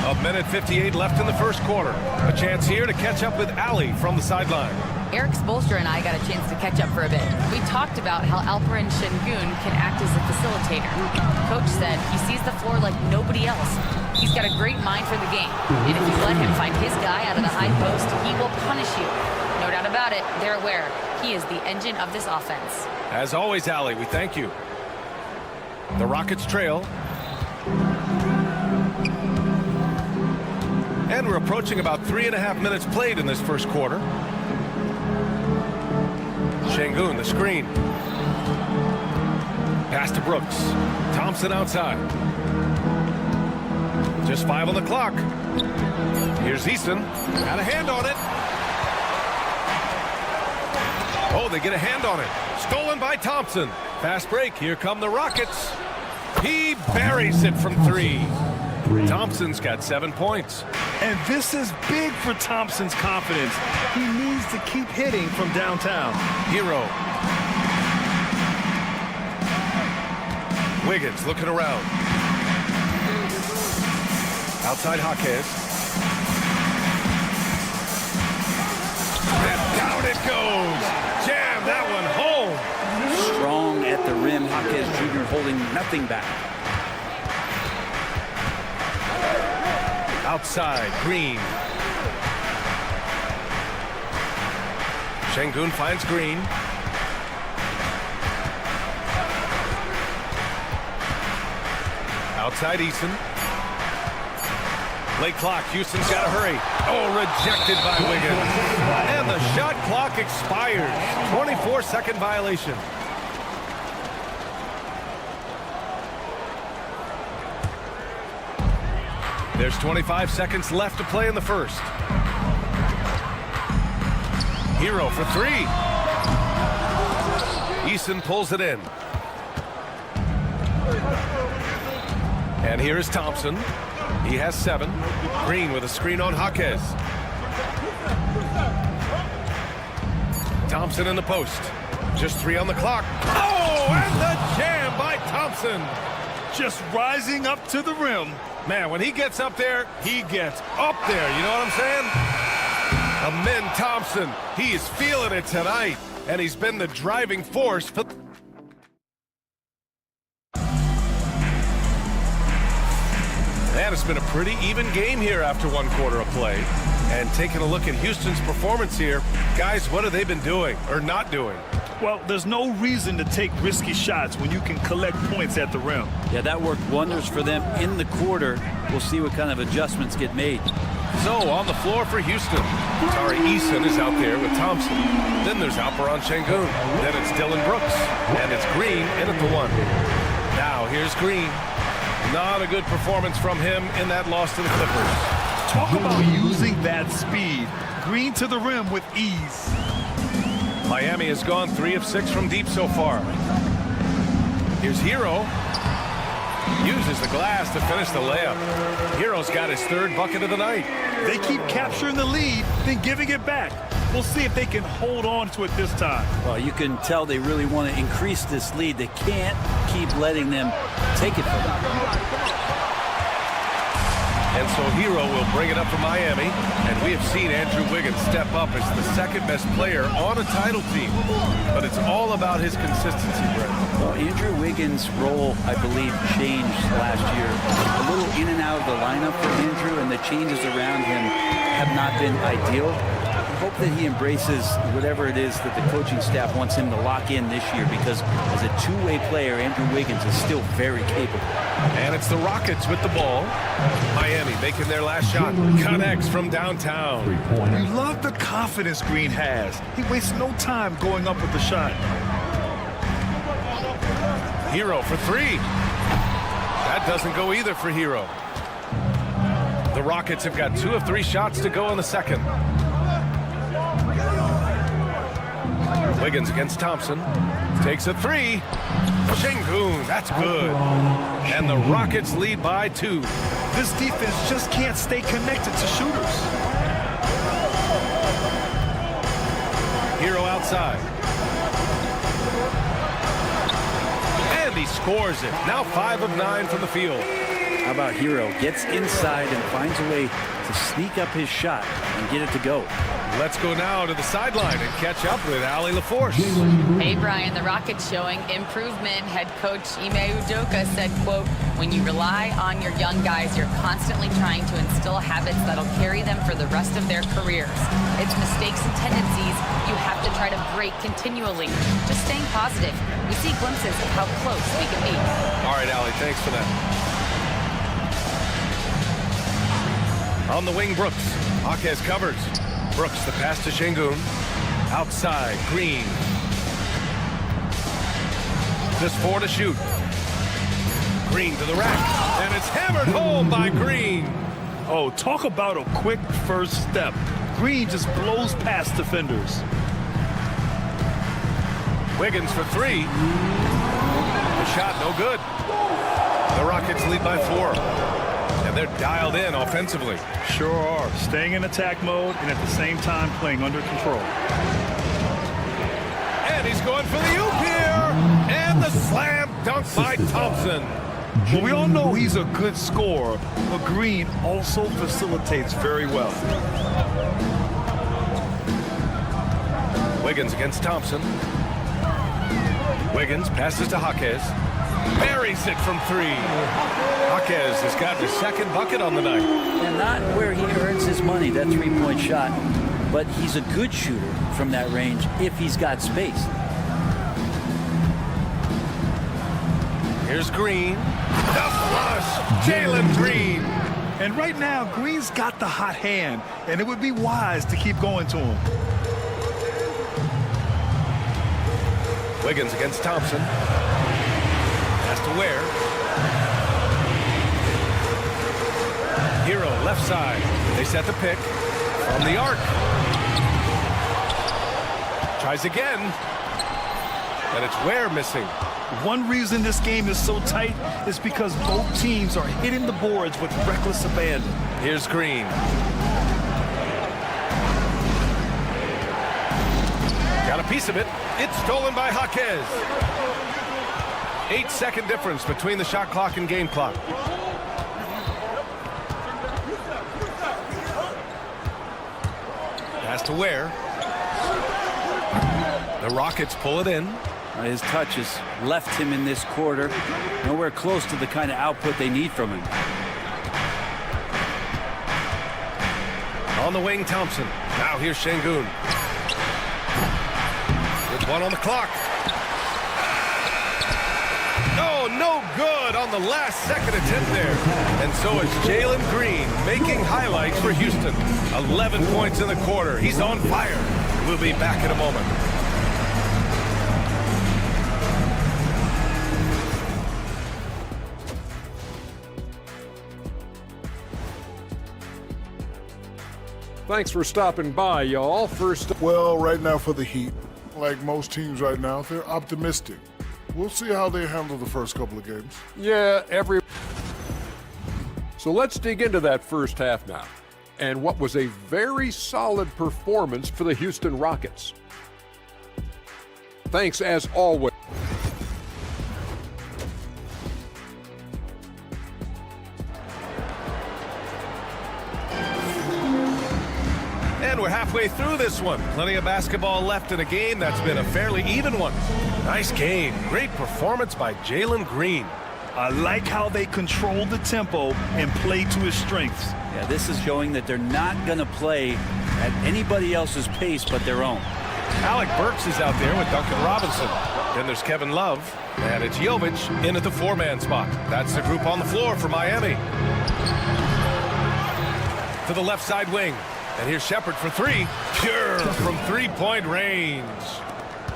A minute 58 left in the first quarter. A chance here to catch up with Allie from the sideline. Eric Spoelstra and I got a chance to catch up for a bit. We talked about how Alperon Şengün can act as a facilitator. Coach said he sees the floor like nobody else. He's got a great mind for the game. And if you let him find his guy out of the high post, he will punish you. No doubt about it, they're aware. He is the engine of this offense. As always, Allie, we thank you. The Rockets trail. And we're approaching about 3.5 minutes played in this first quarter. Şengün, the screen. Pass to Brooks. Thompson outside. Just 5 on the clock. Here's Eason. Got a hand on it. Oh, they get a hand on it. Stolen by Thompson. Fast break. Here come the Rockets. He buries it from 3. Thompson's got 7 points. And this is big for Thompson's confidence. He needs to keep hitting from downtown. Hero. Wiggins looking around. Outside Jaquez. And down it goes. Jam that one home. Strong at the rim. Jaquez Jr. holding nothing back. Outside, Green. Şengün finds Green. Outside Eason. Late clock. Houston's got to hurry. Oh, rejected by Wiggins. And the shot clock expires. 24-second violation. There's 25 seconds left to play in the first. Hero for three. Eason pulls it in. And here's Thompson. He has 7. Green with a screen on Jaquez. Thompson in the post. Just 3 on the clock. Oh, and the jam by Thompson. Just rising up to the rim. Man, when he gets up there, he gets up there. You know what I'm saying? Amin Thompson, he is feeling it tonight. And he's been the driving force for... Man, it's been a pretty even game here after 1 quarter of play. And taking a look at Houston's performance here, guys, what have they been doing or not doing? Well, there's no reason to take risky shots when you can collect points at the rim. Yeah, that worked wonders for them in the quarter. We'll see what kind of adjustments get made. So, on the floor for Houston, Tari Eason is out there with Thompson. Then there's Alperon Şengün. Then it's Dylan Brooks. And it's Green in at the 1. Now, here's Green. Not a good performance from him in that loss to the Clippers. Talk about using that speed. Green to the rim with ease. Miami has gone 3 of 6 from deep so far. Here's Hero. Uses the glass to finish the layup. Hero's got his 3rd bucket of the night. They keep capturing the lead, then giving it back. We'll see if they can hold on to it this time. Well, you can tell they really want to increase this lead. They can't keep letting them take it from them. And so Hero will bring it up for Miami. And we have seen Andrew Wiggins step up as the 2nd-best player on a title team. But it's all about his consistency, Brett. Well, Andrew Wiggins' role, I believe, changed last year. A little in and out of the lineup for Andrew, and the changes around him have not been ideal. I hope that he embraces whatever it is that the coaching staff wants him to lock in this year, because as a 2-way player, Andrew Wiggins is still very capable. And it's the Rockets with the ball. Miami making their last shot. Connects from downtown. You love the confidence Green has. He wastes no time going up with the shot. Hero for 3. That doesn't go either for Hero. The Rockets have got 2 of 3 shots to go in the second. Wiggins against Thompson. Takes a 3. Şengün, that's good. And the Rockets lead by 2. This defense just can't stay connected to shooters. Hero outside. And he scores it. Now 5 of 9 from the field. How about Hero? Gets inside and finds a way to sneak up his shot and get it to go. Let's go now to the sideline and catch up with Allie LaForce. Hey, Brian, the Rockets showing improvement. Head coach Ime Udoka said, quote, when you rely on your young guys, you're constantly trying to instill habits that'll carry them for the rest of their careers. It's mistakes and tendencies you have to try to break continually. Just staying positive. We see glimpses of how close we can be. All right, Allie, thanks for that. On the wing, Brooks. Jaquez covers. Brooks, the pass to Şengün. Outside, Green. Just 4 to shoot. Green to the rack. And it's hammered home by Green. Oh, talk about a quick first step. Green just blows past defenders. Wiggins for 3. The shot, no good. The Rockets lead by 4. And they're dialed in offensively. Sure are. Staying in attack mode and at the same time playing under control. And he's going for the oop here. And the slam dunk by Thompson. Well, we all know he's a good scorer, but Green also facilitates very well. Wiggins against Thompson. Wiggins passes to Jaquez. Buries it from 3. Jaquez has got his 2nd bucket on the night. And not where he earns his money, that 3-point shot, but he's a good shooter from that range if he's got space. Here's Green. The flush. Jalen Green. And right now, Green's got the hot hand, and it would be wise to keep going to him. Wiggins against Thompson. Has to Ware. Hero left side. They set the pick from the arc. Tries again. And it's Ware missing. One reason this game is so tight is because both teams are hitting the boards with reckless abandon. Here's Green. Got a piece of it. It's stolen by Jaquez. 8-second difference between the shot clock and game clock. Pass to Ware. The Rockets pull it in. His touch has left him in this quarter. Nowhere close to the kind of output they need from him. On the wing, Thompson. Now here's Şengün. With 1 on the clock. Oh, no good on the last second attempt there. And so is Jalen Green making highlights for Houston. 11 points in the quarter. He's on fire. We'll be back in a moment. Thanks for stopping by, y'all. Well, right now for the Heat, like most teams right now, they're optimistic. We'll see how they handle the first couple of games. Yeah, So let's dig into that first half now, and what was a very solid performance for the Houston Rockets. Thanks as always. And we're halfway through this one. Plenty of basketball left in a game that's been a fairly even one. Nice game. Great performance by Jalen Green. I like how they control the tempo and play to his strengths. Yeah, this is showing that they're not going to play at anybody else's pace but their own. Alec Burks is out there with Duncan Robinson. Then there's Kevin Love. And it's Jovic in at the 4-man spot. That's the group on the floor for Miami. To the left side wing. And here's Shepard for 3. Pure from 3-point range.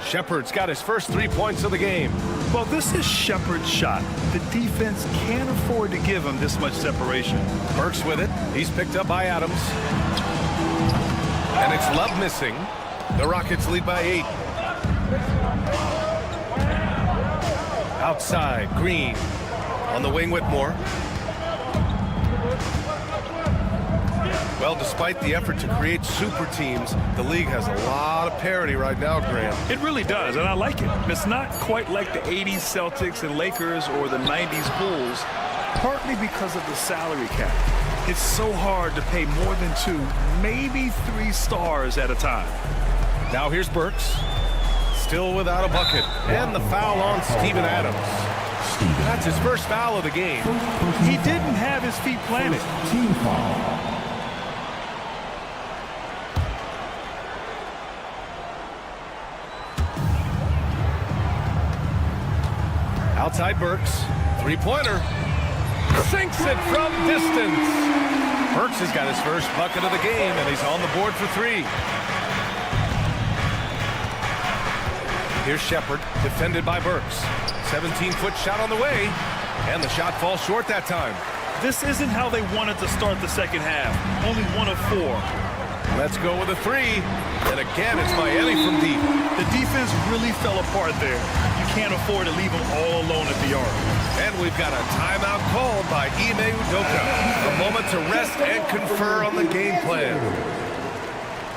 Shepard's got his first 3 points of the game. Well, this is Shepard's shot. The defense can't afford to give him this much separation. Burks with it. He's picked up by Adams. And it's Love missing. The Rockets lead by 8. Outside, Green. On the wing, Whitmore. Well, despite the effort to create super teams, the league has a lot of parity right now, Graham. It really does, and I like it. It's not quite like the 80s Celtics and Lakers or the 90s Bulls, partly because of the salary cap. It's so hard to pay more than 2, maybe 3 stars at a time. Now here's Burks. Still without a bucket. And the foul on Steven Adams. That's his first foul of the game. He didn't have his feet planted. Team foul. Outside Burks. 3-pointer. Sinks it from distance. Burks has got his first bucket of the game, and he's on the board for 3. Here's Shepard, defended by Burks. 17-foot shot on the way, and the shot falls short that time. This isn't how they wanted to start the second half. Only 1 of 4. Let's go with a 3. And again, it's Miami from deep. The defense really fell apart there. You can't afford to leave them all alone at the arc. And we've got a timeout called by Ime Udoka. A moment to rest and confer on the game plan.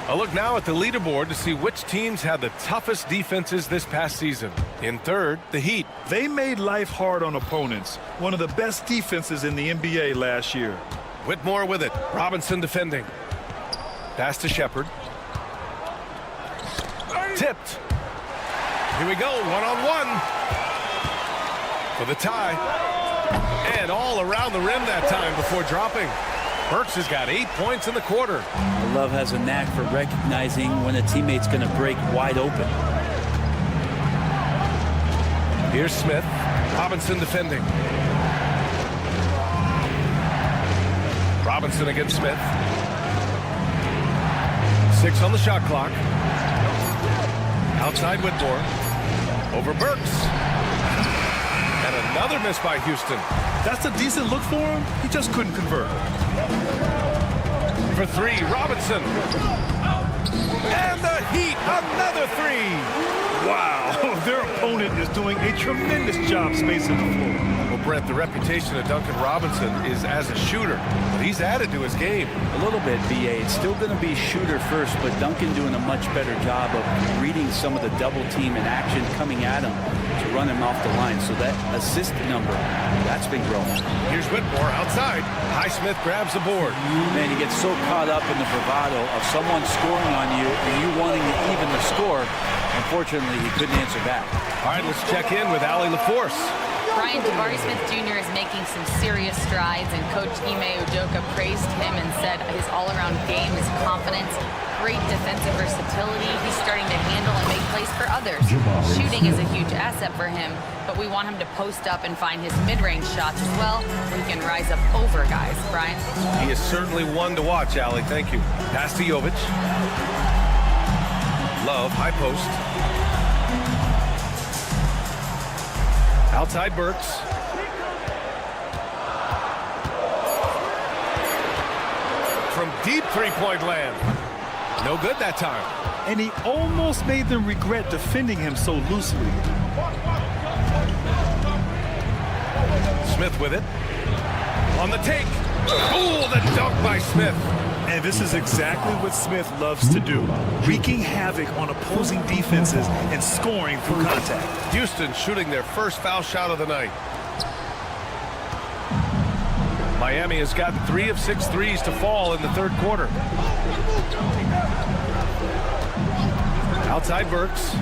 A look now at the leaderboard to see which teams had the toughest defenses this past season. In third, the Heat. They made life hard on opponents. One of the best defenses in the NBA last year. Whitmore with it. Robinson defending. Pass to Shepard. Tipped. Here we go, 1-on-1. For the tie. And all around the rim that time before dropping. Burks has got 8 points in the quarter. Love has a knack for recognizing when a teammate's going to break wide open. Here's Smith. Robinson defending. Robinson against Smith. 6 on the shot clock. Outside Whitmore. Over Burks. And another miss by Houston. That's a decent look for him. He just couldn't convert. For 3, Robinson. And the Heat, another 3. Wow, their opponent is doing a tremendous job spacing the floor. Well, Brent, the reputation of Duncan Robinson is as a shooter, but he's added to his game. A little bit, BA. It's still going to be shooter first, but Duncan doing a much better job of reading some of the double team in action coming at him to run him off the line. So that assist number, that's been growing. Here's Whitmore outside. Highsmith grabs the board. Man, you get so caught up in the bravado of someone scoring on you and you wanting to even the score. Unfortunately, he couldn't answer back. All right, let's check in with Allie LaForce. Brian, Jabari Smith Jr. is making some serious strides, and Coach Ime Udoka praised him and said his all-around game, his confidence, great defensive versatility. He's starting to handle and make plays for others. Shooting is a huge asset for him, but we want him to post up and find his mid-range shots as well, so he can rise up over guys. Brian? He is certainly one to watch, Allie. Thank you. Pass to Jovic. Love, high post. Outside Burks. From deep three-point land. No good that time. And he almost made them regret defending him so loosely. Smith with it. On the take. Ooh, the dunk by Smith. And this is exactly what Smith loves to do, wreaking havoc on opposing defenses and scoring through contact. Houston shooting their first foul shot of the night. Miami has got 3 of 6 threes to fall in the third quarter. Outside Burks.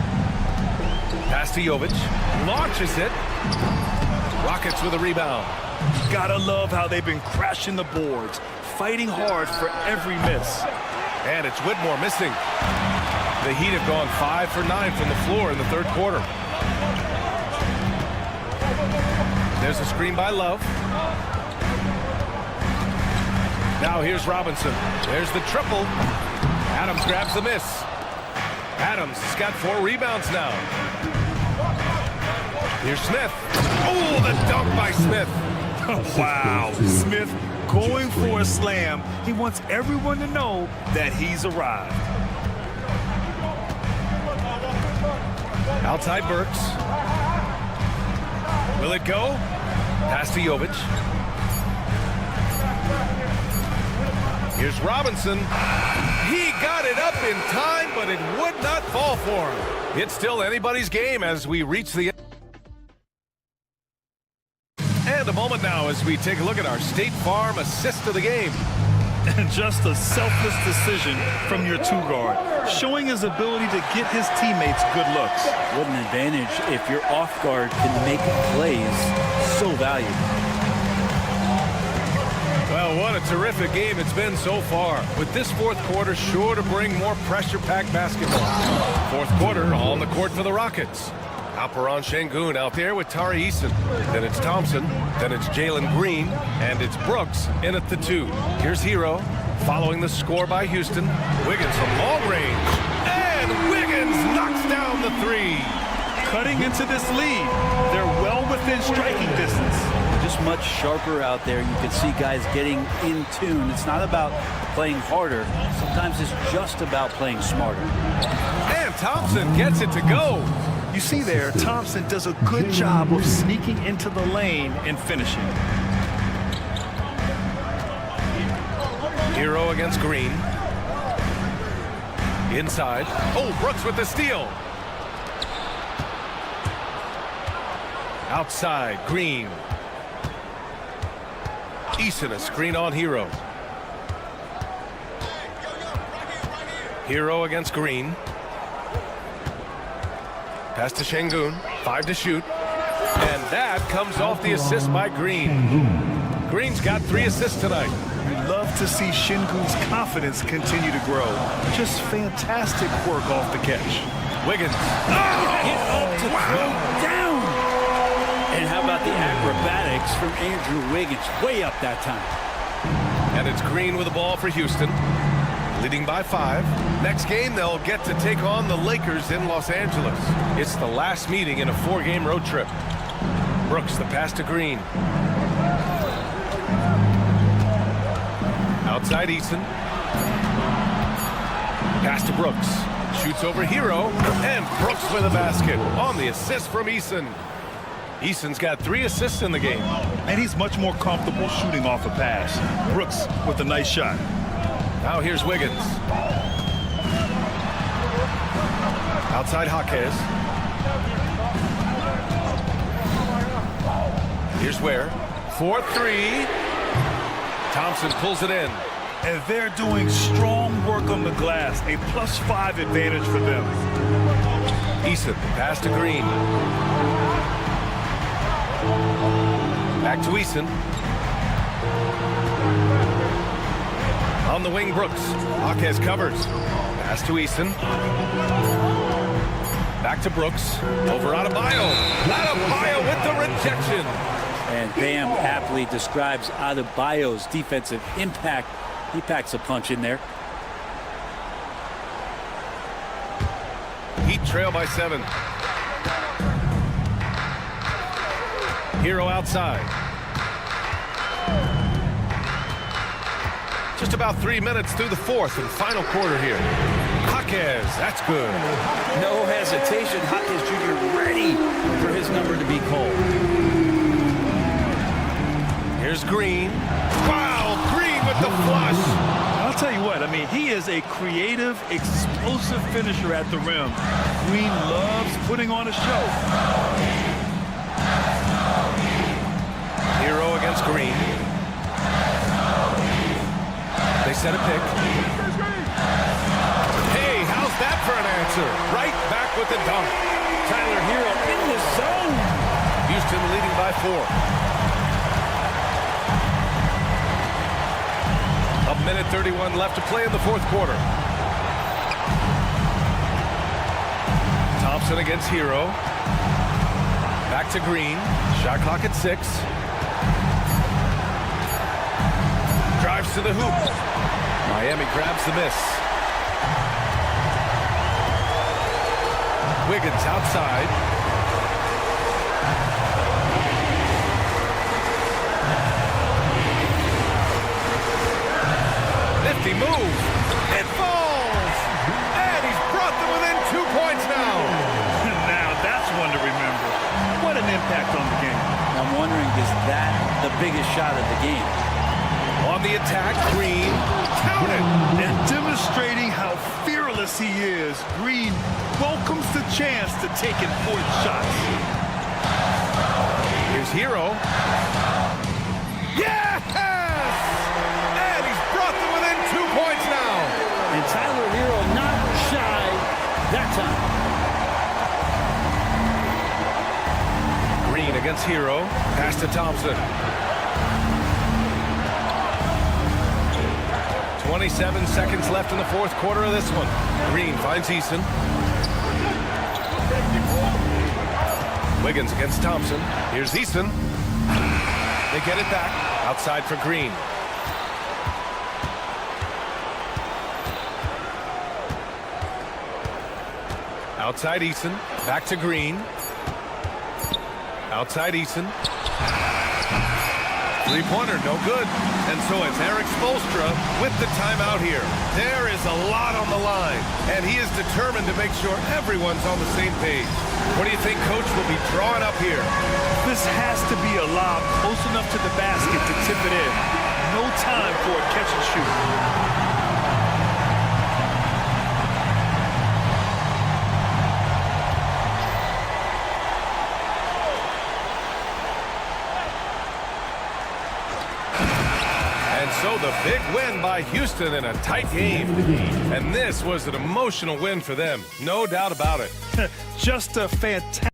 Pass to Jovic. Launches it. Rockets with a rebound. Gotta love how they've been crashing the boards, fighting hard for every miss. And it's Whitmore missing. The Heat have gone 5 for 9 from the floor in the third quarter. There's a screen by Love. Now here's Robinson. There's the triple. Adams grabs the miss. Adams has got 4 rebounds now. Here's Smith. Oh, the dunk by Smith. Wow, Smith going for a slam. He wants everyone to know that he's arrived. Outside Burks. Will it go? Pass to Jovic. Here's Robinson. He got it up in time, but it would not fall for him. It's still anybody's game as we reach the end. And a moment now as we take a look at our State Farm assist of the game. And just a selfless decision from your 2-guard, showing his ability to get his teammates good looks. What an advantage if your off guard can make plays so valuable. Well, what a terrific game it's been so far, with this fourth quarter sure to bring more pressure-packed basketball. Fourth quarter on the court for the Rockets. Alperon Şengün out there with Tari Eason. Then it's Thompson. Then it's Jalen Green. And it's Brooks in at the 2. Here's Hero following the score by Houston. Wiggins from long range. And Wiggins knocks down the 3. Cutting into this lead. They're well within striking distance. Just much sharper out there. You can see guys getting in tune. It's not about playing harder. Sometimes it's just about playing smarter. And Thompson gets it to go. You see there, Thompson does a good job of sneaking into the lane and finishing. Hero against Green. Inside. Oh, Brooks with the steal. Outside, Green. Eason, a screen on Hero. Hero against Green. Pass to Şengün. 5 to shoot. And that comes off the assist by Green. Green's got 3 assists tonight. We love to see Şengün's confidence continue to grow. Just fantastic work off the catch. Wiggins. Get up to throw down. And how about the acrobatics from Andrew Wiggins? Way up that time. And it's Green with the ball for Houston, leading by 5. Next game, they'll get to take on the Lakers in Los Angeles. It's the last meeting in a 4-game road trip. Brooks, the pass to Green. Outside Eason. Pass to Brooks. Shoots over Hero, and Brooks with a basket on the assist from Eason. Eason's got 3 assists in the game. And he's much more comfortable shooting off a pass. Brooks with a nice shot. Now here's Wiggins. Outside Jaquez. Here's Ware. 4-3. Thompson pulls it in. And they're doing strong work on the glass. A +5 advantage for them. Eason, pass to Green. Back to Eason. On the wing, Brooks. Jaquez covers. Pass to Eason. Back to Brooks. Over Adebayo. Adebayo with the rejection. And Bam aptly describes Adebayo's defensive impact. He packs a punch in there. Heat trail by 7. Hero outside. Just about 3 minutes through the 4th and final quarter here. Jaquez, that's good. No hesitation. Jaquez Jr. ready for his number to be called. Here's Green. Wow, Green with the flush. I'll tell you what, I mean, he is a creative, explosive finisher at the rim. Green loves putting on a show. Hero against Green. They set a pick. Hey, how's that for an answer? Right back with the dunk. Tyler Hero in the zone. Houston leading by 4. A minute 31 left to play in the 4th quarter. Thompson against Hero. Back to Green. Shot clock at 6. Drives to the hoop. Miami grabs the miss. Wiggins outside. Nifty move. It falls. And he's brought them within 2 points now. Now that's one to remember. What an impact on the game. I'm wondering, is that the biggest shot of the game? On the attack, Green. Count it. And demonstrating how fearless he is, Green welcomes the chance to take important shots. Here's Hero. Yes! And he's brought them within 2 points now. And Tyler Hero not shy that time. Green against Hero. Pass to Thompson. 27 seconds left in the 4th quarter of this one. Green finds Eason. Wiggins against Thompson. Here's Eason. They get it back. Outside for Green. Outside Eason. Back to Green. Outside Eason. Three-pointer, no good. And so it's Eric Spoelstra with the timeout here. There is a lot on the line, and he is determined to make sure everyone's on the same page. What do you think Coach will be drawing up here? This has to be a lob close enough to the basket to tip it in. No time for a catch and shoot. So the big win by Houston in a tight game. And this was an emotional win for them. No doubt about it. Just a fantastic.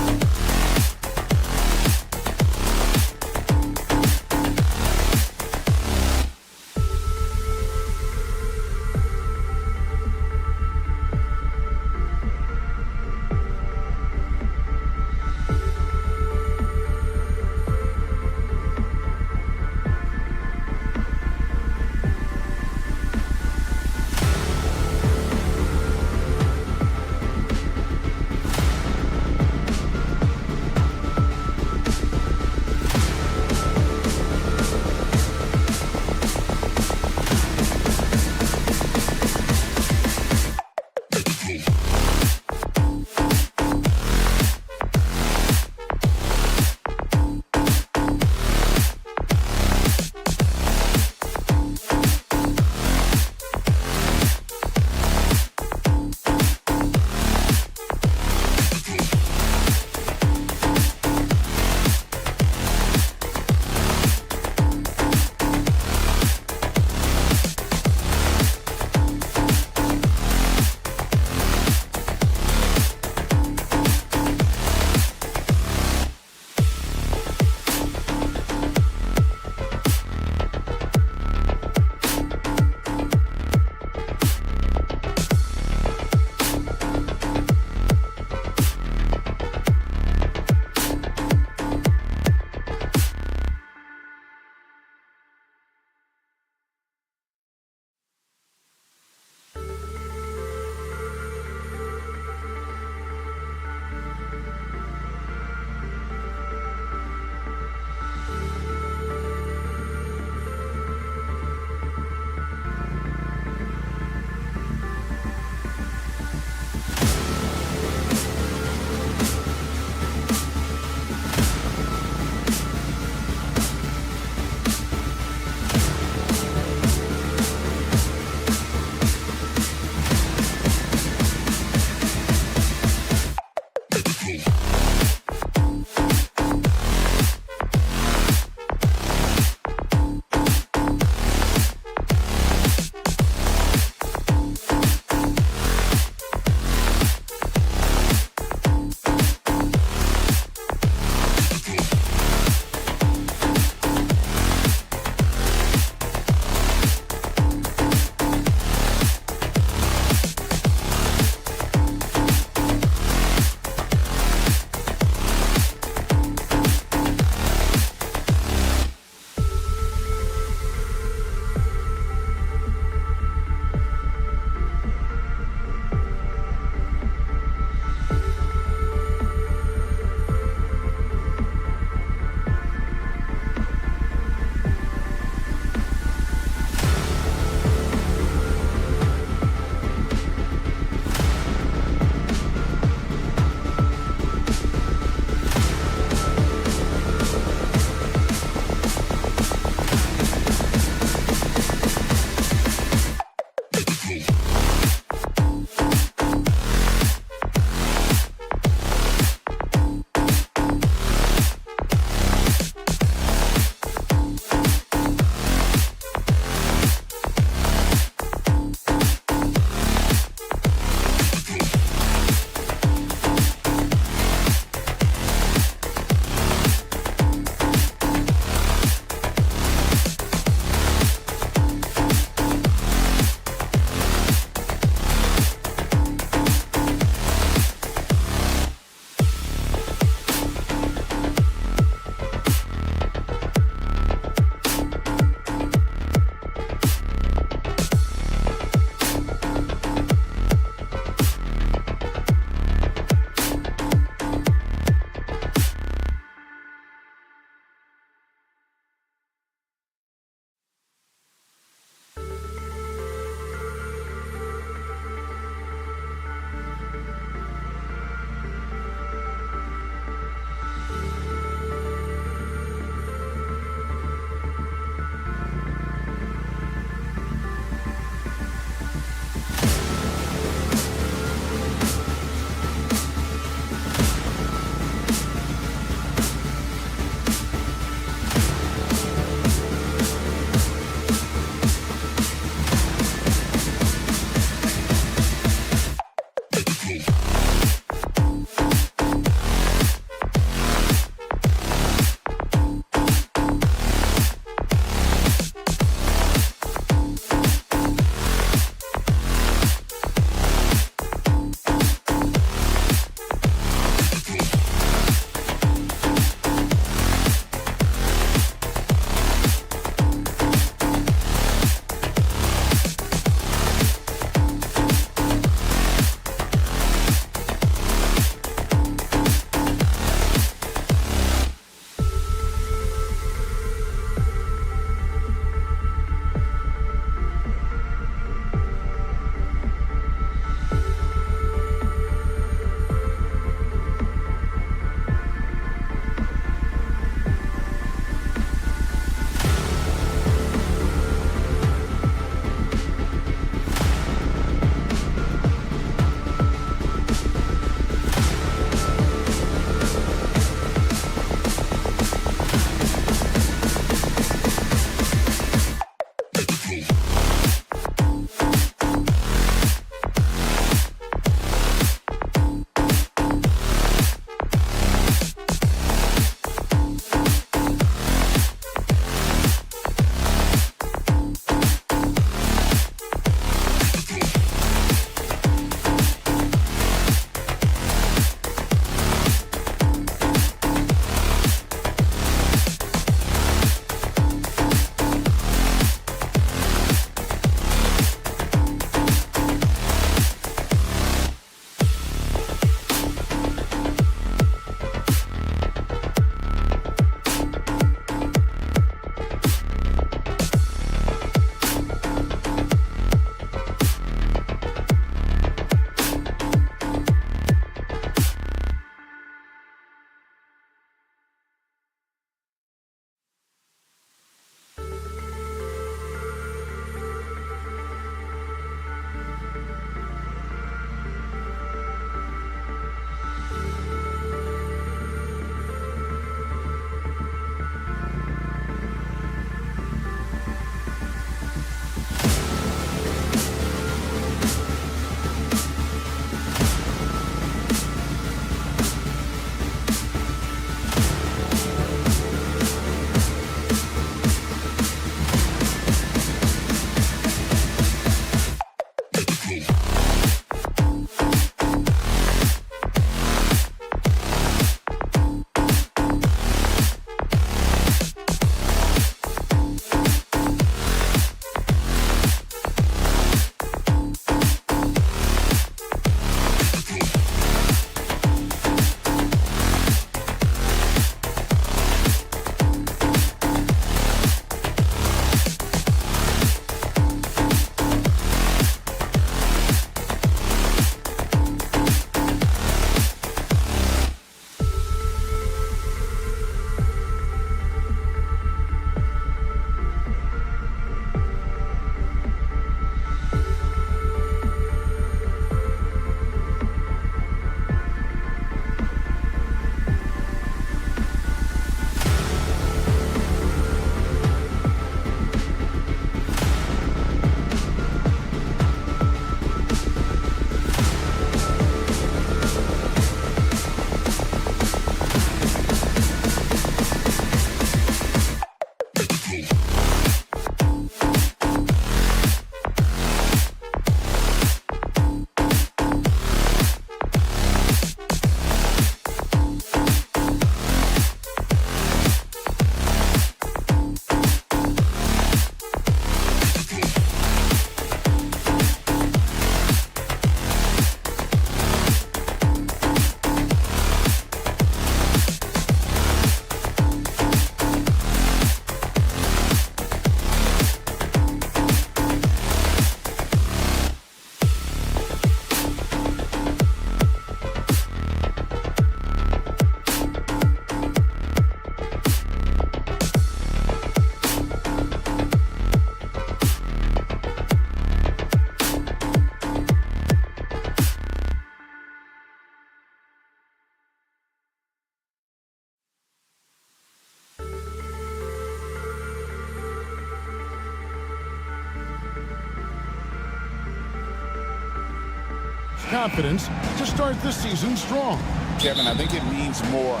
confidence to start the season strong. Kevin, I think it means more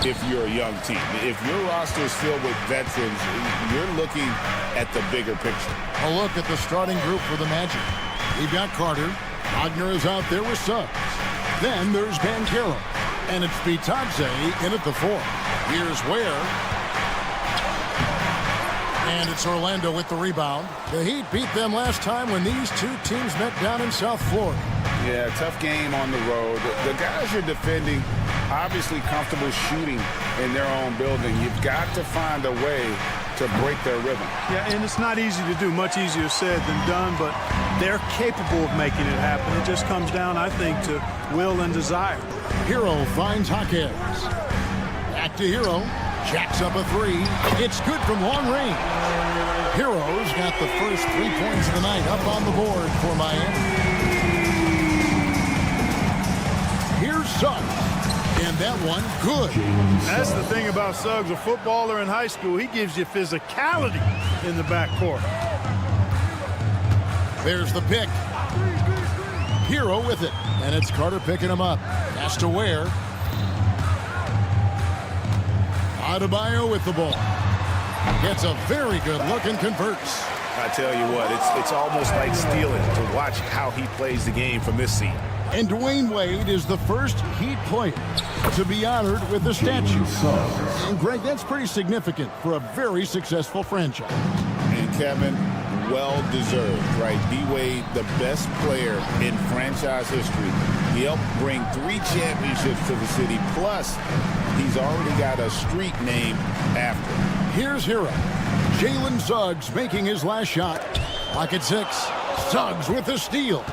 if you're a young team. If your roster is filled with veterans, you're looking at the bigger picture. A look at the starting group for the Magic. We've got Carter. Wagner is out there with Suggs. Then there's Banchero. And it's Bitadze in at the 4. Here's Ware. And it's Orlando with the rebound. The Heat beat them last time when these two teams met down in South Florida. Yeah, tough game on the road. The guys you're defending obviously comfortable shooting in their own building. You've got to find a way to break their rhythm. Yeah, and it's not easy to do. Much easier said than done, but they're capable of making it happen. It just comes down, I think, to will and desire. Hero finds Jaquez. Back to Hero. Jacks up a 3. It's good from long range. Hero's got the first 3 points of the night up on the board for Miami. Here's Suggs. And that one, good. That's the thing about Suggs, a footballer in high school. He gives you physicality in the backcourt. There's the pick. Hero with it. And it's Carter picking him up. Has to Ware. Adebayo with the ball. Gets a very good look and converts. I tell you what, it's almost like stealing to watch how he plays the game from this seat. And Dwayne Wade is the first Heat player to be honored with a statue. And Greg, that's pretty significant for a very successful franchise. And Kevin, well deserved, right? D-Wade, the best player in franchise history. He helped bring 3 championships to the city. Plus, he's already got a street named after him. Here's Hero. Jalen Suggs making his last shot. Clock at 6. Suggs with the steal.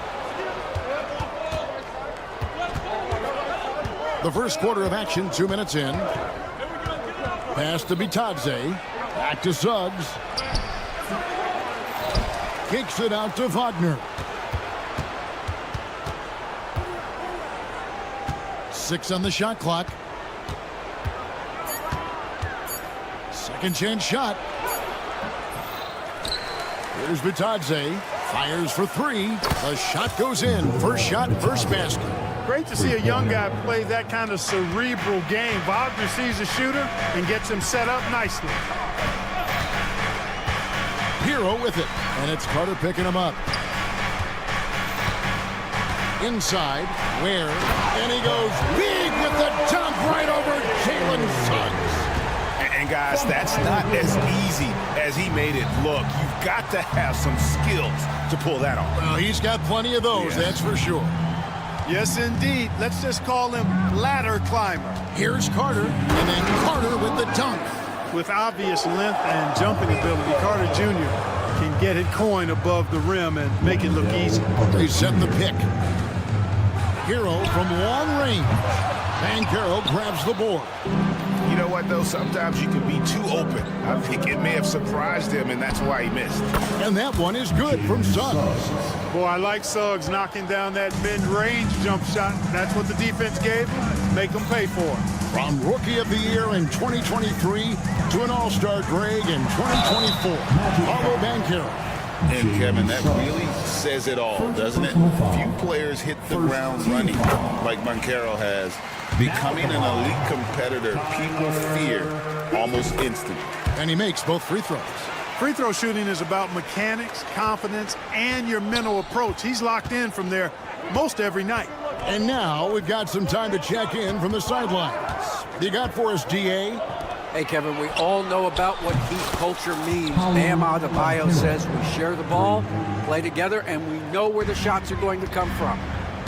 The first quarter of action, 2 minutes in. Pass to Bitadze. Back to Suggs. Kicks it out to Wagner. 6 on the shot clock. Second chance shot. Here's Bitadze. Fires for 3. The shot goes in. First shot, first basket. Great to see a young guy play that kind of cerebral game. Wagner sees a shooter and gets him set up nicely. Hero with it, and it's Carter picking him up. Inside, Ware, and he goes big with the dunk right over Jalen Suggs. And guys, that's not as easy as he made it look. You've got to have some skills to pull that off. Well, he's got plenty of those, that's for sure. Yes, indeed. Let's just call him ladder climber. Here's Carter, and then Carter with the dunk. With obvious length and jumping ability, Carter Jr. can get it coin above the rim and make it look easy. They set the pick. Hero from long range. Banchero grabs the board. You know what, though? Sometimes you can be too open. I think it may have surprised him, and that's why he missed. And that one is good from Suggs. Boy, I like Suggs knocking down that mid-range jump shot. That's what the defense gave him. Make him pay for it. From Rookie of the Year in 2023 to an All-Star Greg in 2024, Paulo Banchero. And Kevin, that really says it all, doesn't it? Few players hit the ground running like Banchero has. Becoming an elite competitor, people fear almost instantly. And he makes both free throws. Free throw shooting is about mechanics, confidence, and your mental approach. He's locked in from there most every night. And now we've got some time to check in from the sidelines. You got for us, DA? Hey, Kevin, we all know about what Heat culture means. Bam Adebayo says we share the ball, play together, and we know where the shots are going to come from.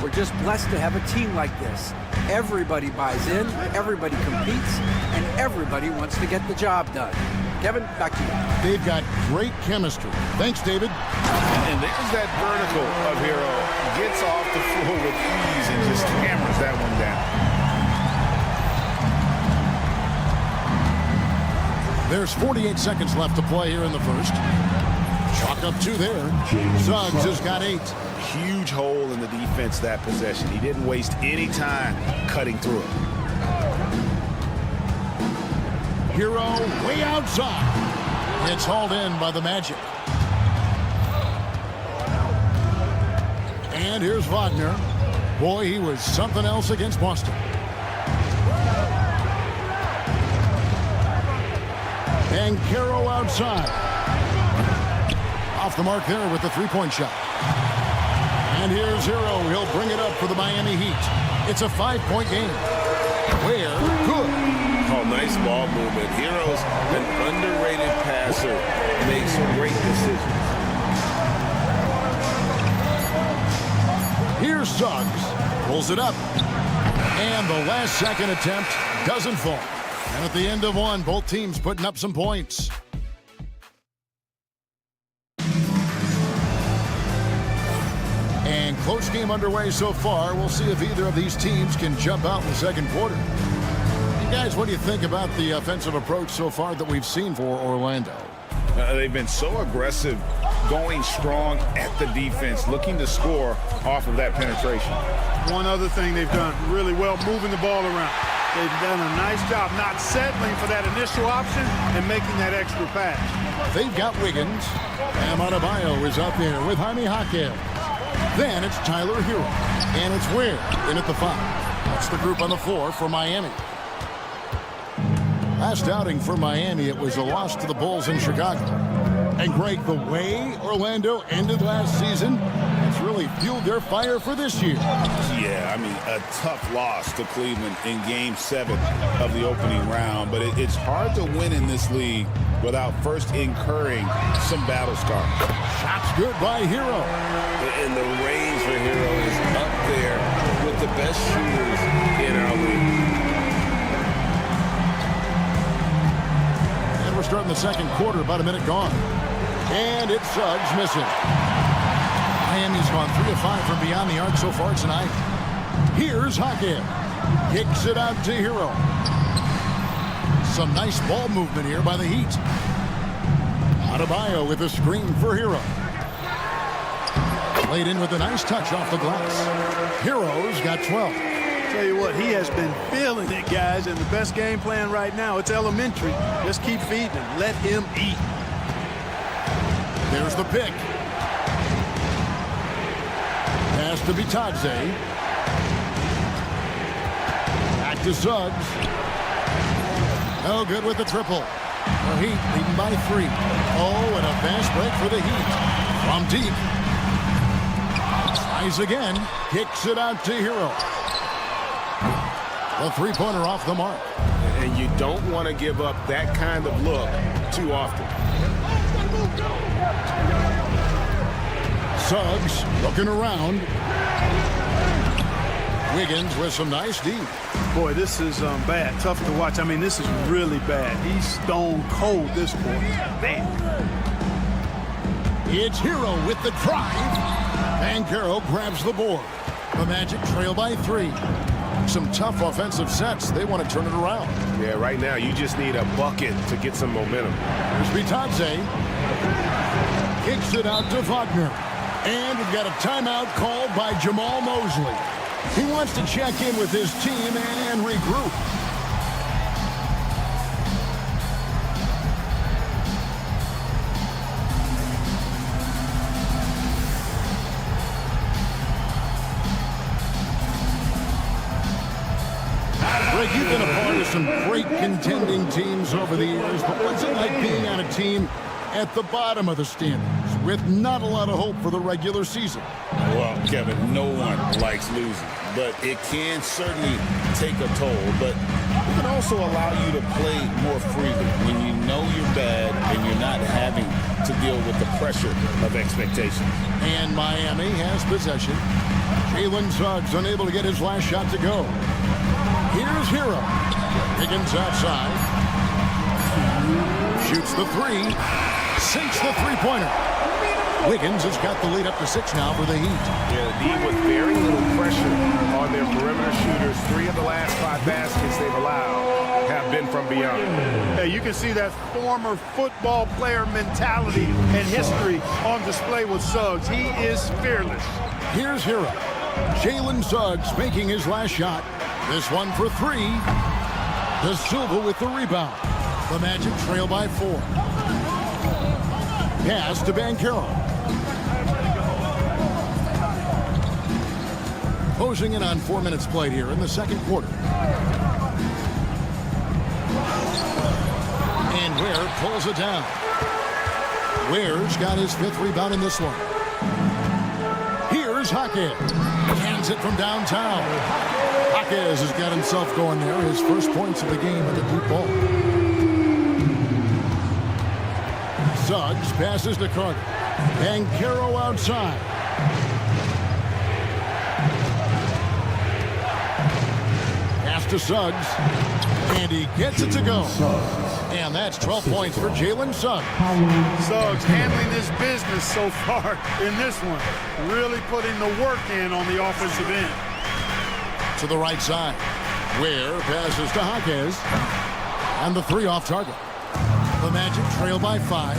We're just blessed to have a team like this. Everybody buys in, everybody competes, and everybody wants to get the job done. Kevin, back to you. They've got great chemistry. Thanks, David. And there's that vertical of Hero. Gets off the floor with ease and just hammers that one down. There's 48 seconds left to play here in the first. Chalk up 2 there. Suggs has got 8. Huge hole in the defense that possession. He didn't waste any time cutting through it. Hero way outside. It's hauled in by the Magic. And here's Wagner. Boy, he was something else against Boston. And Caro outside. Off the mark there with the three-point shot. And here's Hero. He'll bring it up for the Miami Heat. It's a 5-point game. Where? Good. Oh, nice ball movement. Hero's an underrated passer. Makes great decisions. Here's Suggs. Pulls it up. And the last second attempt doesn't fall. And at the end of one, both teams putting up some points. And close game underway so far. We'll see if either of these teams can jump out in the second quarter. You guys, what do you think about the offensive approach so far that we've seen for Orlando? They've been so aggressive, going strong at the defense, looking to score off of that penetration. One other thing they've done really well, moving the ball around. They've done a nice job not settling for that initial option and making that extra pass. They've got Wiggins. Bam Adebayo is out there with Jaime Jaquez. Then it's Tyler Hero. And it's Ware in at the 5. That's the group on the floor for Miami. Last outing for Miami, it was a loss to the Bulls in Chicago. And Greg, the way Orlando ended last season, it's really fueled their fire for this year. Yeah, I mean, a tough loss to Cleveland in Game 7 of the opening round. But it's hard to win in this league without first incurring some battle scars. Shots good by Hero. And the range for Hero is up there with the best shooters in our league. And we're starting the second quarter, about a minute gone. And it's Suggs missing. Miami's gone 3 of 5 from beyond the arc so far tonight. Here's Jaquez. Kicks it out to Hero. Some nice ball movement here by the Heat. Adebayo with a screen for Hero. Played in with a nice touch off the glass. Hero's got 12. Tell you what, he has been feeling it, guys, and the best game plan right now, it's elementary. Just keep feeding him. Let him eat. There's the pick. Pass to Bitadze. Back to Suggs. No good with the triple. The Heat leading by 3. Oh, and a fast break for the Heat. From deep. Tries again. Kicks it out to Hero. The three-pointer off the mark. And you don't want to give up that kind of look too often. Suggs looking around. Wiggins with some nice D. Boy, this is bad. Tough to watch. I mean, this is really bad. He's stone cold this quarter. Man. It's Hero with the drive. And Caro grabs the board. The Magic trail by 3. Some tough offensive sets. They want to turn it around. Yeah, right now you just need a bucket to get some momentum. Here's Bitadze. Kicks it out to Wagner. And we've got a timeout called by Jamal Mosley. He wants to check in with his team and regroup. Greg, you've been a part of some great contending teams over the years, but what's it like being on a team at the bottom of the standings with not a lot of hope for the regular season? Well, Kevin, no one likes losing, but it can certainly take a toll. But it can also allow you to play more freely when you know you're bad and you're not having to deal with the pressure of expectations. And Miami has possession. Jalen Suggs unable to get his last shot to go. Here's Hero. Wiggins outside. Shoots the 3. Sinks the three-pointer. Wiggins has got the lead up to 6 now for the Heat. Yeah, the D with very little pressure on their perimeter shooters. 3 of the last 5 baskets they've allowed have been from beyond. Hey, you can see that former football player mentality and history on display with Suggs. He is fearless. Here's Hero. Jalen Suggs making his last shot. This one for 3. De Silva with the rebound. The Magic trail by 4. Pass to Banchero. Closing in on 4 minutes played here in the second quarter. And Ware pulls it down. Ware's got his 5th rebound in this one. Here's Jaquez. Hands it from downtown. Jaquez has got himself going there. His first points of the game at the deep ball. Suggs passes to Carter. Banchero outside. Pass to Suggs. And he gets it to go. And that's 12 points for Jalen Suggs. Suggs handling his business so far in this one. Really putting the work in on the offensive end. To the right side. Ware passes to Jaquez. And the 3 off target. The Magic trail by 5.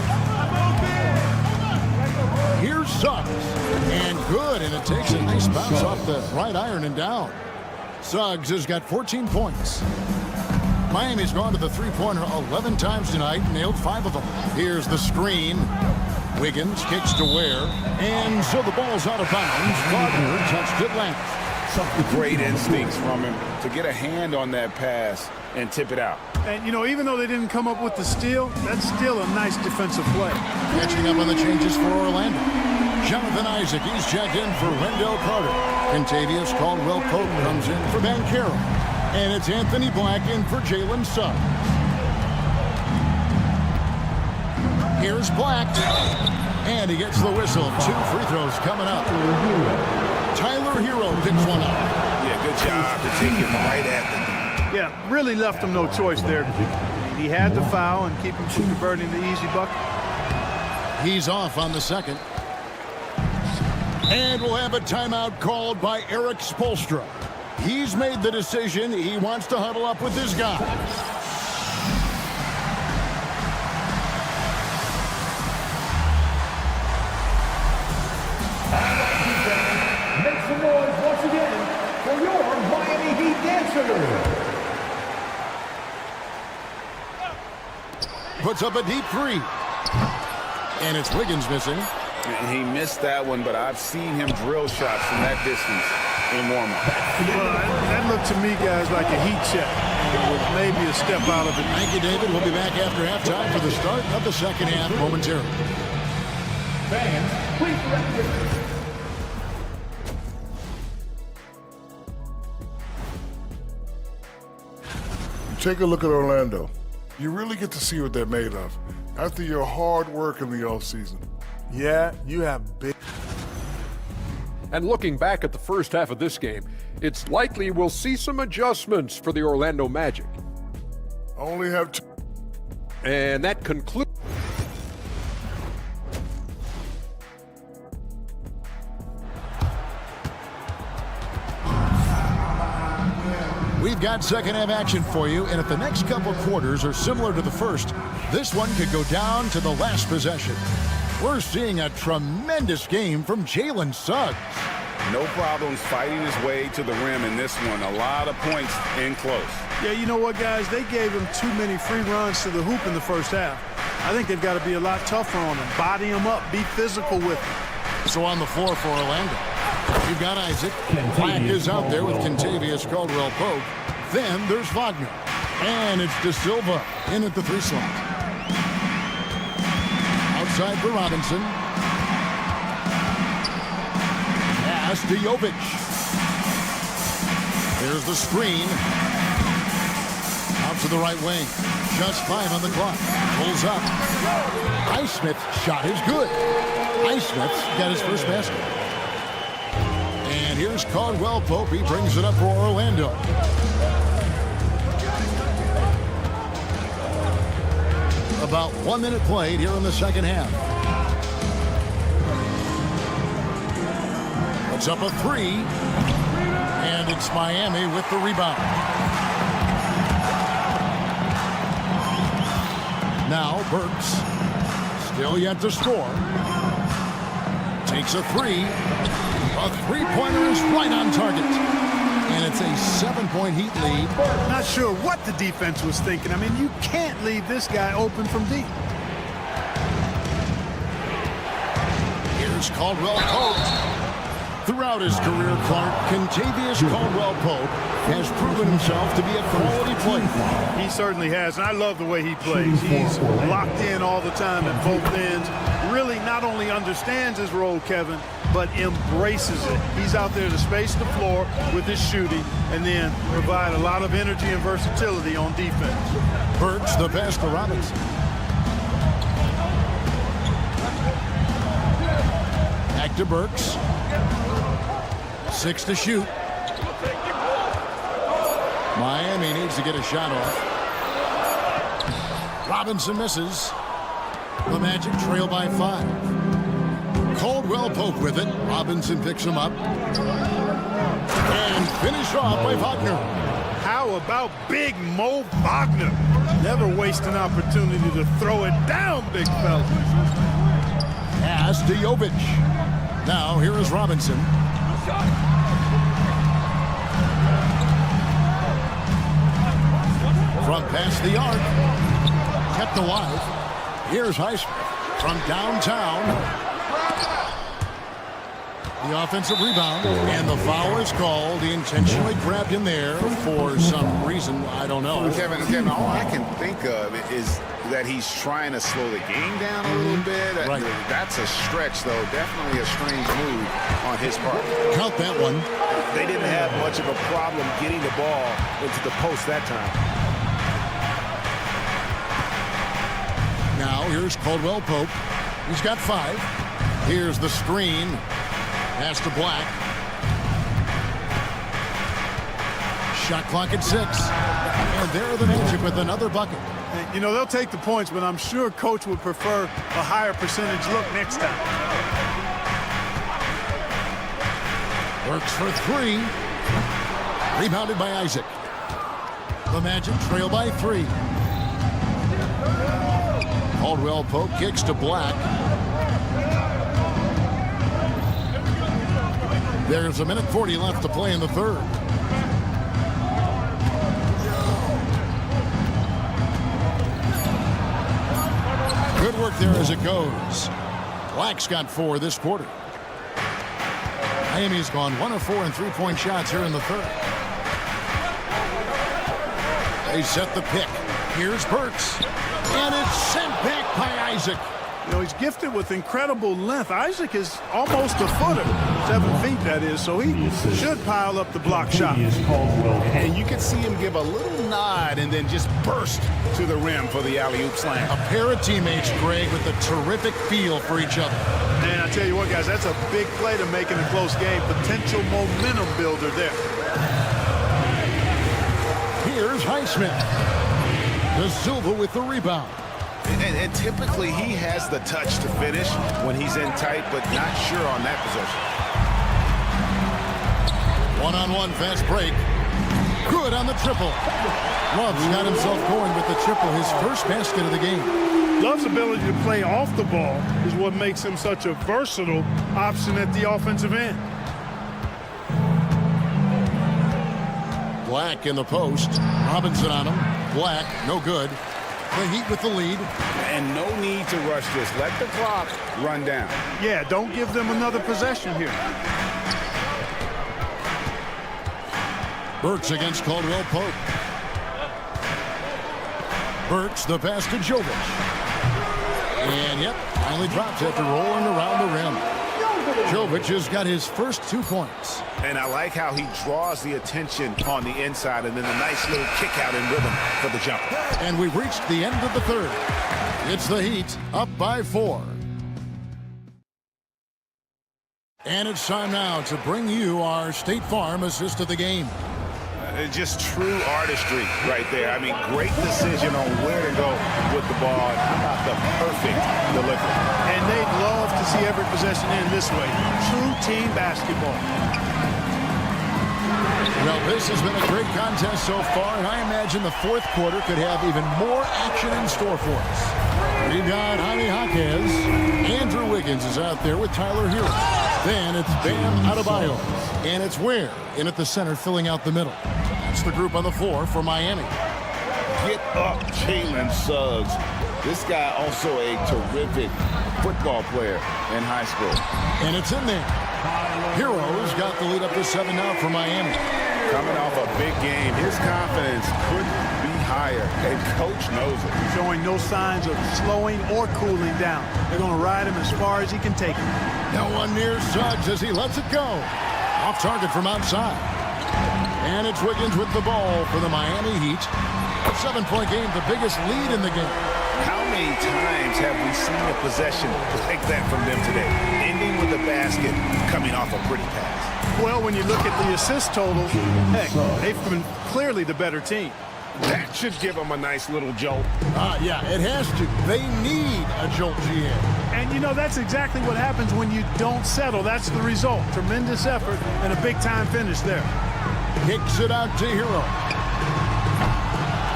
Here's Suggs. And good. And it takes a nice bounce off the right iron and down. Suggs has got 14 points. Miami's gone to the three-pointer 11 times tonight, nailed 5 of them. Here's the screen. Wiggins kicks to Ware, and so the ball's out of bounds. Wagner touched it last. Great instincts from him to get a hand on that pass and tip it out. And, you know, even though they didn't come up with the steal, that's still a nice defensive play. Catching up on the changes for Orlando. Jonathan Isaac, he's checked in for Wendell Carter. Contavious Caldwell-Pope comes in for Banchero. And it's Anthony Black in for Jalen Suggs. Here's Black. And he gets the whistle. 2 free throws coming up. Tyler Hero picks one up. Yeah, good job to take him right at them. Yeah, really left him no choice there. He had to foul and keep him from converting the easy bucket. He's off on the second. And we'll have a timeout called by Eric Spoelstra. He's made the decision. He wants to huddle up with his guy. Make some noise once again for your Miami Heat dancers. Puts up a deep 3. And it's Wiggins missing. And he missed that one, but I've seen him drill shots from that distance in warm-up. Well, that looked to me, guys, like a heat check with maybe a step out of it. Thank you, David. We'll be back after halftime for the start of the second half momentarily. Fans, please direct your... Take a look at Orlando. You really get to see what they're made of after your hard work in the offseason. Yeah, you have big... And looking back at the first half of this game, it's likely we'll see some adjustments for the Orlando Magic. I only have 2. And that concludes... We've got second half action for you, and if the next couple quarters are similar to the first, this one could go down to the last possession. We're seeing a tremendous game from Jalen Suggs. No problems fighting his way to the rim in this one. A lot of points in close. Yeah, you know what, guys? They gave him too many free runs to the hoop in the first half. I think they've got to be a lot tougher on him. Body him up. Be physical with him. So on the floor for Orlando, you've got Isaac. Black is out there with Contavious Caldwell-Pope. Then there's Wagner. And it's De Silva in at the 3 slot. Outside for Robinson. Pass to Jovic. There's the screen. Out to the right wing. Just 5 on the clock. Pulls up. Highsmith's shot is good. Highsmith's got his first basket. And here's Caldwell-Pope. He brings it up for Orlando. About 1 minute played here in the second half. Puts up a 3. And it's Miami with the rebound. Now Burks. Still yet to score. Takes a 3. A 3-pointer is right on target. And it's a 7-point Heat lead. Not sure what the defense was thinking. I mean, you can't leave this guy open from deep. Here's Caldwell-Pope. Throughout his career, Clark, Contavious Caldwell-Pope has proven himself to be a quality player. He certainly has, and I love the way he plays. He's locked in all the time at both ends. Really not only understands his role, Kevin, but embraces it. He's out there to space the floor with his shooting and then provide a lot of energy and versatility on defense. Burks the pass to Robinson. Back to Burks. 6 to shoot. Miami needs to get a shot off. Robinson misses. The Magic trail by 5. Caldwell-Pope with it. Robinson picks him up. And finished off by Wagner. How about big Mo Wagner? Never waste an opportunity to throw it down, big fella. Pass to Jovic. Now here is Robinson. From past the arc. Kept alive. Here's Highsmith from downtown. The offensive rebound, and the foul is called. He intentionally grabbed him there for some reason. I don't know. Kevin, all I can think of is that he's trying to slow the game down a little bit. Right. That's a stretch, though. Definitely a strange move on his part. Count that one. They didn't have much of a problem getting the ball into the post that time. Now here's Caldwell-Pope. He's got 5. Here's the screen. Pass to Black. Shot clock at 6. And there the Magic with another bucket. And, you know, they'll take the points, but I'm sure Coach would prefer a higher percentage look next time. Works for 3. Rebounded by Isaac. The Magic trail by 3. Caldwell-Pope kicks to Black. There's 1:40 left to play in the third. Good work there as it goes. Black's got 4 this quarter. Miami's gone 1 of 4 in three-point shots here in the third. They set the pick. Here's Burks. And it's sent back by Isaac. You know, he's gifted with incredible length. Isaac is almost a footer, 7 feet that is, so he should pile up the block shot. And you can see him give a little nod and then just burst to the rim for the alley-oop slam. A pair of teammates, Greg, with a terrific feel for each other. And I tell you what, guys, that's a big play to make in a close game. Potential momentum builder there. Here's Highsmith. De Silva with the rebound. And typically he has the touch to finish when he's in tight, but not sure on that possession. One-on-one fast break. Good on the triple. Love's got himself going with the triple, his first basket of the game. Love's ability to play off the ball is what makes him such a versatile option at the offensive end. Black in the post. Robinson on him. Black, no good. The Heat with the lead. And no need to rush this. Let the clock run down. Yeah, don't give them another possession here. Burks against Caldwell-Pope. Burks, the pass to Jovic. And, yep, finally drops after rolling around the rim. Jovic has got his first 2 points. And I like how he draws the attention on the inside and then a nice little kick out in rhythm for the jumper. And we've reached the end of the third. It's the Heat up by 4. And it's time now to bring you our State Farm assist of the game. Just true artistry right there. I mean, great decision on where to go with the ball. How about the perfect delivery? And they'd love to see every possession end this way. True team basketball. Well, this has been a great contest so far, and I imagine the fourth quarter could have even more action in store for us. We've got Jaime Jaquez. Andrew Wiggins is out there with Tyler Hero. Then it's Bam Adebayo. And it's Ware in at the center, filling out the middle. That's the group on the floor for Miami. Get up, Jalen Suggs. This guy also a terrific football player in high school. And it's in there. Heroes got the lead up to 7 now for Miami. Coming off a big game, his confidence couldn't be higher, and coach knows it. Showing no signs of slowing or cooling down. They're going to ride him as far as he can take him. No one near Suggs as he lets it go. Off target from outside. And it's Wiggins with the ball for the Miami Heat. A 7-point game, the biggest lead in the game. How many times have we seen a possession like that from them today? Ending with a basket, coming off a pretty pass. Well, when you look at the assist totals, heck, they've been clearly the better team. That should give them a nice little jolt. Yeah, it has to. They need a jolt, GM. And, you know, that's exactly what happens when you don't settle. That's the result. Tremendous effort and a big-time finish there. Kicks it out to Hero.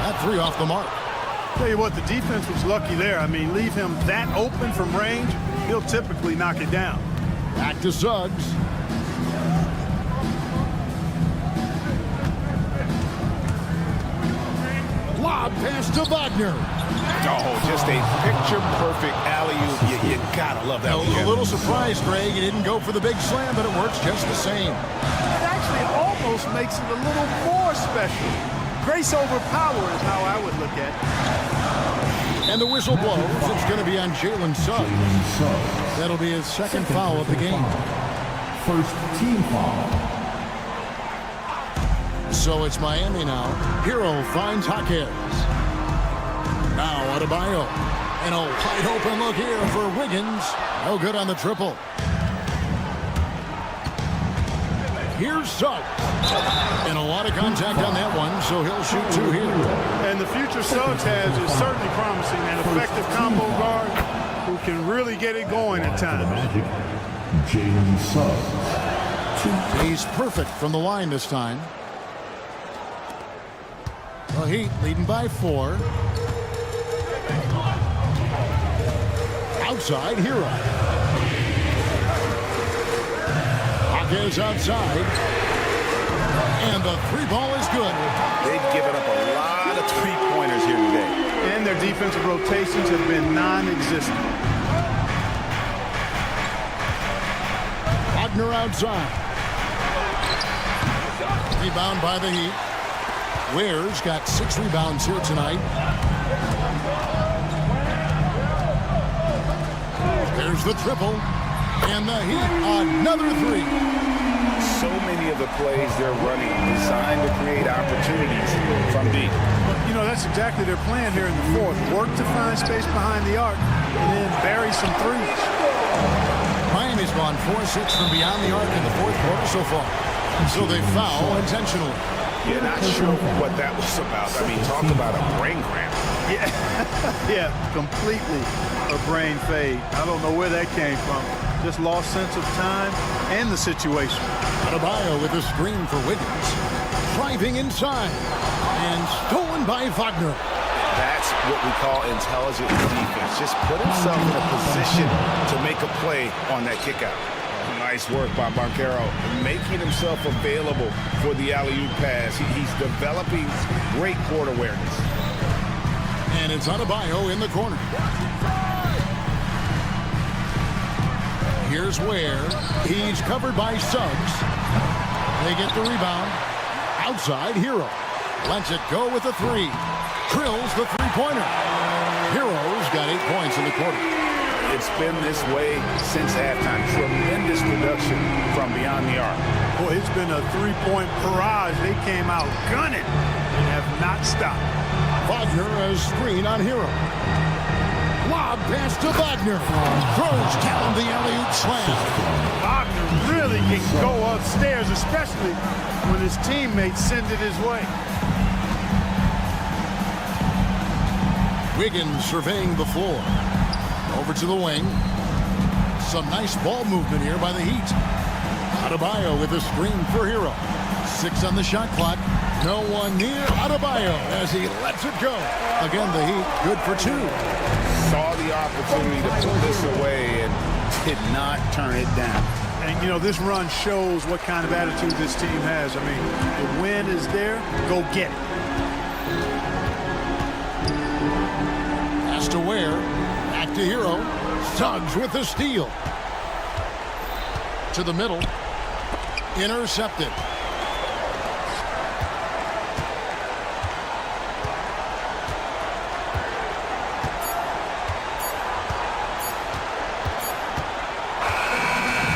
That 3 off the mark. Tell you what, the defense was lucky there. I mean, leave him that open from range, he'll typically knock it down. Back to Suggs. Lob pass to Wagner. Oh, just a picture-perfect alley-oop. You gotta love that one. A little surprised, Greg. He didn't go for the big slam, but it works just the same. It actually almost makes it a little more special. Grace over power is how I would look at it. And the whistle blows. It's going to be on Jalen Suggs. That'll be his second foul of the game. First team foul. So it's Miami now. Hero finds Jaquez. Now Adebayo. And a wide open look here for Wiggins. No good on the triple. Here's Suggs. And a lot of contact on that one, so he'll shoot 2 here. And the future Suggs has is certainly promising. An effective combo guard who can really get it going at times. Jalen Suggs. He's perfect from the line this time. The Heat leading by 4. Outside, Hero. Hawkins outside. And the 3 ball is good. They've given up a lot of 3-pointers here today. And their defensive rotations have been non-existent. Wagner outside. Rebound by the Heat. Ware's got 6 rebounds here tonight. There's the triple. And the Heat, another 3. So many of the plays they're running designed to create opportunities from deep. You know, that's exactly their plan here in the fourth. Work to find space behind the arc and then bury some threes. Miami's gone 4-6 from beyond the arc in the fourth quarter so far. So they foul intentionally. Yeah, not sure what that was about. I mean, talk about a brain cramp. Yeah, yeah, completely a brain fade. I don't know where that came from. Just lost sense of time and the situation. Adebayo with a screen for Wiggins. Driving inside. And stolen by Wagner. That's what we call intelligent defense. Just put himself in a position to make a play on that kickout. Nice work by Banchero, making himself available for the alley-oop pass. He's developing great court awareness. And it's Adebayo in the corner. Here's Ware. He's covered by Suggs. They get the rebound. Outside, Hero. Lets it go with a 3. Drills the 3-pointer. Hero's got 8 points in the quarter. It's been this way since halftime. Tremendous production from beyond the arc. Boy, it's been a 3-point barrage. They came out gunning and have not stopped. Wagner a screen on Hero. Lob pass to Wagner. Throws down the alley-oop slam. Wagner really can go upstairs, especially when his teammates send it his way. Wiggins surveying the floor. Over to the wing. Some nice ball movement here by the Heat. Adebayo with a screen for Hero. 6 on the shot clock. No one near Adebayo as he lets it go. Again, the Heat good for 2. Saw the opportunity to put this away and did not turn it down. And, you know, this run shows what kind of attitude this team has. I mean, the win is there. Go get it. Pass to Ware. Back to Hero. Suggs with the steal. to the middle. Intercepted.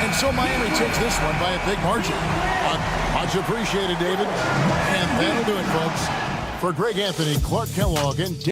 And so Miami takes this one by a big margin. Much appreciated, David. And that'll do it, folks. For Greg Anthony, Clark Kellogg, and